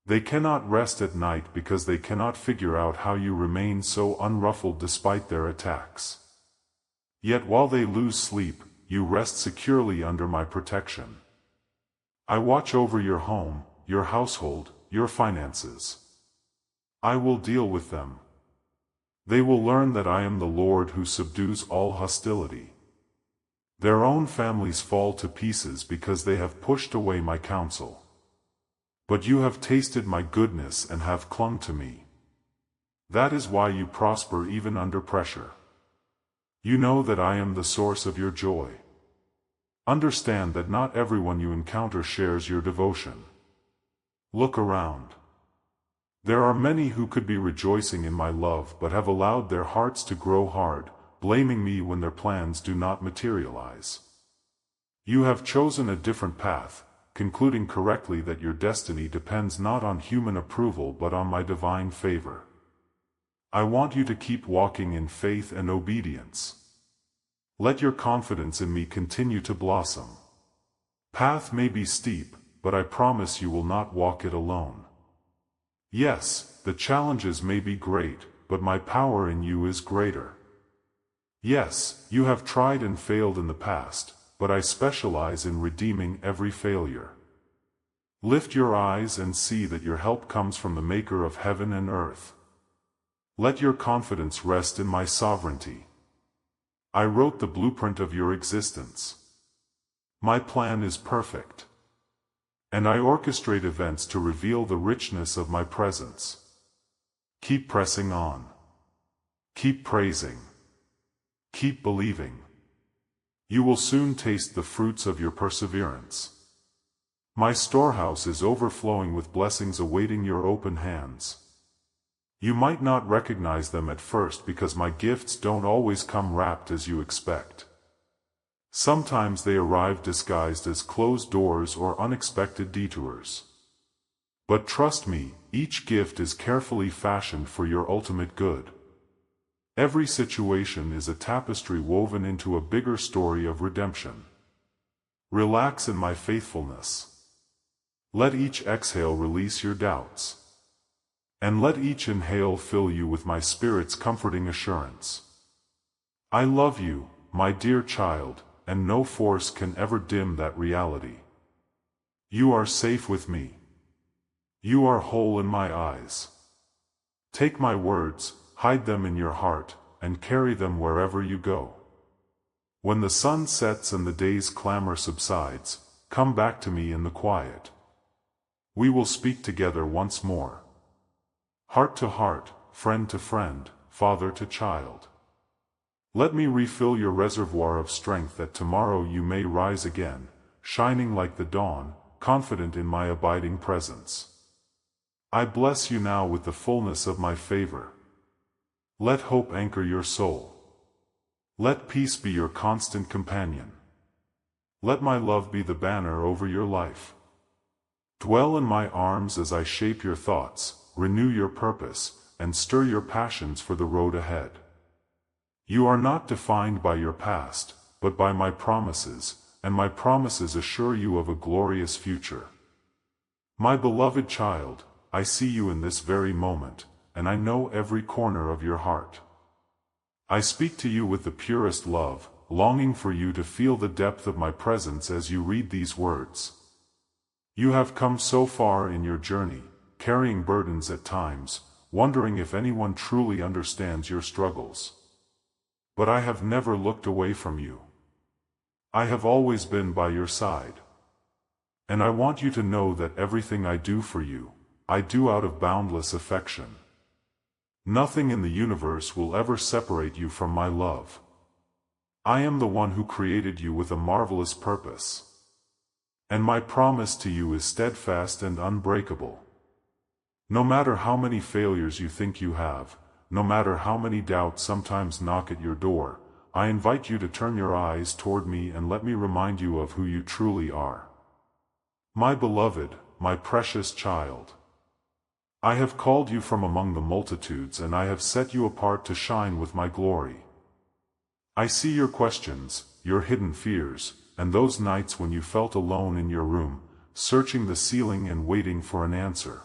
They cannot rest at night because they cannot figure out how you remain so unruffled despite their attacks. Yet while they lose sleep, you rest securely under my protection. I watch over your home, your household, your finances. I will deal with them. They will learn that I am the Lord who subdues all hostility. Their own families fall to pieces because they have pushed away my counsel. But you have tasted my goodness and have clung to me. That is why you prosper even under pressure. You know that I am the source of your joy. Understand that not everyone you encounter shares your devotion. Look around. There are many who could be rejoicing in my love but have allowed their hearts to grow hard, blaming me when their plans do not materialize. You have chosen a different path, concluding correctly that your destiny depends not on human approval but on my divine favor. I want you to keep walking in faith and obedience. Let your confidence in me continue to blossom. Path may be steep, but I promise you will not walk it alone. Yes, the challenges may be great, but my power in you is greater. Yes, you have tried and failed in the past, but I specialize in redeeming every failure. Lift your eyes and see that your help comes from the Maker of heaven and earth. Let your confidence rest in my sovereignty. I wrote the blueprint of your existence. My plan is perfect. And I orchestrate events to reveal the richness of my presence. Keep pressing on. Keep praising. Keep believing. You will soon taste the fruits of your perseverance. My storehouse is overflowing with blessings awaiting your open hands. You might not recognize them at first because my gifts don't always come wrapped as you expect. Sometimes they arrive disguised as closed doors or unexpected detours. But trust me, each gift is carefully fashioned for your ultimate good. Every situation is a tapestry woven into a bigger story of redemption. Relax in my faithfulness. Let each exhale release your doubts. And let each inhale fill you with my Spirit's comforting assurance. I love you, my dear child, and no force can ever dim that reality. You are safe with me. You are whole in my eyes. Take my words, hide them in your heart, and carry them wherever you go. When the sun sets and the day's clamor subsides, come back to me in the quiet. We will speak together once more. Heart to heart, friend to friend, father to child. Let me refill your reservoir of strength that tomorrow you may rise again, shining like the dawn, confident in my abiding presence. I bless you now with the fullness of my favor. Let hope anchor your soul. Let peace be your constant companion. Let my love be the banner over your life. Dwell in my arms as I shape your thoughts, renew your purpose, and stir your passions for the road ahead. You are not defined by your past, but by my promises, and my promises assure you of a glorious future. My beloved child, I see you in this very moment, and I know every corner of your heart. I speak to you with the purest love, longing for you to feel the depth of my presence as you read these words. You have come so far in your journey, carrying burdens at times, wondering if anyone truly understands your struggles. But I have never looked away from you. I have always been by your side. And I want you to know that everything I do for you, I do out of boundless affection. Nothing in the universe will ever separate you from my love. I am the one who created you with a marvelous purpose. And my promise to you is steadfast and unbreakable. No matter how many failures you think you have, no matter how many doubts sometimes knock at your door, I invite you to turn your eyes toward me and let me remind you of who you truly are. My beloved, my precious child. I have called you from among the multitudes and I have set you apart to shine with my glory. I see your questions, your hidden fears, and those nights when you felt alone in your room, searching the ceiling and waiting for an answer.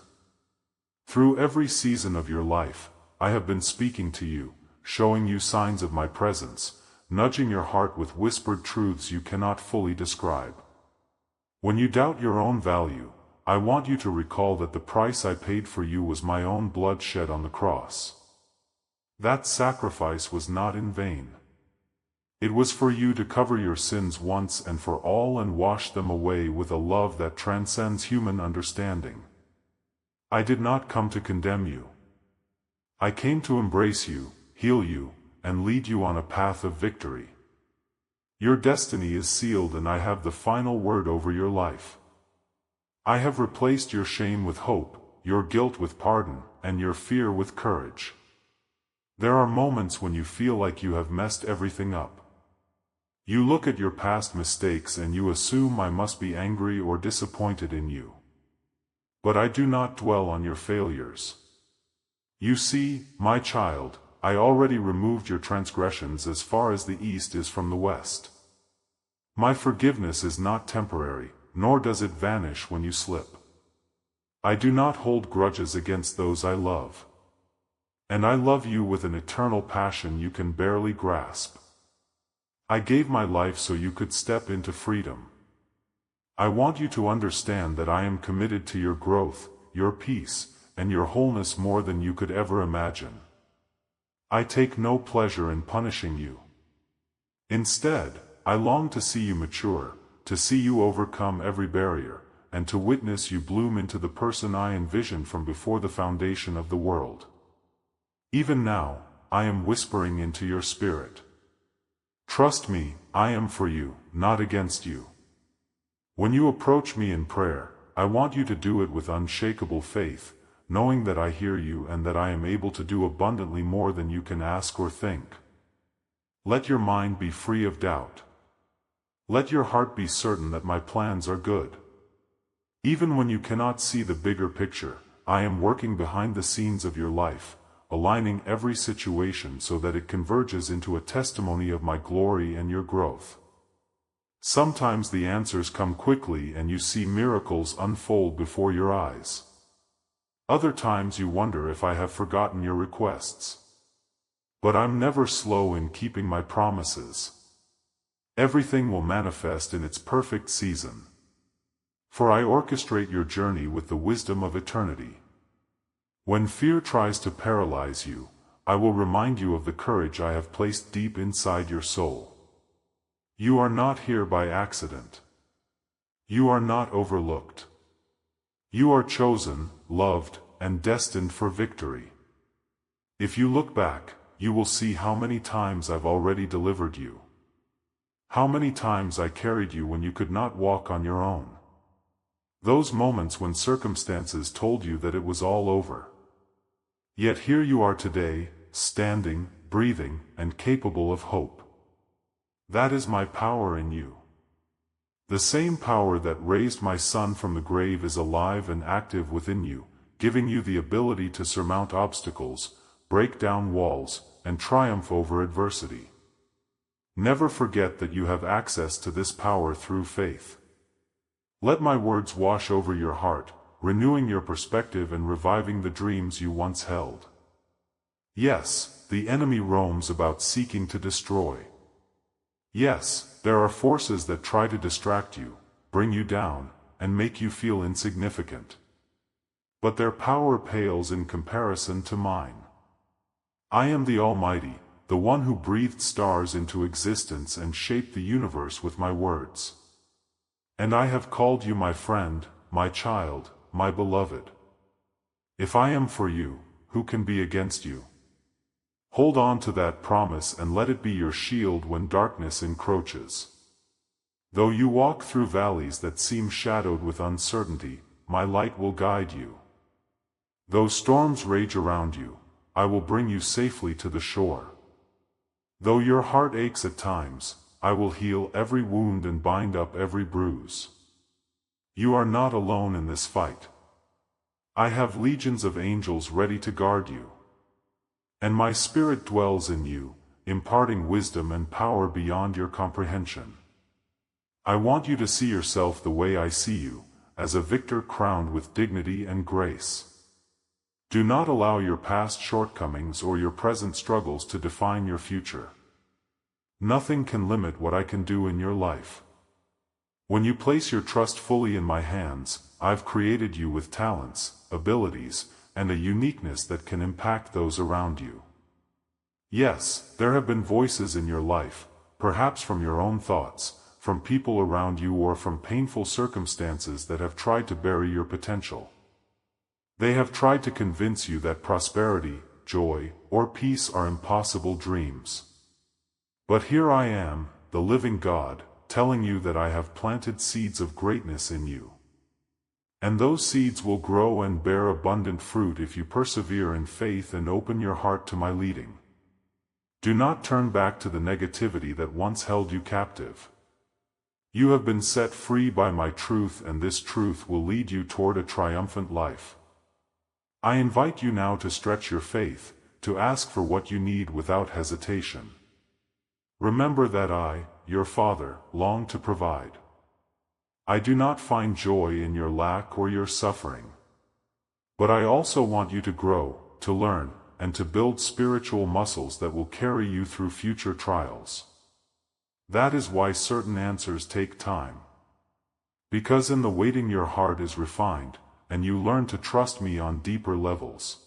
Through every season of your life, I have been speaking to you, showing you signs of my presence, nudging your heart with whispered truths you cannot fully describe. When you doubt your own value, I want you to recall that the price I paid for you was my own blood shed on the cross. That sacrifice was not in vain. It was for you to cover your sins once and for all and wash them away with a love that transcends human understanding. I did not come to condemn you. I came to embrace you, heal you, and lead you on a path of victory. Your destiny is sealed and I have the final word over your life. I have replaced your shame with hope, your guilt with pardon, and your fear with courage. There are moments when you feel like you have messed everything up. You look at your past mistakes and you assume I must be angry or disappointed in you. But I do not dwell on your failures. You see, my child, I already removed your transgressions as far as the east is from the west. My forgiveness is not temporary, nor does it vanish when you slip. I do not hold grudges against those I love. And I love you with an eternal passion you can barely grasp. I gave my life so you could step into freedom. I want you to understand that I am committed to your growth, your peace, and your wholeness more than you could ever imagine. I take no pleasure in punishing you. Instead, I long to see you mature, to see you overcome every barrier, and to witness you bloom into the person I envisioned from before the foundation of the world. Even now, I am whispering into your spirit. Trust me, I am for you, not against you. When you approach me in prayer, I want you to do it with unshakable faith, knowing that I hear you and that I am able to do abundantly more than you can ask or think. Let your mind be free of doubt. Let your heart be certain that my plans are good. Even when you cannot see the bigger picture, I am working behind the scenes of your life, aligning every situation so that it converges into a testimony of my glory and your growth. Sometimes the answers come quickly and you see miracles unfold before your eyes. Other times you wonder if I have forgotten your requests. But I'm never slow in keeping my promises. Everything will manifest in its perfect season. For I orchestrate your journey with the wisdom of eternity. When fear tries to paralyze you, I will remind you of the courage I have placed deep inside your soul. You are not here by accident. You are not overlooked. You are chosen, loved, and destined for victory. If you look back, you will see how many times I've already delivered you. How many times I carried you when you could not walk on your own. Those moments when circumstances told you that it was all over. Yet here you are today, standing, breathing, and capable of hope. That is my power in you. The same power that raised my son from the grave is alive and active within you, giving you the ability to surmount obstacles, break down walls, and triumph over adversity. Never forget that you have access to this power through faith. Let my words wash over your heart, renewing your perspective and reviving the dreams you once held. Yes, the enemy roams about seeking to destroy. Yes, there are forces that try to distract you, bring you down, and make you feel insignificant. But their power pales in comparison to mine. I am the Almighty, the one who breathed stars into existence and shaped the universe with my words. And I have called you my friend, my child, my beloved. If I am for you, who can be against you? Hold on to that promise and let it be your shield when darkness encroaches. Though you walk through valleys that seem shadowed with uncertainty, my light will guide you. Though storms rage around you, I will bring you safely to the shore. Though your heart aches at times, I will heal every wound and bind up every bruise. You are not alone in this fight. I have legions of angels ready to guard you. And my Spirit dwells in you, imparting wisdom and power beyond your comprehension. I want you to see yourself the way I see you, as a victor crowned with dignity and grace. Do not allow your past shortcomings or your present struggles to define your future. Nothing can limit what I can do in your life. When you place your trust fully in my hands, I've created you with talents, abilities, and a uniqueness that can impact those around you. Yes, there have been voices in your life, perhaps from your own thoughts, from people around you, or from painful circumstances that have tried to bury your potential. They have tried to convince you that prosperity, joy, or peace are impossible dreams. But here I am, the living God, telling you that I have planted seeds of greatness in you. And those seeds will grow and bear abundant fruit if you persevere in faith and open your heart to my leading. Do not turn back to the negativity that once held you captive. You have been set free by my truth, and this truth will lead you toward a triumphant life. I invite you now to stretch your faith, to ask for what you need without hesitation. Remember that I, your Father, long to provide. I do not find joy in your lack or your suffering. But I also want you to grow, to learn, and to build spiritual muscles that will carry you through future trials. That is why certain answers take time. Because in the waiting your heart is refined, and you learn to trust me on deeper levels.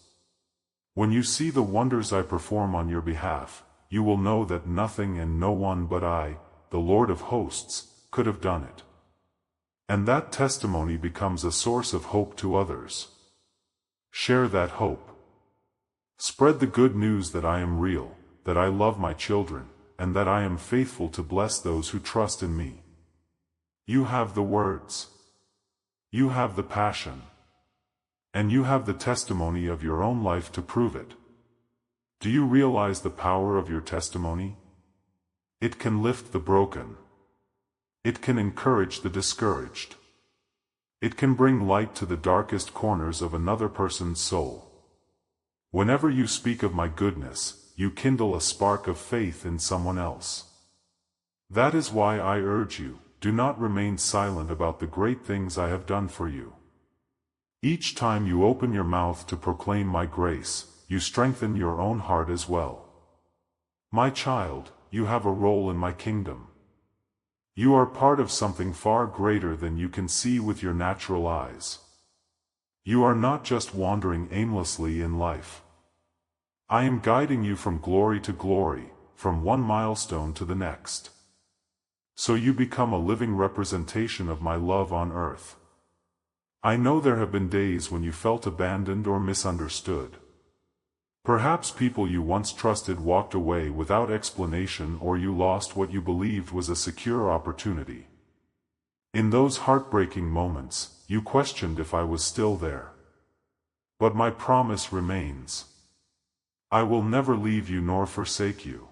When you see the wonders I perform on your behalf, you will know that nothing and no one but I, the Lord of hosts, could have done it. And that testimony becomes a source of hope to others. Share that hope. Spread the good news that I am real, that I love my children, and that I am faithful to bless those who trust in me. You have the words. You have the passion. And you have the testimony of your own life to prove it. Do you realize the power of your testimony? It can lift the broken. It can encourage the discouraged. It can bring light to the darkest corners of another person's soul. Whenever you speak of my goodness, you kindle a spark of faith in someone else. That is why I urge you, do not remain silent about the great things I have done for you. Each time you open your mouth to proclaim my grace, you strengthen your own heart as well. My child, you have a role in my kingdom. You are part of something far greater than you can see with your natural eyes. You are not just wandering aimlessly in life. I am guiding you from glory to glory, from one milestone to the next. So you become a living representation of my love on earth. I know there have been days when you felt abandoned or misunderstood. Perhaps people you once trusted walked away without explanation, or you lost what you believed was a secure opportunity. In those heartbreaking moments, you questioned if I was still there. But my promise remains. I will never leave you nor forsake you.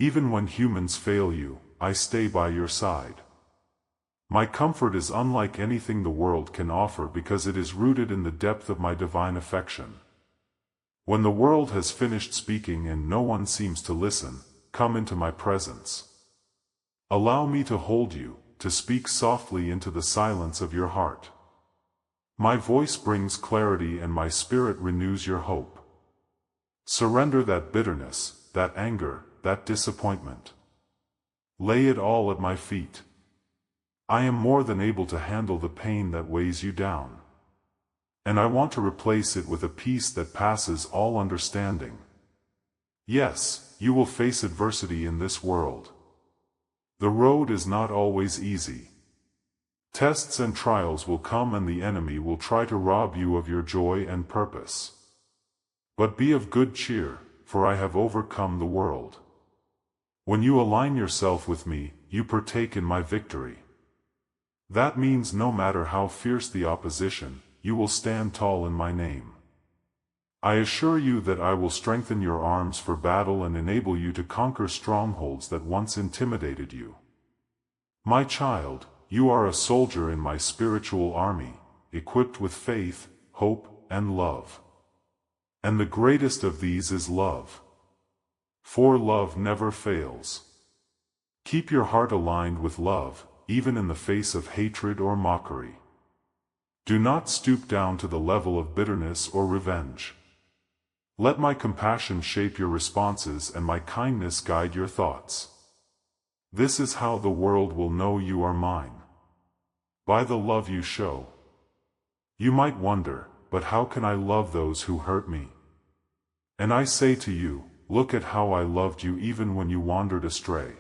Even when humans fail you, I stay by your side. My comfort is unlike anything the world can offer because it is rooted in the depth of my divine affection. When the world has finished speaking and no one seems to listen, come into my presence. Allow me to hold you, to speak softly into the silence of your heart. My voice brings clarity and my spirit renews your hope. Surrender that bitterness, that anger, that disappointment. Lay it all at my feet. I am more than able to handle the pain that weighs you down. And I want to replace it with a peace that passes all understanding. Yes, you will face adversity in this world. The road is not always easy. Tests and trials will come and the enemy will try to rob you of your joy and purpose. But be of good cheer, for I have overcome the world. When you align yourself with me, you partake in my victory. That means no matter how fierce the opposition, you will stand tall in my name. I assure you that I will strengthen your arms for battle and enable you to conquer strongholds that once intimidated you. My child, you are a soldier in my spiritual army, equipped with faith, hope, and love. And the greatest of these is love. For love never fails. Keep your heart aligned with love, even in the face of hatred or mockery. Do not stoop down to the level of bitterness or revenge. Let my compassion shape your responses and my kindness guide your thoughts. This is how the world will know you are mine. By the love you show. You might wonder, but how can I love those who hurt me? And I say to you, look at how I loved you even when you wandered astray.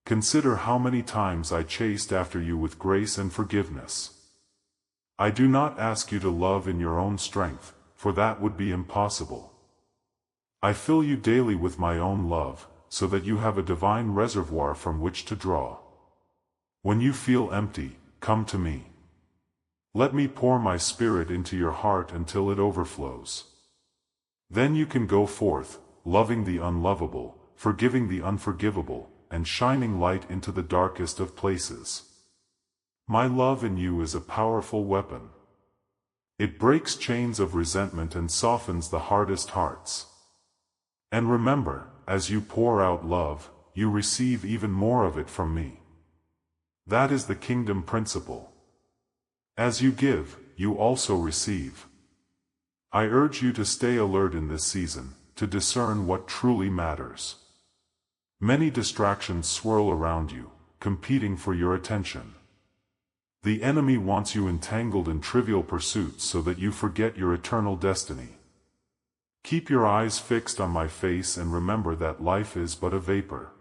Consider how many times I chased after you with grace and forgiveness. I do not ask you to love in your own strength, for that would be impossible. I fill you daily with my own love, so that you have a divine reservoir from which to draw. When you feel empty, come to me. Let me pour my spirit into your heart until it overflows. Then you can go forth, loving the unlovable, forgiving the unforgivable, and shining light into the darkest of places. My love in you is a powerful weapon. It breaks chains of resentment and softens the hardest hearts. And remember, as you pour out love, you receive even more of it from me. That is the kingdom principle. As you give, you also receive. I urge you to stay alert in this season, to discern what truly matters. Many distractions swirl around you, competing for your attention. The enemy wants you entangled in trivial pursuits so that you forget your eternal destiny. Keep your eyes fixed on my face and remember that life is but a vapor.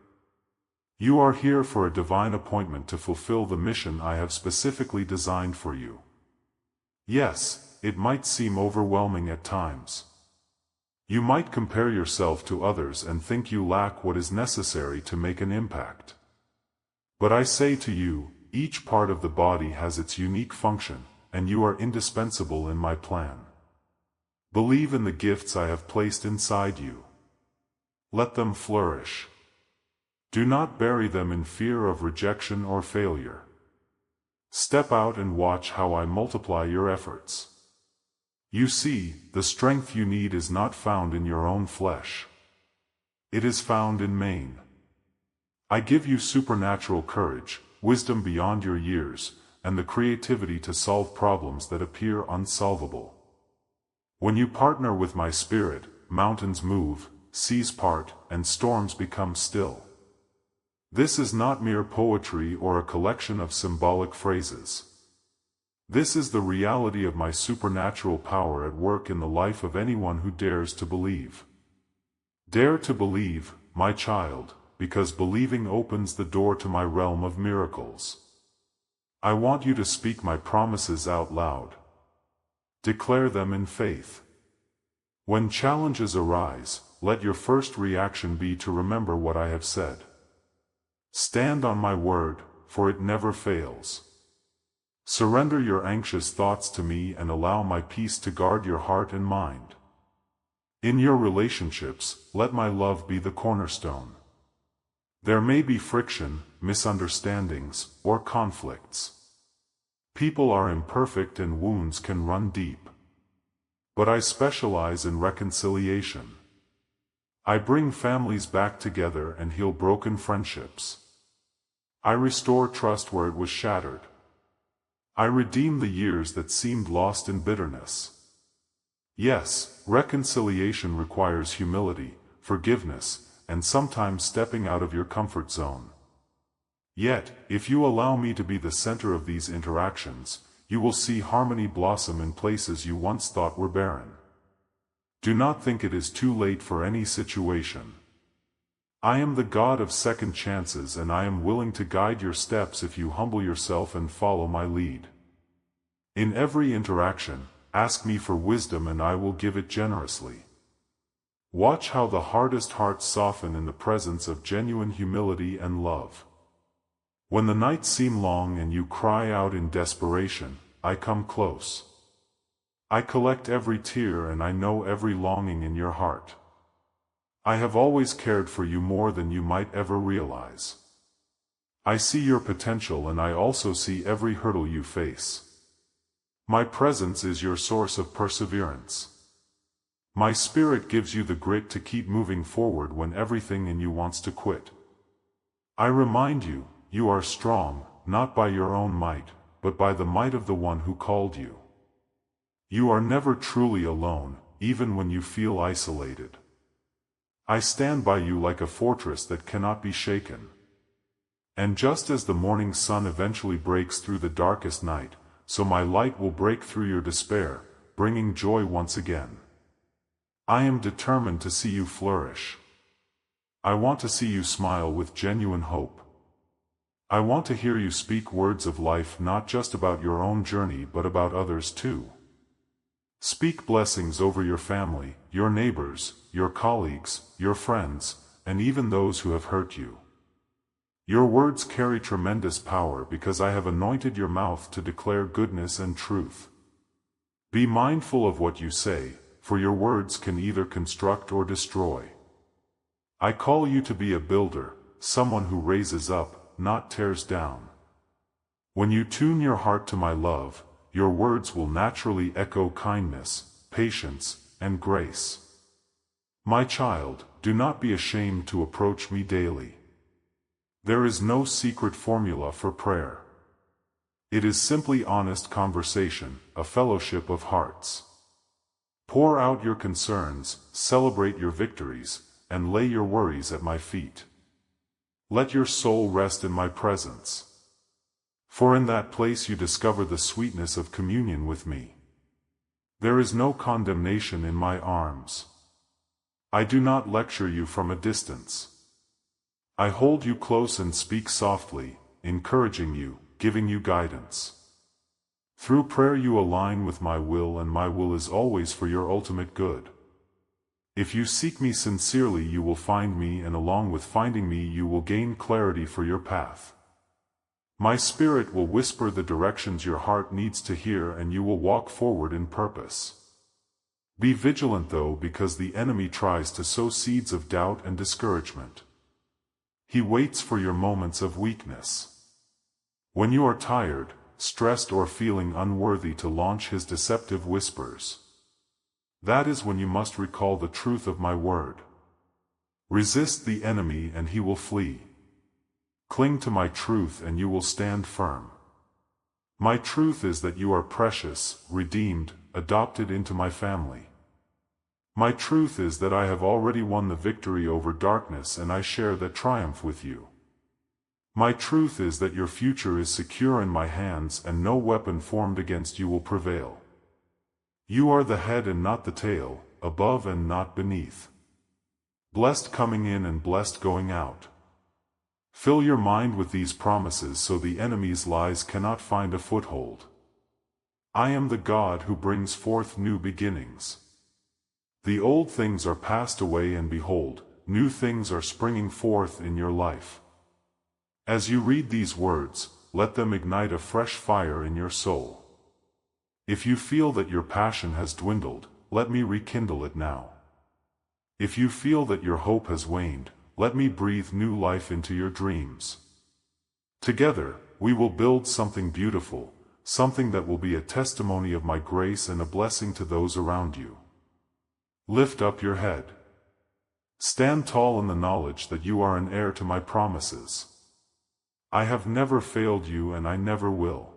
You are here for a divine appointment to fulfill the mission I have specifically designed for you. Yes, it might seem overwhelming at times. You might compare yourself to others and think you lack what is necessary to make an impact. But I say to you, each part of the body has its unique function, and you are indispensable in my plan. Believe in the gifts I have placed inside you. Let them flourish. Do not bury them in fear of rejection or failure. Step out and watch how I multiply your efforts. You see, the strength you need is not found in your own flesh. It is found in mine. I give you supernatural courage, wisdom beyond your years, and the creativity to solve problems that appear unsolvable. When you partner with my spirit, mountains move, seas part, and storms become still. This is not mere poetry or a collection of symbolic phrases. This is the reality of my supernatural power at work in the life of anyone who dares to believe. Dare to believe, my child, because believing opens the door to my realm of miracles. I want you to speak my promises out loud. Declare them in faith. When challenges arise, let your first reaction be to remember what I have said. Stand on my word, for it never fails. Surrender your anxious thoughts to me and allow my peace to guard your heart and mind. In your relationships, let my love be the cornerstone. There may be friction, misunderstandings, or conflicts. People are imperfect and wounds can run deep. But I specialize in reconciliation. I bring families back together and heal broken friendships. I restore trust where it was shattered. I redeem the years that seemed lost in bitterness. Yes, reconciliation requires humility, forgiveness, and sometimes stepping out of your comfort zone. Yet, if you allow me to be the center of these interactions, you will see harmony blossom in places you once thought were barren. Do not think it is too late for any situation. I am the God of second chances, and I am willing to guide your steps if you humble yourself and follow my lead. In every interaction, ask me for wisdom and I will give it generously. Watch how the hardest hearts soften in the presence of genuine humility and love. When the nights seem long and you cry out in desperation, I come close. I collect every tear and I know every longing in your heart. I have always cared for you more than you might ever realize. I see your potential and I also see every hurdle you face. My presence is your source of perseverance. My spirit gives you the grit to keep moving forward when everything in you wants to quit. I remind you, you are strong, not by your own might, but by the might of the one who called you. You are never truly alone, even when you feel isolated. I stand by you like a fortress that cannot be shaken. And just as the morning sun eventually breaks through the darkest night, so my light will break through your despair, bringing joy once again. I am determined to see you flourish. I want to see you smile with genuine hope. I want to hear you speak words of life not just about your own journey but about others too. Speak blessings over your family, your neighbors, your colleagues, your friends, and even those who have hurt you. Your words carry tremendous power because I have anointed your mouth to declare goodness and truth. Be mindful of what you say, for your words can either construct or destroy. I call you to be a builder, someone who raises up, not tears down. When you tune your heart to my love, your words will naturally echo kindness, patience, and grace. My child, do not be ashamed to approach me daily. There is no secret formula for prayer. It is simply honest conversation, a fellowship of hearts. Pour out your concerns, celebrate your victories, and lay your worries at my feet. Let your soul rest in my presence. For in that place you discover the sweetness of communion with me. There is no condemnation in my arms. I do not lecture you from a distance. I hold you close and speak softly, encouraging you, giving you guidance. Through prayer you align with my will, and my will is always for your ultimate good. If you seek me sincerely you will find me, and along with finding me you will gain clarity for your path. My spirit will whisper the directions your heart needs to hear, and you will walk forward in purpose. Be vigilant though, because the enemy tries to sow seeds of doubt and discouragement. He waits for your moments of weakness. When you are tired, stressed, or feeling unworthy to launch his deceptive whispers. That is when you must recall the truth of my word. Resist the enemy and he will flee. Cling to my truth and you will stand firm. My truth is that you are precious, redeemed, adopted into my family. My truth is that I have already won the victory over darkness and I share that triumph with you. My truth is that your future is secure in my hands and no weapon formed against you will prevail. You are the head and not the tail, above and not beneath. Blessed coming in and blessed going out. Fill your mind with these promises so the enemy's lies cannot find a foothold. I am the God who brings forth new beginnings. The old things are passed away and behold, new things are springing forth in your life. As you read these words, let them ignite a fresh fire in your soul. If you feel that your passion has dwindled, let me rekindle it now. If you feel that your hope has waned, let me breathe new life into your dreams. Together, we will build something beautiful, something that will be a testimony of my grace and a blessing to those around you. Lift up your head. Stand tall in the knowledge that you are an heir to my promises. I have never failed you and I never will.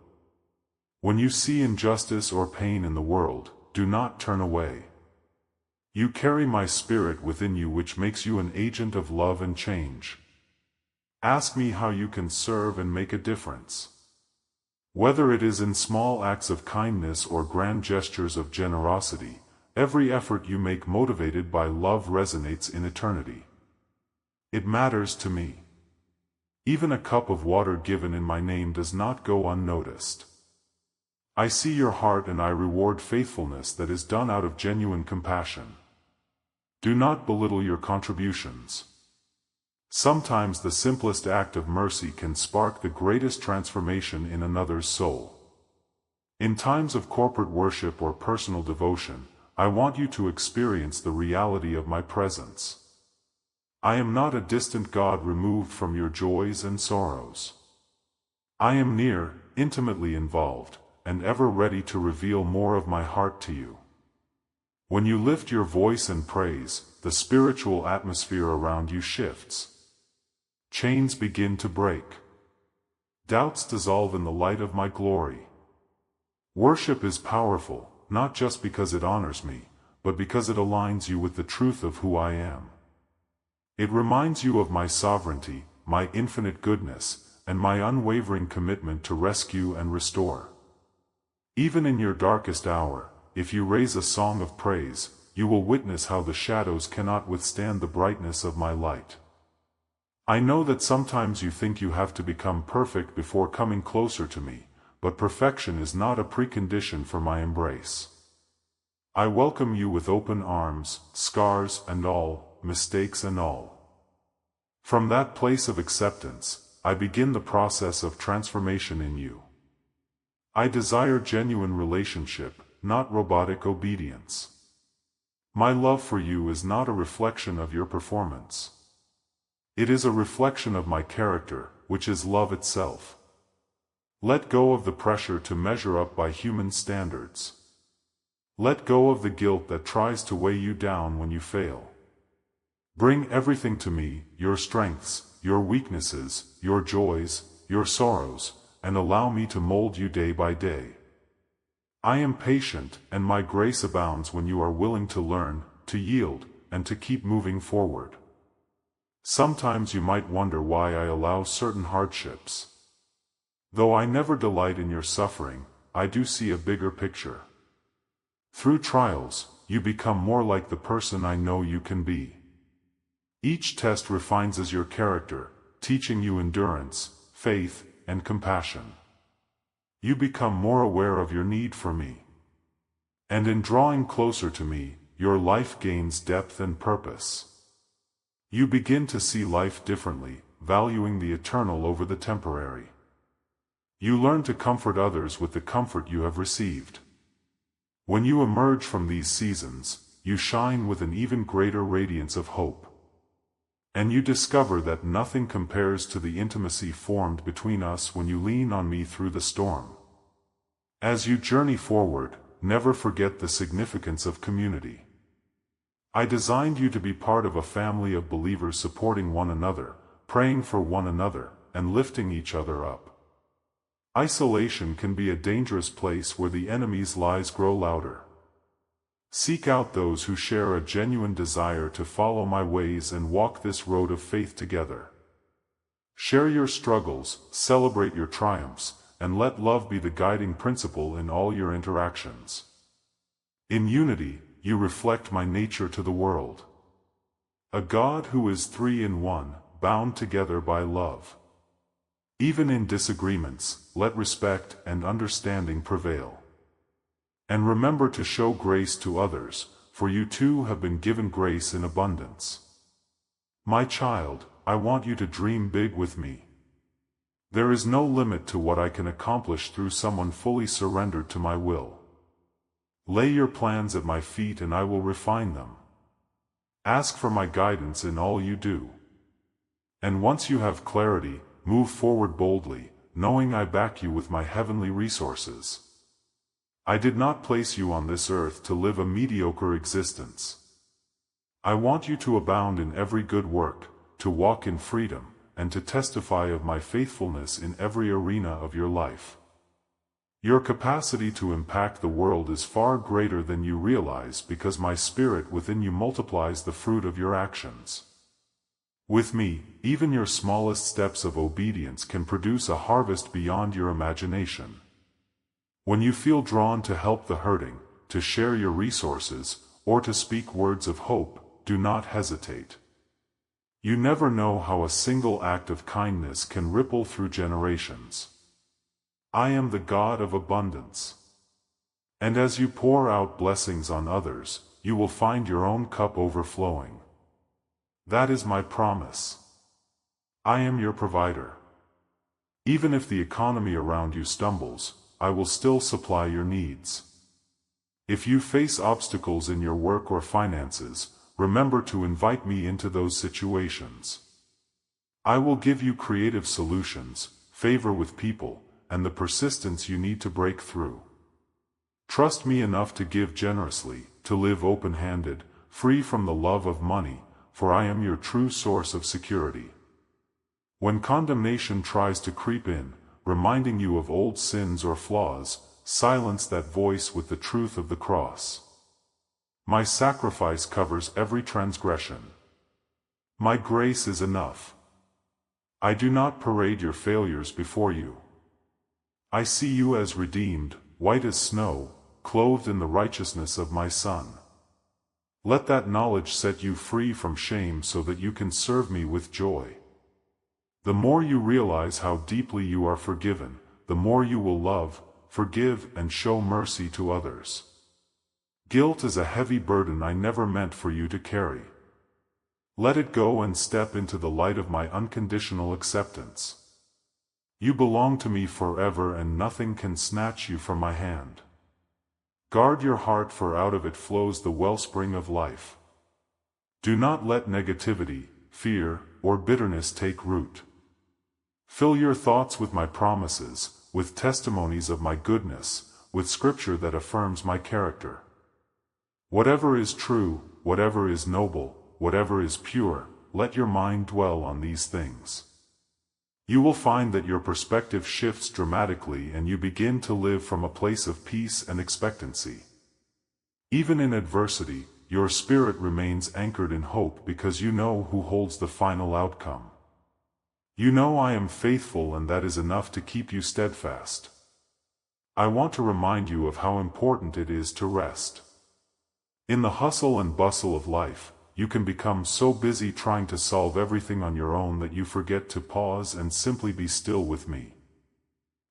When you see injustice or pain in the world, do not turn away. You carry my spirit within you, which makes you an agent of love and change. Ask me how you can serve and make a difference. Whether it is in small acts of kindness or grand gestures of generosity, every effort you make motivated by love resonates in eternity. It matters to me. Even a cup of water given in my name does not go unnoticed. I see your heart and I reward faithfulness that is done out of genuine compassion. Do not belittle your contributions. Sometimes the simplest act of mercy can spark the greatest transformation in another's soul. In times of corporate worship or personal devotion, I want you to experience the reality of my presence. I am not a distant God removed from your joys and sorrows. I am near, intimately involved, and ever ready to reveal more of my heart to you. When you lift your voice in praise, the spiritual atmosphere around you shifts. Chains begin to break. Doubts dissolve in the light of my glory. Worship is powerful, not just because it honors me, but because it aligns you with the truth of who I am. It reminds you of my sovereignty, my infinite goodness, and my unwavering commitment to rescue and restore. Even in your darkest hour, if you raise a song of praise, you will witness how the shadows cannot withstand the brightness of my light. I know that sometimes you think you have to become perfect before coming closer to me, but perfection is not a precondition for my embrace. I welcome you with open arms, scars and all, mistakes and all. From that place of acceptance, I begin the process of transformation in you. I desire genuine relationship, not robotic obedience. My love for you is not a reflection of your performance. It is a reflection of my character, which is love itself. Let go of the pressure to measure up by human standards. Let go of the guilt that tries to weigh you down when you fail. Bring everything to me, your strengths, your weaknesses, your joys, your sorrows, and allow me to mold you day by day. I am patient, and my grace abounds when you are willing to learn, to yield, and to keep moving forward. Sometimes you might wonder why I allow certain hardships. Though I never delight in your suffering, I do see a bigger picture. Through trials, you become more like the person I know you can be. Each test refines your character, teaching you endurance, faith, and compassion. You become more aware of your need for me. And in drawing closer to me, your life gains depth and purpose. You begin to see life differently, valuing the eternal over the temporary. You learn to comfort others with the comfort you have received. When you emerge from these seasons, you shine with an even greater radiance of hope. And you discover that nothing compares to the intimacy formed between us when you lean on me through the storm. As you journey forward, never forget the significance of community. I designed you to be part of a family of believers supporting one another, praying for one another, and lifting each other up. Isolation can be a dangerous place where the enemy's lies grow louder. Seek out those who share a genuine desire to follow my ways and walk this road of faith together. Share your struggles, celebrate your triumphs, and let love be the guiding principle in all your interactions. In unity, you reflect my nature to the world. A God who is three in one, bound together by love. Even in disagreements, let respect and understanding prevail. And remember to show grace to others, for you too have been given grace in abundance. My child, I want you to dream big with me. There is no limit to what I can accomplish through someone fully surrendered to my will. Lay your plans at my feet and I will refine them. Ask for my guidance in all you do. And once you have clarity, move forward boldly, knowing I back you with my heavenly resources. I did not place you on this earth to live a mediocre existence. I want you to abound in every good work, to walk in freedom, and to testify of my faithfulness in every arena of your life. Your capacity to impact the world is far greater than you realize because my Spirit within you multiplies the fruit of your actions. With me, even your smallest steps of obedience can produce a harvest beyond your imagination. When you feel drawn to help the hurting, to share your resources, or to speak words of hope, do not hesitate. You never know how a single act of kindness can ripple through generations. I am the God of abundance. And as you pour out blessings on others, you will find your own cup overflowing. That is my promise. I am your provider. Even if the economy around you stumbles, I will still supply your needs. If you face obstacles in your work or finances, remember to invite me into those situations. I will give you creative solutions, favor with people, and the persistence you need to break through. Trust me enough to give generously, to live open-handed, free from the love of money, for I am your true source of security. When condemnation tries to creep in, reminding you of old sins or flaws, silence that voice with the truth of the cross. My sacrifice covers every transgression. My grace is enough. I do not parade your failures before you. I see you as redeemed, white as snow, clothed in the righteousness of my Son. Let that knowledge set you free from shame so that you can serve me with joy. The more you realize how deeply you are forgiven, the more you will love, forgive, and show mercy to others. Guilt is a heavy burden I never meant for you to carry. Let it go and step into the light of my unconditional acceptance. You belong to me forever and nothing can snatch you from my hand. Guard your heart, for out of it flows the wellspring of life. Do not let negativity, fear, or bitterness take root. Fill your thoughts with my promises, with testimonies of my goodness, with scripture that affirms my character. Whatever is true, whatever is noble, whatever is pure, let your mind dwell on these things. You will find that your perspective shifts dramatically and you begin to live from a place of peace and expectancy. Even in adversity, your spirit remains anchored in hope because you know who holds the final outcome. You know I am faithful, and that is enough to keep you steadfast. I want to remind you of how important it is to rest. In the hustle and bustle of life, you can become so busy trying to solve everything on your own that you forget to pause and simply be still with me.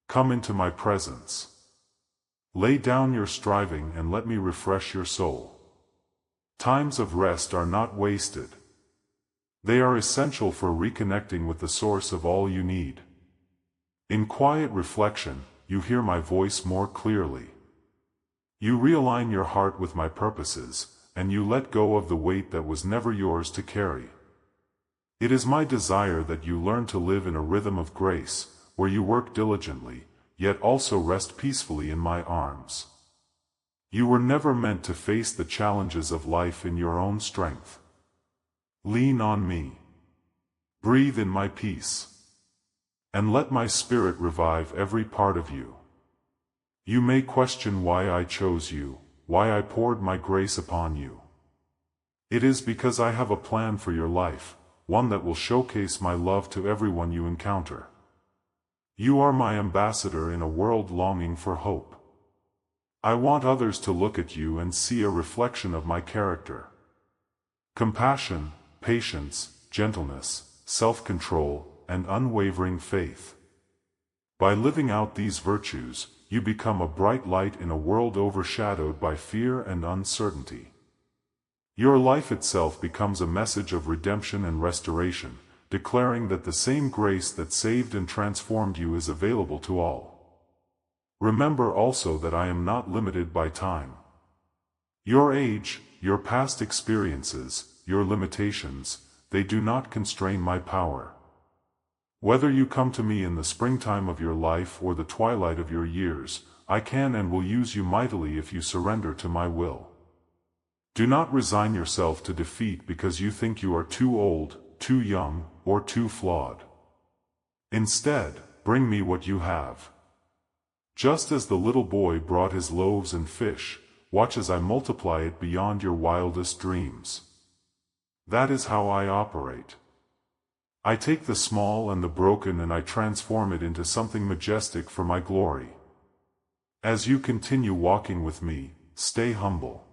Come into my presence. Lay down your striving and let me refresh your soul. Times of rest are not wasted. They are essential for reconnecting with the source of all you need. In quiet reflection, you hear my voice more clearly. You realign your heart with my purposes, and you let go of the weight that was never yours to carry. It is my desire that you learn to live in a rhythm of grace, where you work diligently, yet also rest peacefully in my arms. You were never meant to face the challenges of life in your own strength. Lean on me. Breathe in my peace. And let my spirit revive every part of you. You may question why I chose you, why I poured my grace upon you. It is because I have a plan for your life, one that will showcase my love to everyone you encounter. You are my ambassador in a world longing for hope. I want others to look at you and see a reflection of my character. Compassion, patience, gentleness, self-control, and unwavering faith. By living out these virtues, you become a bright light in a world overshadowed by fear and uncertainty. Your life itself becomes a message of redemption and restoration, declaring that the same grace that saved and transformed you is available to all. Remember also that I am not limited by time. Your age, your past experiences, your limitations, they do not constrain my power. Whether you come to me in the springtime of your life or the twilight of your years, I can and will use you mightily if you surrender to my will. Do not resign yourself to defeat because you think you are too old, too young, or too flawed. Instead, bring me what you have. Just as the little boy brought his loaves and fish, watch as I multiply it beyond your wildest dreams. That is how I operate. I take the small and the broken and I transform it into something majestic for my glory. As you continue walking with me, stay humble.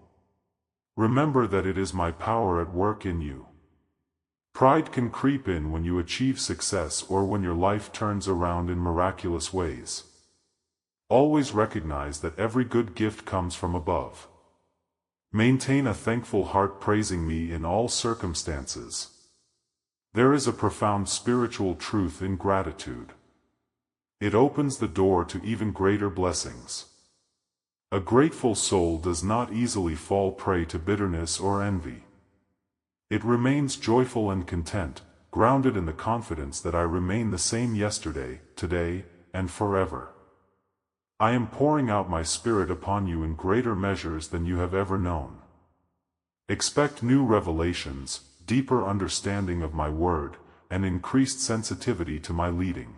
Remember that it is my power at work in you. Pride can creep in when you achieve success or when your life turns around in miraculous ways. Always recognize that every good gift comes from above. Maintain a thankful heart, praising me in all circumstances. There is a profound spiritual truth in gratitude. It opens the door to even greater blessings. A grateful soul does not easily fall prey to bitterness or envy. It remains joyful and content, grounded in the confidence that I remain the same yesterday, today, and forever. I am pouring out my Spirit upon you in greater measures than you have ever known. Expect new revelations, deeper understanding of my word, and increased sensitivity to my leading.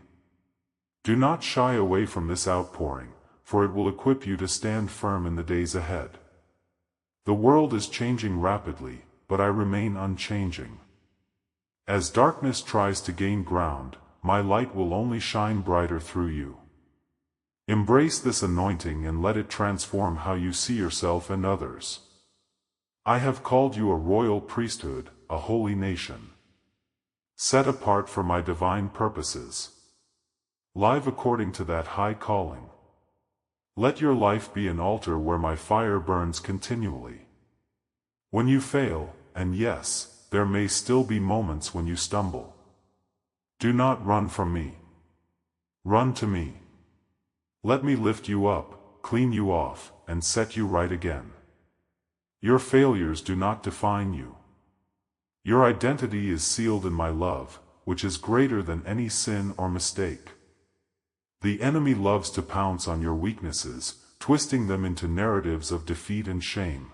Do not shy away from this outpouring, for it will equip you to stand firm in the days ahead. The world is changing rapidly, but I remain unchanging. As darkness tries to gain ground, my light will only shine brighter through you. Embrace this anointing and let it transform how you see yourself and others. I have called you a royal priesthood, a holy nation, set apart for my divine purposes. Live according to that high calling. Let your life be an altar where my fire burns continually. When you fail, and yes, there may still be moments when you stumble, do not run from me. Run to me. Let me lift you up, clean you off, and set you right again. Your failures do not define you. Your identity is sealed in my love, which is greater than any sin or mistake. The enemy loves to pounce on your weaknesses, twisting them into narratives of defeat and shame.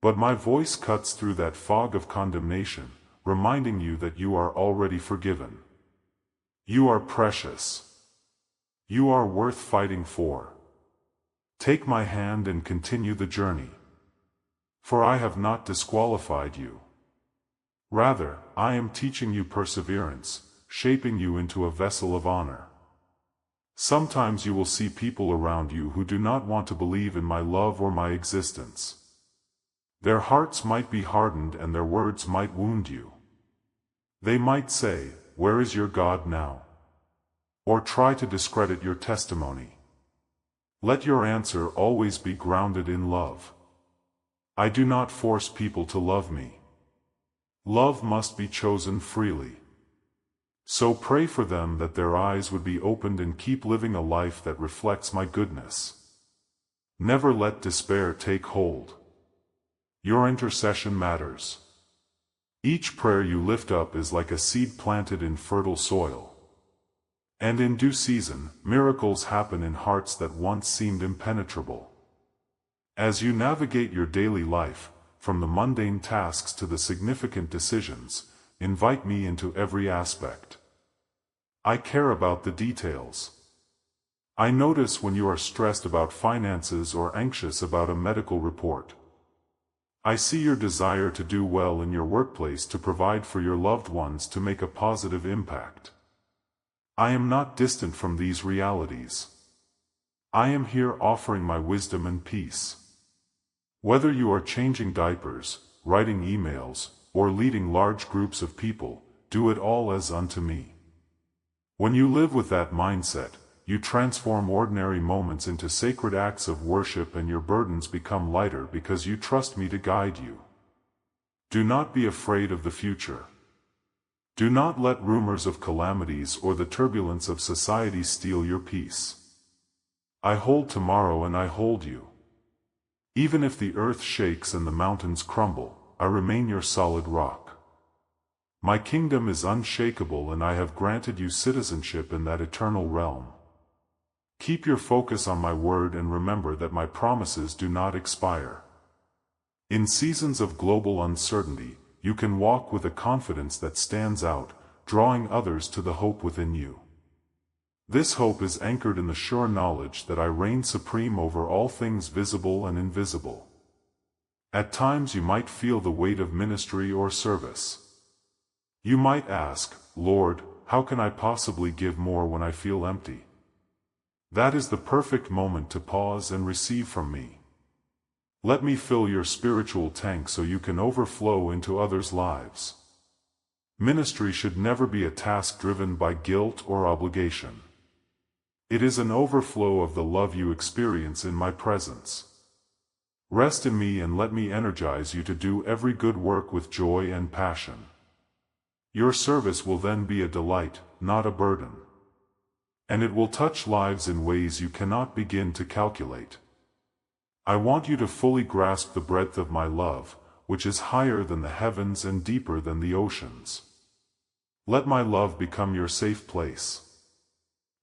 But my voice cuts through that fog of condemnation, reminding you that you are already forgiven. You are precious. You are worth fighting for. Take my hand and continue the journey. For I have not disqualified you. Rather, I am teaching you perseverance, shaping you into a vessel of honor. Sometimes you will see people around you who do not want to believe in my love or my existence. Their hearts might be hardened and their words might wound you. They might say, "Where is your God now?" or try to discredit your testimony. Let your answer always be grounded in love. I do not force people to love me. Love must be chosen freely. So pray for them that their eyes would be opened and keep living a life that reflects my goodness. Never let despair take hold. Your intercession matters. Each prayer you lift up is like a seed planted in fertile soil. And in due season, miracles happen in hearts that once seemed impenetrable. As you navigate your daily life, from the mundane tasks to the significant decisions, invite me into every aspect. I care about the details. I notice when you are stressed about finances or anxious about a medical report. I see your desire to do well in your workplace, to provide for your loved ones, to make a positive impact. I am not distant from these realities. I am here offering my wisdom and peace. Whether you are changing diapers, writing emails, or leading large groups of people, do it all as unto me. When you live with that mindset, you transform ordinary moments into sacred acts of worship, and your burdens become lighter because you trust me to guide you. Do not be afraid of the future. Do not let rumors of calamities or the turbulence of society steal your peace. I hold tomorrow and I hold you. Even if the earth shakes and the mountains crumble, I remain your solid rock. My kingdom is unshakable, and I have granted you citizenship in that eternal realm. Keep your focus on my word and remember that my promises do not expire. In seasons of global uncertainty, you can walk with a confidence that stands out, drawing others to the hope within you. This hope is anchored in the sure knowledge that I reign supreme over all things visible and invisible. At times you might feel the weight of ministry or service. You might ask, "Lord, how can I possibly give more when I feel empty?" That is the perfect moment to pause and receive from me. Let me fill your spiritual tank so you can overflow into others' lives. Ministry should never be a task driven by guilt or obligation. It is an overflow of the love you experience in my presence. Rest in me and let me energize you to do every good work with joy and passion. Your service will then be a delight, not a burden. And it will touch lives in ways you cannot begin to calculate. I want you to fully grasp the breadth of my love, which is higher than the heavens and deeper than the oceans. Let my love become your safe place.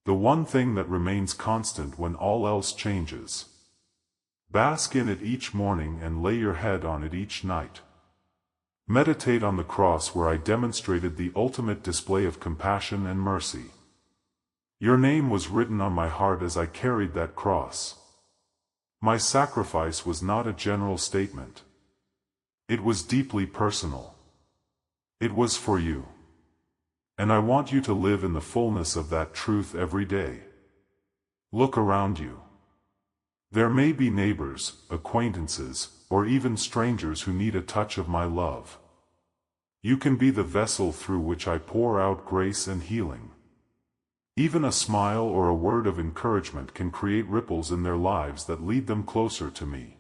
The one thing that remains constant when all else changes. Bask in it each morning and lay your head on it each night. Meditate on the cross where I demonstrated the ultimate display of compassion and mercy. Your name was written on my heart as I carried that cross. My sacrifice was not a general statement. It was deeply personal. It was for you. And I want you to live in the fullness of that truth every day. Look around you. There may be neighbors, acquaintances, or even strangers who need a touch of my love. You can be the vessel through which I pour out grace and healing. Even a smile or a word of encouragement can create ripples in their lives that lead them closer to me.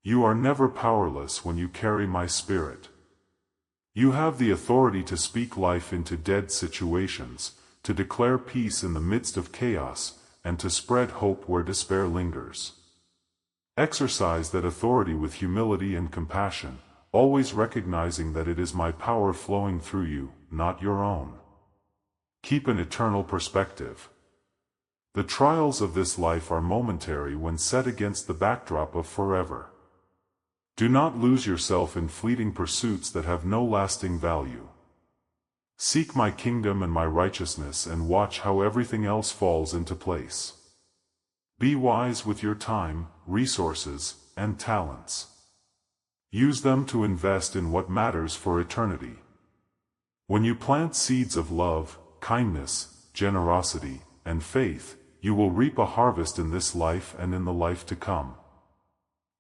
You are never powerless when you carry my spirit. You have the authority to speak life into dead situations, to declare peace in the midst of chaos, and to spread hope where despair lingers. Exercise that authority with humility and compassion, always recognizing that it is my power flowing through you, not your own. Keep an eternal perspective. The trials of this life are momentary when set against the backdrop of forever. Do not lose yourself in fleeting pursuits that have no lasting value. Seek my kingdom and my righteousness and watch how everything else falls into place. Be wise with your time, resources, and talents. Use them to invest in what matters for eternity. When you plant seeds of love, kindness, generosity, and faith, you will reap a harvest in this life and in the life to come.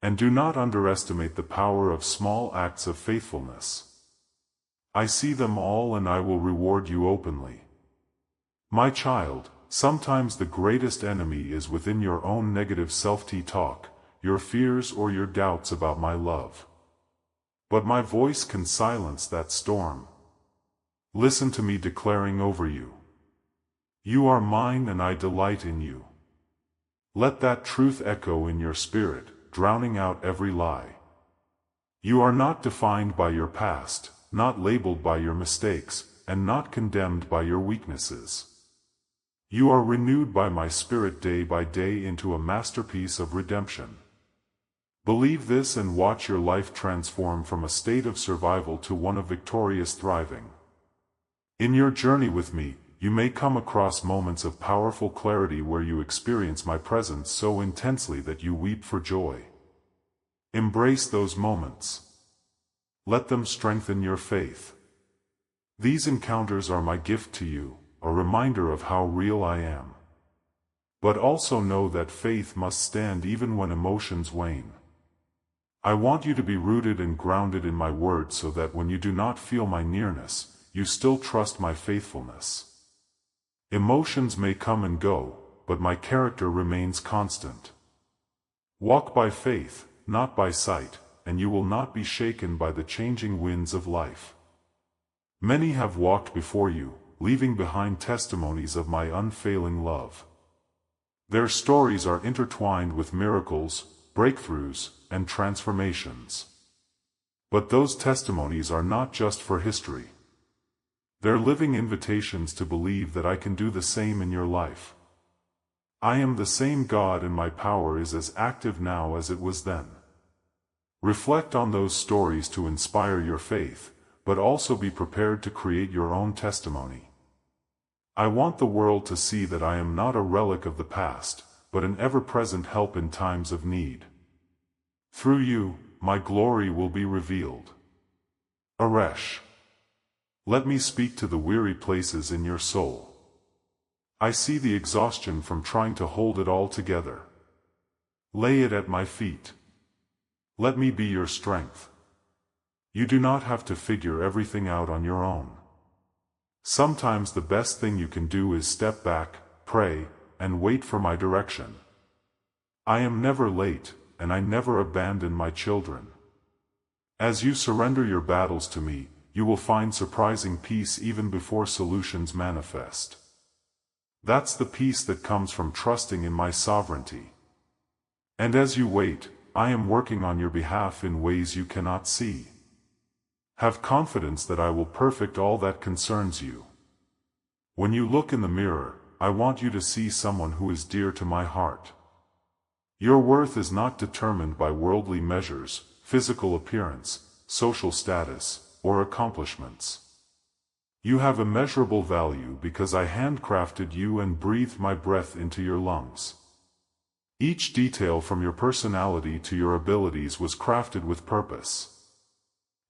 And do not underestimate the power of small acts of faithfulness. I see them all and I will reward you openly. My child, sometimes the greatest enemy is within your own negative self-talk, your fears or your doubts about my love. But my voice can silence that storm. Listen to me declaring over you. You are mine and I delight in you. Let that truth echo in your spirit, drowning out every lie. You are not defined by your past, not labeled by your mistakes, and not condemned by your weaknesses. You are renewed by my spirit day by day into a masterpiece of redemption. Believe this and watch your life transform from a state of survival to one of victorious thriving. In your journey with me, you may come across moments of powerful clarity where you experience my presence so intensely that you weep for joy. Embrace those moments. Let them strengthen your faith. These encounters are my gift to you, a reminder of how real I am. But also know that faith must stand even when emotions wane. I want you to be rooted and grounded in my word so that when you do not feel my nearness, you still trust my faithfulness. Emotions may come and go, but my character remains constant. Walk by faith, not by sight, and you will not be shaken by the changing winds of life. Many have walked before you, leaving behind testimonies of my unfailing love. Their stories are intertwined with miracles, breakthroughs, and transformations. But those testimonies are not just for history. They're living invitations to believe that I can do the same in your life. I am the same God and my power is as active now as it was then. Reflect on those stories to inspire your faith, but also be prepared to create your own testimony. I want the world to see that I am not a relic of the past, but an ever-present help in times of need. Through you, my glory will be revealed. Aresh. Let me speak to the weary places in your soul. I see the exhaustion from trying to hold it all together. Lay it at my feet. Let me be your strength. You do not have to figure everything out on your own. Sometimes the best thing you can do is step back, pray, and wait for my direction. I am never late, and I never abandon my children. As you surrender your battles to me, you will find surprising peace even before solutions manifest. That's the peace that comes from trusting in my sovereignty. And as you wait, I am working on your behalf in ways you cannot see. Have confidence that I will perfect all that concerns you. When you look in the mirror, I want you to see someone who is dear to my heart. Your worth is not determined by worldly measures, physical appearance, social status, or accomplishments. You have immeasurable value because I handcrafted you and breathed my breath into your lungs. Each detail from your personality to your abilities was crafted with purpose.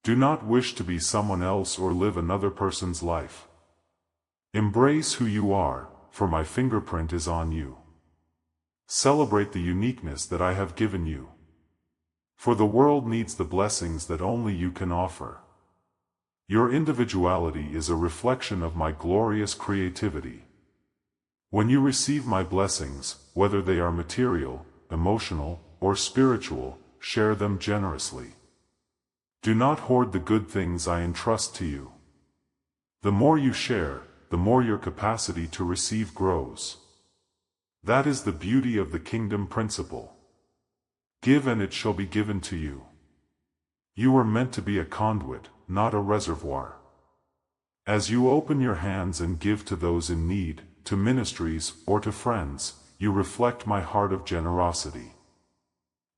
Do not wish to be someone else or live another person's life. Embrace who you are, for my fingerprint is on you. Celebrate the uniqueness that I have given you. For the world needs the blessings that only you can offer. Your individuality is a reflection of my glorious creativity. When you receive my blessings, whether they are material, emotional, or spiritual, share them generously. Do not hoard the good things I entrust to you. The more you share, the more your capacity to receive grows. That is the beauty of the kingdom principle. Give and it shall be given to you. You were meant to be a conduit, not a reservoir. As you open your hands and give to those in need, to ministries, or to friends, you reflect my heart of generosity.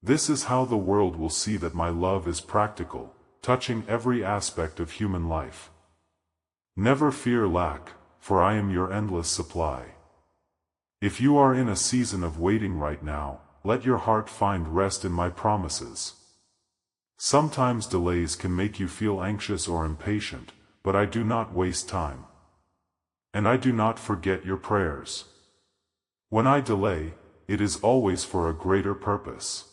This is how the world will see that my love is practical, touching every aspect of human life. Never fear lack, for I am your endless supply. If you are in a season of waiting right now, let your heart find rest in my promises. Sometimes delays can make you feel anxious or impatient, but I do not waste time. And I do not forget your prayers. When I delay, it is always for a greater purpose.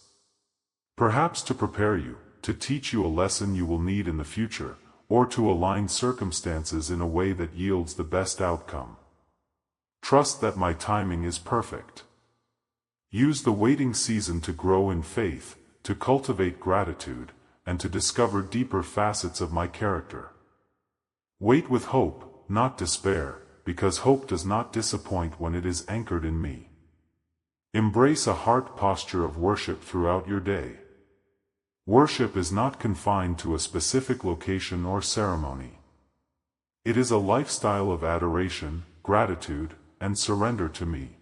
Perhaps to prepare you, to teach you a lesson you will need in the future, or to align circumstances in a way that yields the best outcome. Trust that my timing is perfect. Use the waiting season to grow in faith, to cultivate gratitude, and to discover deeper facets of my character. Wait with hope, not despair, because hope does not disappoint when it is anchored in me. Embrace a heart posture of worship throughout your day. Worship is not confined to a specific location or ceremony. It is a lifestyle of adoration, gratitude, and surrender to me.